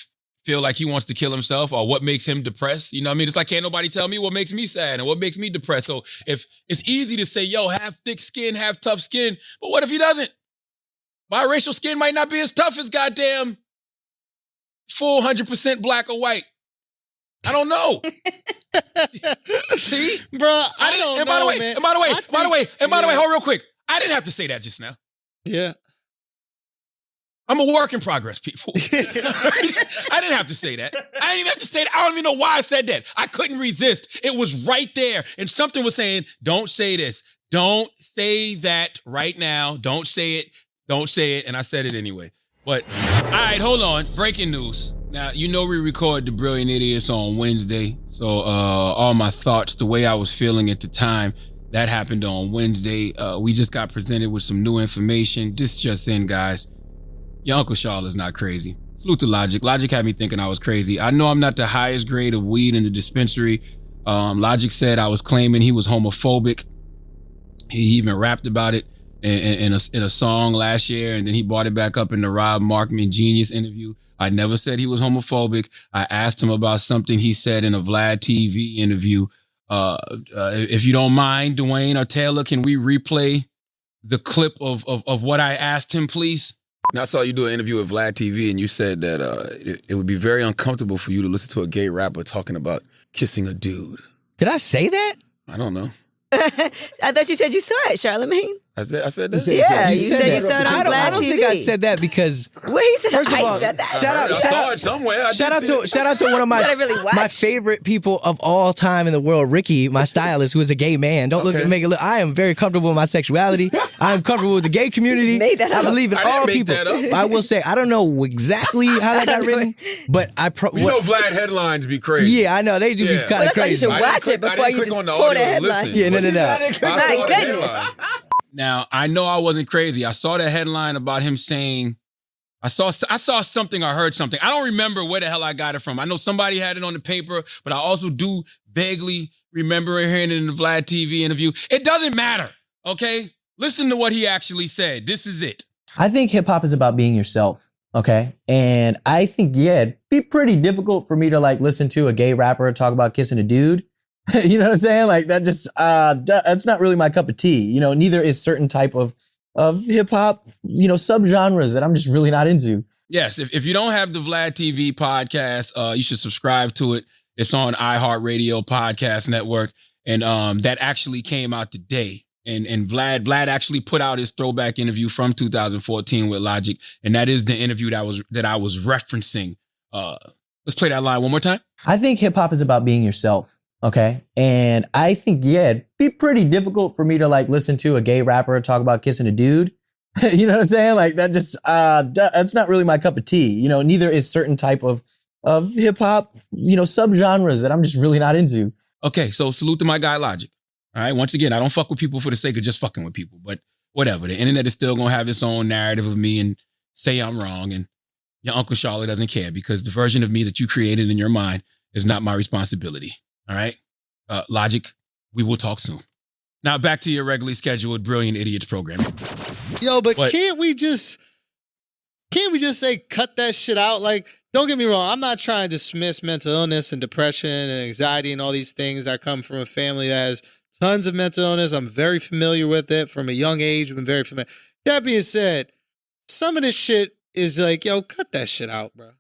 feel like he wants to kill himself or what makes him depressed. You know what I mean? It's like, can't nobody tell me what makes me sad and what makes me depressed. So if it's easy to say, yo, have thick skin, have tough skin. But what if he doesn't? Biracial skin might not be as tough as goddamn full 100% black or white. I don't know. See? Bro, I don't know, man. And by the way, hold real quick. I didn't have to say that just now. Yeah. I'm a work in progress, people. I didn't have to say that. I didn't even have to say that. I don't even know why I said that. I couldn't resist. It was right there. And something was saying, don't say this. Don't say that right now. Don't say it. Don't say it. And I said it anyway. But, all right, hold on. Breaking news. Now, you know we record The Brilliant Idiots on Wednesday. So all my thoughts, the way I was feeling at the time, that happened on Wednesday. We just got presented with some new information. This just in, guys. Your Uncle Charles is not crazy. Salute to Logic. Logic had me thinking I was crazy. I know I'm not the highest grade of weed in the dispensary. Logic said I was claiming he was homophobic. He even rapped about it in a song last year, and then he brought it back up in the Rob Markman Genius interview. I never said he was homophobic. I asked him about something he said in a Vlad TV interview. If you don't mind, Dwayne or Taylor, can we replay the clip of what I asked him, please? Now, I saw you do an interview with Vlad TV, and you said that it would be very uncomfortable for you to listen to a gay rapper talking about kissing a dude. Did I say that? I don't know. I thought you said you saw it, Charlamagne. I said that? Yeah, you said you saw it on Vlad TV. I don't think I said that because... Well, he said, first of all, I said that. Shout out to one of my favorite people of all time in the world, Ricky, my stylist, who is a gay man. Don't make it look... I am very comfortable with my sexuality. I am comfortable with the gay community. I believe in all people. I will say, I don't know exactly how that got written, but you know Vlad headlines be crazy. Yeah, I know. They do be kind of crazy. You should watch it before you just quote a headline. Yeah, no. My goodness. Now, I know I wasn't crazy. I saw that headline about him saying, I saw something, I heard something. I don't remember where the hell I got it from. I know somebody had it on the paper, but I also do vaguely remember hearing it in the Vlad TV interview. It doesn't matter, okay? Listen to what he actually said. This is it. I think hip hop is about being yourself, okay? And I think, it'd be pretty difficult for me to listen to a gay rapper talk about kissing a dude. You know what I'm saying? Like that just, that's not really my cup of tea. You know, neither is certain type of hip hop, subgenres that I'm just really not into. Yes. If you don't have the Vlad TV podcast, you should subscribe to it. It's on iHeartRadio Podcast Network. And that actually came out today. And Vlad actually put out his throwback interview from 2014 with Logic. And that is the interview that I was referencing Let's play that line one more time. I think hip hop is about being yourself. Okay. And I think, it'd be pretty difficult for me to like listen to a gay rapper talk about kissing a dude. You know what I'm saying? Like that just, that's not really my cup of tea. You know, neither is certain type of hip hop, subgenres that I'm just really not into. Okay. So salute to my guy Logic. All right. Once again, I don't fuck with people for the sake of just fucking with people, but whatever. The internet is still going to have its own narrative of me and say I'm wrong. And your Uncle Charlotte doesn't care because the version of me that you created in your mind is not my responsibility. All right. Logic, we will talk soon. Now back to your regularly scheduled Brilliant Idiots programming. Yo, but can't we just say cut that shit out? Like, don't get me wrong. I'm not trying to dismiss mental illness and depression and anxiety and all these things. I come from a family that has tons of mental illness. I'm very familiar with it from a young age. I've been very familiar. That being said, some of this shit is like, yo, cut that shit out, bro.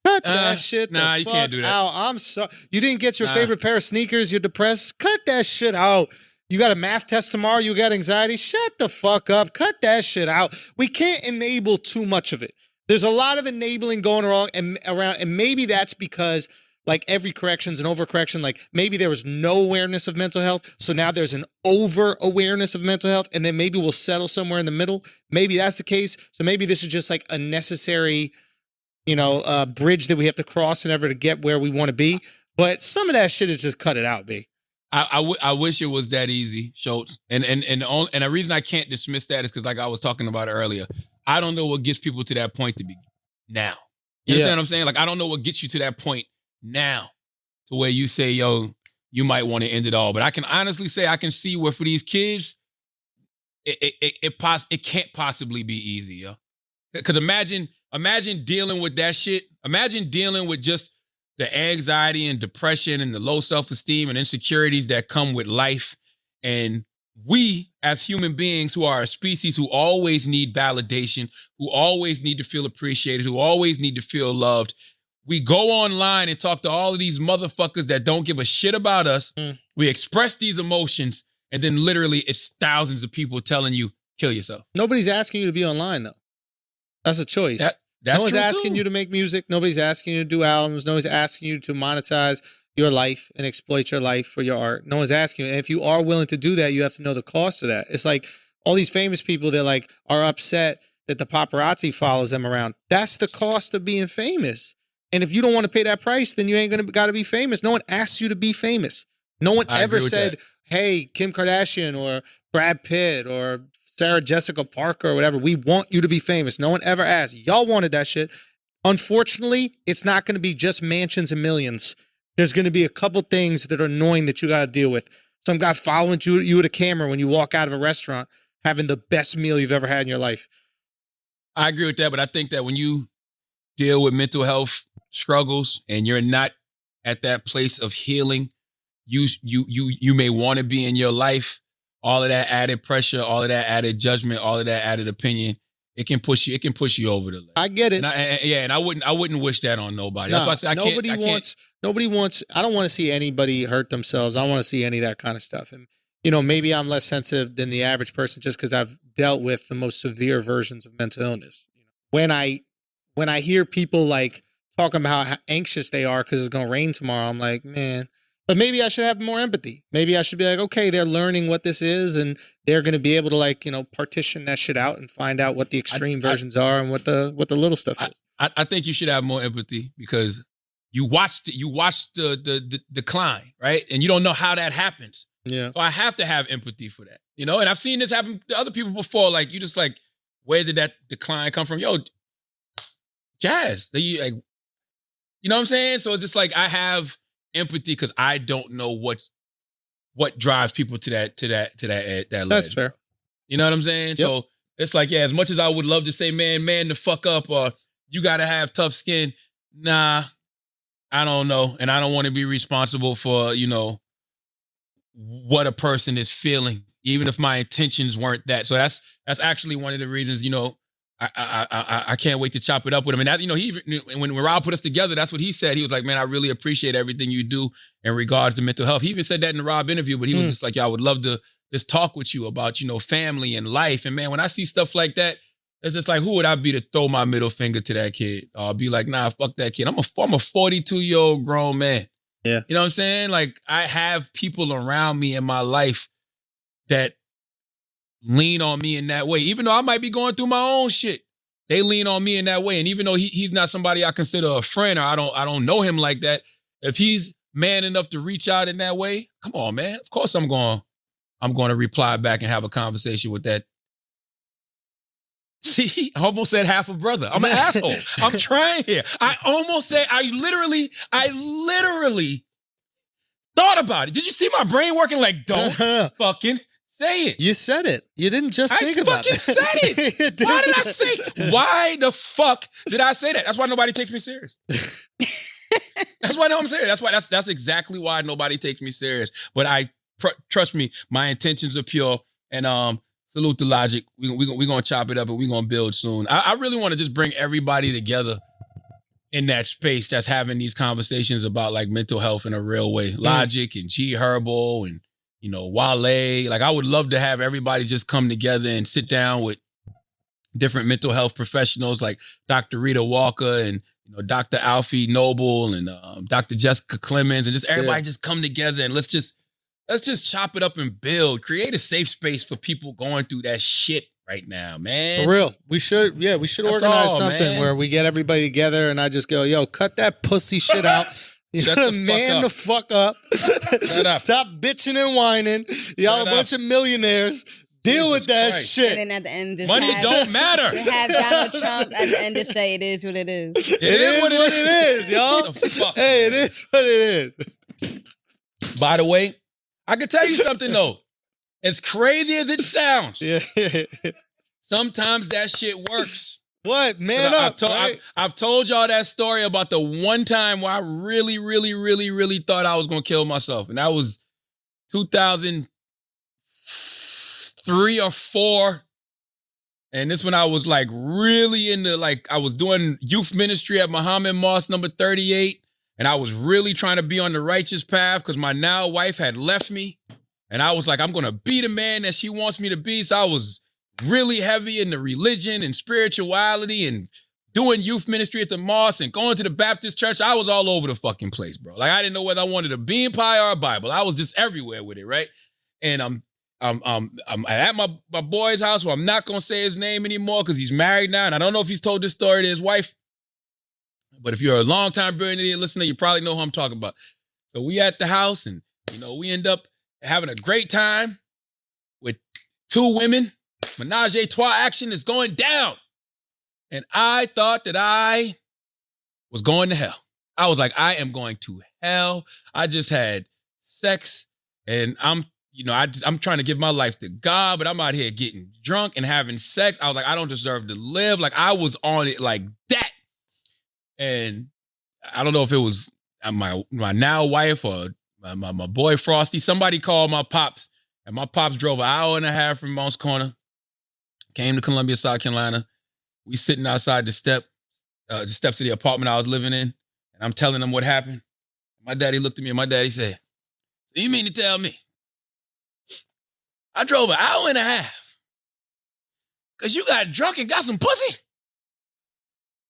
Cut that shit the you fuck can't do that. out. I'm sorry. You didn't get your favorite pair of sneakers. You're depressed. Cut that shit out. You got a math test tomorrow. You got anxiety. Shut the fuck up. Cut that shit out. We can't enable too much of it. There's a lot of enabling going around, and maybe that's because like every correction's an overcorrection. Like maybe there was no awareness of mental health, so now there's an over awareness of mental health, and then maybe we'll settle somewhere in the middle. Maybe that's the case. So maybe this is just like a necessary, bridge that we have to cross in order to get where we want to be. But some of that shit is just cut it out, B. I wish it was that easy, Schulz. And the reason I can't dismiss that is because, like I was talking about earlier, I don't know what gets people to that point to be now. You understand what I'm saying? Like, I don't know what gets you to that point now to where you say, yo, you might want to end it all. But I can honestly say I can see where for these kids, it can't possibly be easy, yo. Because imagine dealing with that shit. Imagine dealing with just the anxiety and depression and the low self-esteem and insecurities that come with life. And we, as human beings who are a species who always need validation, who always need to feel appreciated, who always need to feel loved, we go online and talk to all of these motherfuckers that don't give a shit about us. We express these emotions, and then literally it's thousands of people telling you, kill yourself. Nobody's asking you to be online, though. That's a choice. That's no one's true asking too. you to make music. Nobody's asking you to do albums. No one's asking you to monetize your life and exploit your life for your art. No one's asking you. And if you are willing to do that, you have to know the cost of that. It's like all these famous people that like are upset that the paparazzi follows them around. That's the cost of being famous. And if you don't want to pay that price, then you ain't got to be famous. No one asks you to be famous. No one ever said, hey, Kim Kardashian or Brad Pitt or Sarah Jessica Parker or whatever, we want you to be famous. No one ever asked. Y'all wanted that shit. Unfortunately, it's not going to be just mansions and millions. There's going to be a couple things that are annoying that you got to deal with. Some guy following you with a camera when you walk out of a restaurant, having the best meal you've ever had in your life. I agree with that, but I think that when you deal with mental health struggles and you're not at that place of healing, you may want to be in your life. All of that added pressure, all of that added judgment, all of that added opinion, it can push you over the ledge. I get it. And I wouldn't wish that on nobody. That's why I say nobody wants, I don't want to see anybody hurt themselves. I don't want to see any of that kind of stuff. And, maybe I'm less sensitive than the average person just because I've dealt with the most severe versions of mental illness. When I hear people like talking about how anxious they are because it's going to rain tomorrow, I'm like, man. But maybe I should have more empathy. Maybe I should be like, okay, they're learning what this is and they're going to be able to partition that shit out and find out what the extreme versions are and what the little stuff is. I think you should have more empathy because you watched the decline, right? And you don't know how that happens. Yeah. So I have to have empathy for that, and I've seen this happen to other people before. Like you just like, where did that decline come from? Yo, Jazz, you like, you know what I'm saying? So it's just like I have empathy because I don't know what drives people to that level. That's fair. You know what I'm saying? Yep. So it's like, yeah, as much as I would love to say, man the fuck up, or you gotta have tough skin. Nah, I don't know. And I don't want to be responsible for, what a person is feeling, even if my intentions weren't that. So that's actually one of the reasons, I can't wait to chop it up with him. And that, when Rob put us together, that's what he said. He was like, man, I really appreciate everything you do in regards to mental health. He even said that in the Rob interview, but he was just like, I would love to just talk with you about, family and life. And man, when I see stuff like that, It's just like, who would I be to throw my middle finger to that kid? I'll be like, nah, fuck that kid. I'm a 42-year-old grown man. Yeah. You know what I'm saying? Like, I have people around me in my life that lean on me in that way. Even though I might be going through my own shit, they lean on me in that way. And even though he's not somebody I consider a friend, or I don't know him like that, if he's man enough to reach out in that way, come on, man. Of course I'm going to reply back and have a conversation with that. See, I almost said half a brother. I'm an asshole. I'm trying here. I literally thought about it. Did you see my brain working like, don't fucking say it? You said it. You didn't just think about it. I fucking said it. Why did I say it? Why the fuck did I say that? That's why nobody takes me serious. That's why I'm serious. That's exactly why nobody takes me serious. But trust me, my intentions are pure. And salute to Logic. We're going to chop it up and we're going to build soon. I really want to just bring everybody together in that space that's having these conversations about like mental health in a real way. Logic and G Herbo and, you know, Wale. Like, I would love to have everybody just come together and sit down with different mental health professionals like Dr. Rita Walker and, you know, Dr. Alfie Noble and Dr. Jessica Clemens, and just everybody just come together and let's just chop it up and build. Create a safe space for people going through that shit right now, man. For real. We should organize something man. where we get everybody together and I just go, yo, cut that pussy shit out. You gotta man the fuck up. Stop bitching and whining. Y'all a bunch of millionaires. Deal with that shit. And then at the end, money don't matter. Have Donald Trump at the end to say it is what it is. It is what it is, y'all. Hey, it is what it is. By the way, I can tell you something though. As crazy as it sounds, sometimes that shit works. What? Man up. I've told y'all that story about the one time where I really, really, really, really thought I was going to kill myself. And that was 2003 or 4. And this when I was like really into, like, I was doing youth ministry at Muhammad Mosque number 38. And I was really trying to be on the righteous path because my now wife had left me. And I was like, I'm going to be the man that she wants me to be. So I was really heavy into religion and spirituality and doing youth ministry at the mosque and going to the Baptist church. I was all over the fucking place, bro. Like, I didn't know whether I wanted a bean pie or a Bible. I was just everywhere with it, right? And I'm at my boy's house where I'm not going to say his name anymore because he's married now. And I don't know if he's told this story to his wife. But if you're a long-time Brilliant Idiot listener, you probably know who I'm talking about. So we at the house and, you know, we end up having a great time with 2 women. Menage a trois action is going down. And I thought that I was going to hell. I was like, I am going to hell. I just had sex and I'm trying to give my life to God, but I'm out here getting drunk and having sex. I was like, I don't deserve to live. Like, I was on it like that. And I don't know if it was my now wife or my boy Frosty. Somebody called my pops, and my pops drove an hour and a half from Mounts Corner, came to Columbia, South Carolina. We sitting outside the steps of the apartment I was living in, and I'm telling them what happened. My daddy looked at me, and my daddy said, "You mean to tell me I drove an hour and a half because you got drunk and got some pussy?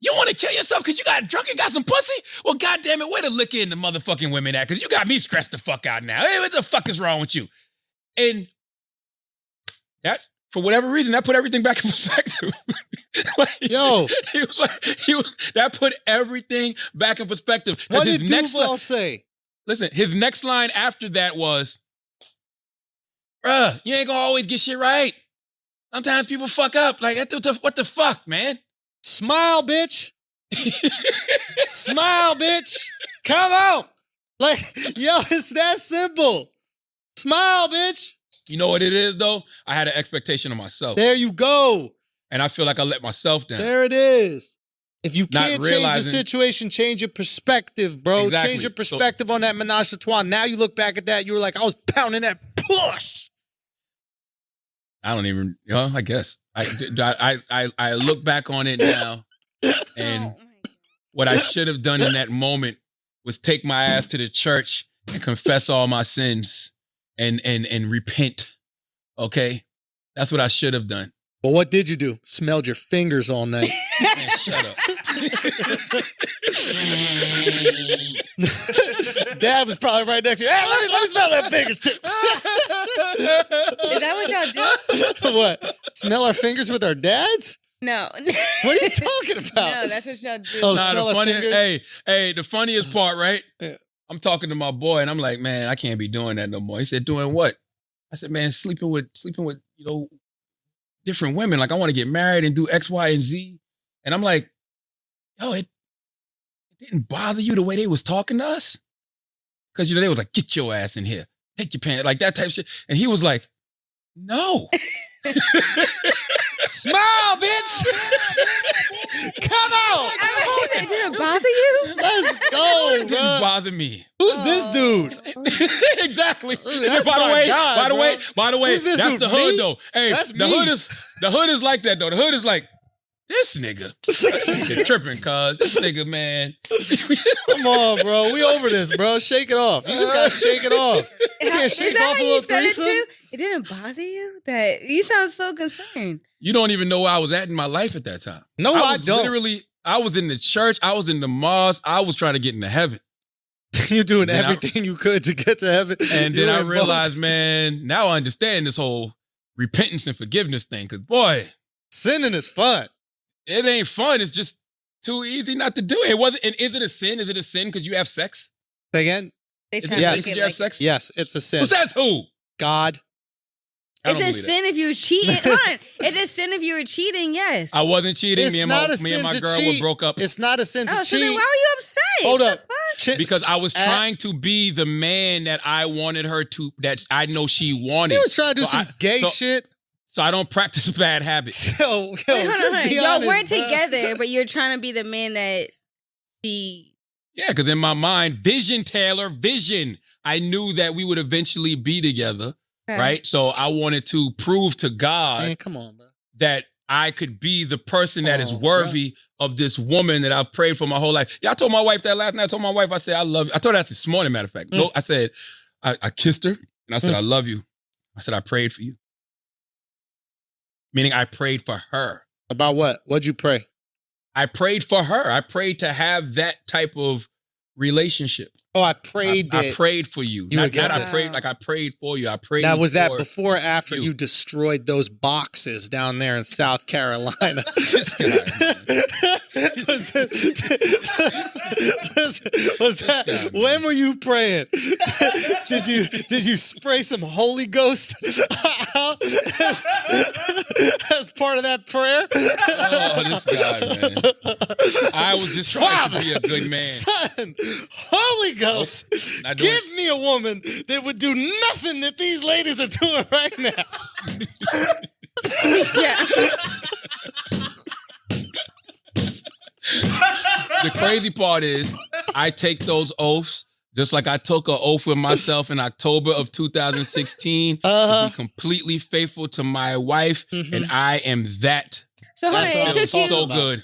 You want to kill yourself because you got drunk and got some pussy? Well, goddamn it, where the liquor and the motherfucking women at? Because you got me stressed the fuck out now. Hey, what the fuck is wrong with you?" And that, for whatever reason, that put everything back in perspective. That put everything back in perspective. What did Duval say? Listen, his next line after that was, "Bruh, you ain't gonna always get shit right. Sometimes people fuck up. Like, what the fuck, man? Smile, bitch. Smile, bitch. Come out. Like, yo, it's that simple. Smile, bitch." You know what it is, though? I had an expectation of myself. There you go. And I feel like I let myself down. There it is. If you can't change the situation, change your perspective, bro. Exactly. Change your perspective on that menage a trois. Now you look back at that, you were like, I was pounding that push. I don't even, I guess. I look back on it now, and what I should have done in that moment was take my ass to the church and confess all my sins and repent. Okay? That's what I should have done. Well, what did you do? Smelled your fingers all night. Man, shut up. Dad was probably right next to you. Hey, let me smell that fingers too. Is that what y'all do? What? Smell our fingers with our dads? No. What are you talking about? No, that's what y'all do. Oh, Nah, smell the our funniest, fingers? hey, the funniest part, right? Yeah. I'm talking to my boy and I'm like, man, I can't be doing that no more. He said, doing what? I said, man, sleeping with, different women. Like I want to get married and do X, Y, and Z. And I'm like, yo, it didn't bother you the way they was talking to us? Because, they was like, get your ass in here. Take your pants, like that type of shit. And he was like, no. Smile, bitch! Come on! It didn't bother you? Let's go, It didn't bother me. Who's this dude? Exactly. That's by my guy, the bro. way, Who's this that's dude? the hood Me? though. Hey, That's the me. hood is like that though. The hood is like, this nigga. This nigga tripping, cuz. This nigga, man. Come on, bro. We over this, bro. Shake it off. You just gotta shake it off. You can't shake Is that off a how you little said it threesome. too? It didn't bother you? That you sound so concerned. You don't even know where I was at in my life at that time. No, I don't. Literally, I was in the church. I was in the mosque. I was trying to get into heaven. You're doing Then everything you could to get to heaven. And You then I were realized, man, now I understand this whole repentance and forgiveness thing. Because, boy, sinning is fun. It ain't fun. It's just too easy not to do it. It wasn't. And is it a sin? Is it a sin because you have sex? Say again? They Is try it a to sin make 'cause it you have like sex? Yes, it's a sin. Who says who? God. I don't it's a believe sin if you're cheating. Hold on. It's a sin if you were cheating, yes. I wasn't cheating. It's Me and not a my sin girl to cheat. were broke up. It's not a sin to Oh, so then cheat. why were you upset? Hold What up. the fuck? Because I was trying to be the man that I wanted her to, that I know she wanted. He was trying to do some gay so- shit. So I don't practice bad habits. Yo, Wait, hold just on. be Y'all honest, weren't bro. together, but you're trying to be the man that she. Yeah, because in my mind, vision, Taylor, vision. I knew that we would eventually be together, Okay. right? So I wanted to prove to God Man, come on, bro. that I could be the person that is Oh, worthy of this woman that I've prayed for my whole life. Yeah, I told my wife that last night. I told my wife, I said, I love you. I told her that this morning, matter of fact. No, I said, I kissed her and I said, I love you. I said, I prayed for you. Meaning I prayed for her. About what? What'd you pray? I prayed for her. I prayed to have that type of relationship. Oh, I prayed I prayed for you. You Not would get I this. prayed, like I prayed for you. I prayed Now, was that for before or after you destroyed those boxes down there in South Carolina? this guy, man. was that when were you praying? did you spray some Holy Ghost out as part of that prayer? Oh, this guy, man. I was just trying to be a good man. Son, Holy Ghost, Not doing give me a woman that would do nothing that these ladies are doing right now. The crazy part is I take those oaths just like I took an oath with myself in October of 2016 to be completely faithful to my wife, and I am that. So hold on, it took you. So good.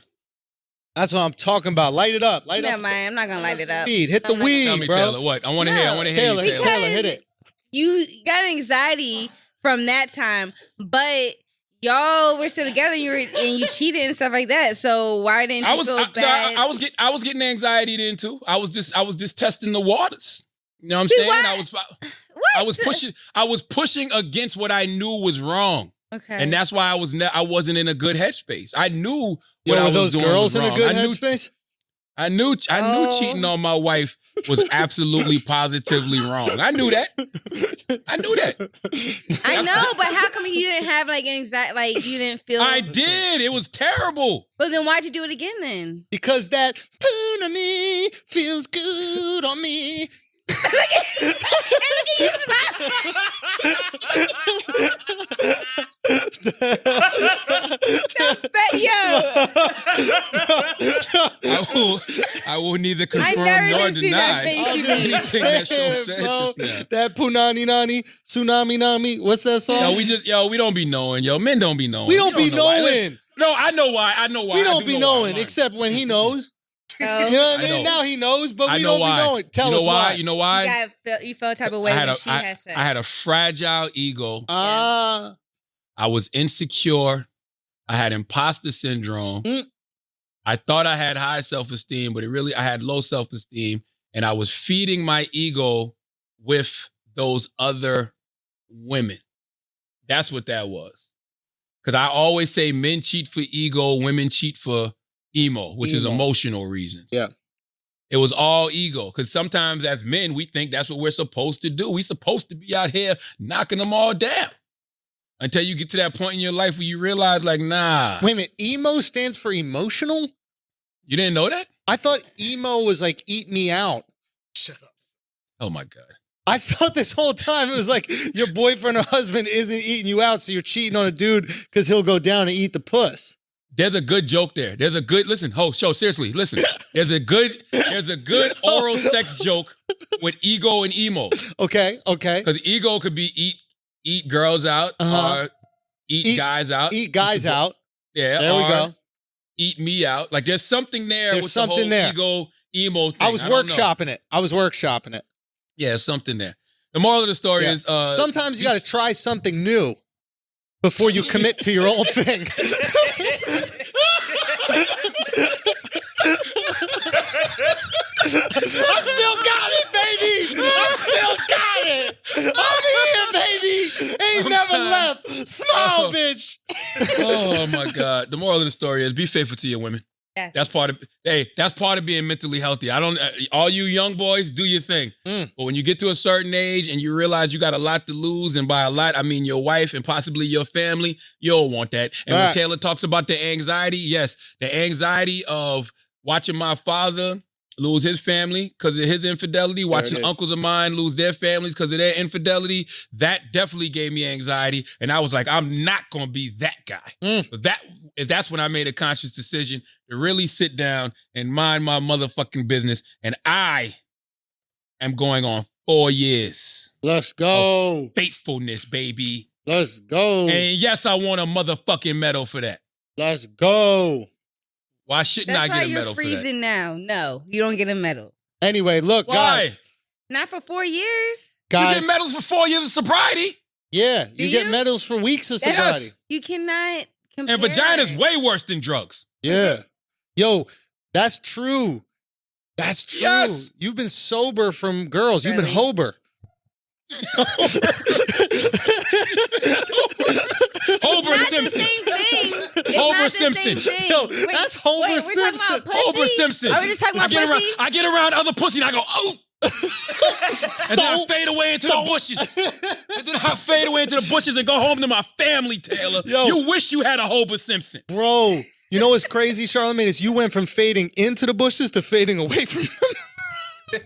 That's what I'm talking about. Light it up. Light Never up. mind, I'm not gonna light it up. Weed. Hit the I'm not weed, Tell me, bro. Taylor, what? I want to hear. I want to hear Taylor, you, Taylor. Taylor, hit it. You got anxiety from that time, but y'all were still together. And you cheated and stuff like that. So why didn't you feel bad? I was getting anxiety then too. I was just testing the waters. You know what I'm saying? I was pushing against what I knew was wrong. Okay. And that's why I wasn't in a good headspace. I knew what I Were was those doing girls was in wrong. a good headspace? I knew cheating on my wife was absolutely positively wrong. I knew that. I knew that. I know, but how come you didn't have like anxiety? Like you didn't feel? I did. It was terrible. But then why'd you do it again then? Because that punani feels good on me. Look at you smile. I will neither confirm never nor even seen that deny face you made. anything that Schulz said Bro, just now. that punani nani, tsunami nami. What's that song? We don't be knowing, men don't be knowing. We don't You be know why. knowing. No, I know why. We I don't do be know why. knowing, except when he knows. Oh. You know what I I mean? know. Now he knows, but I we know don't why. be knowing. Tell us why. You know why? You felt type of way when she had sex. I had a fragile ego. Ah. I was insecure. I had imposter syndrome. I thought I had high self-esteem, but I had low self-esteem. And I was feeding my ego with those other women. That's what that was. Because I always say men cheat for ego, women cheat for emo, which is emotional reasons. Yeah. It was all ego. Because sometimes as men, we think that's what we're supposed to do. We're supposed to be out here knocking them all down. Until you get to that point in your life where you realize, like, nah. Wait a minute. Emo stands for emotional? You didn't know that? I thought emo was like eat me out. Shut up. Oh, my God. I thought this whole time it was like your boyfriend or husband isn't eating you out, so you're cheating on a dude because he'll go down and eat the puss. There's a good joke there. There's a good, listen, seriously, listen. There's a good oral sex joke with ego and emo. Okay. Because ego could be eat girls out or eat guys out. Eat guys out. Yeah. There we go. Eat me out. Like there's something there There's with something the there. whole ego, emo thing. I was workshopping it. Yeah, something there. The moral of the story is... sometimes you got to try something new before you commit to your old thing. I still got it, baby. I'm here, baby. Ain't never left. Smile, bitch. Oh, my God. The moral of the story is be faithful to your women. Yes. That's part of being mentally healthy. All you young boys, do your thing. But when you get to a certain age and you realize you got a lot to lose, and by a lot, I mean your wife and possibly your family, you don't want that. And when Taylor talks about the anxiety, yes, the anxiety of watching my father lose his family because of his infidelity, watching uncles of mine lose their families because of their infidelity, that definitely gave me anxiety. And I was like, I'm not going to be that guy. But that's when I made a conscious decision to really sit down and mind my motherfucking business. And I am going on 4 years. Let's go. Faithfulness, baby. Let's go. And yes, I want a motherfucking medal for that. Let's go. Why shouldn't I get a medal for that? That's why you're freezing now. No, you don't get a medal. Anyway, look, guys. Not for 4 years. Guys, you get medals for 4 years of sobriety. Yeah, you get medals for weeks of sobriety. Yes. You cannot compare. And vagina's way worse than drugs. Yeah. Yo, that's true. That's true. Yes. You've been sober from girls. You've been hober. Homer Simpson. Homer Simpson. Yo, that's Homer Simpson. Homer Simpson. Are we just talking about pussy? I get around other pussy and I go, oh. And then I fade away into the bushes. And then I fade away into the bushes and go home to my family, Taylor. Yo. You wish you had a Homer Simpson. Bro, you know what's crazy, Charlamagne, is you went from fading into the bushes to fading away from them.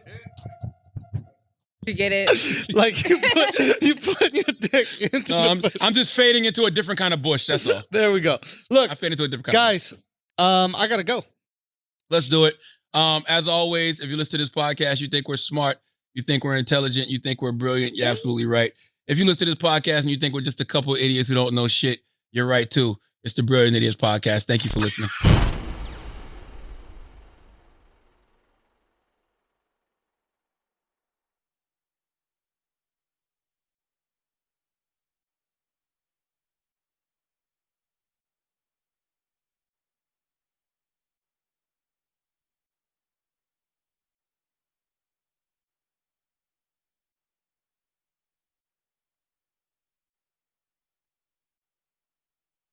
You get it? Like you put your dick into the bush. I'm just fading into a different kind of bush, that's all. There we go. Look, I fade into a different kind of bush. Guys, I gotta go. Let's do it. As always, if you listen to this podcast, you think we're smart, you think we're intelligent, you think we're brilliant, you're absolutely right. If you listen to this podcast and you think we're just a couple of idiots who don't know shit, you're right too. It's the Brilliant Idiots Podcast. Thank you for listening.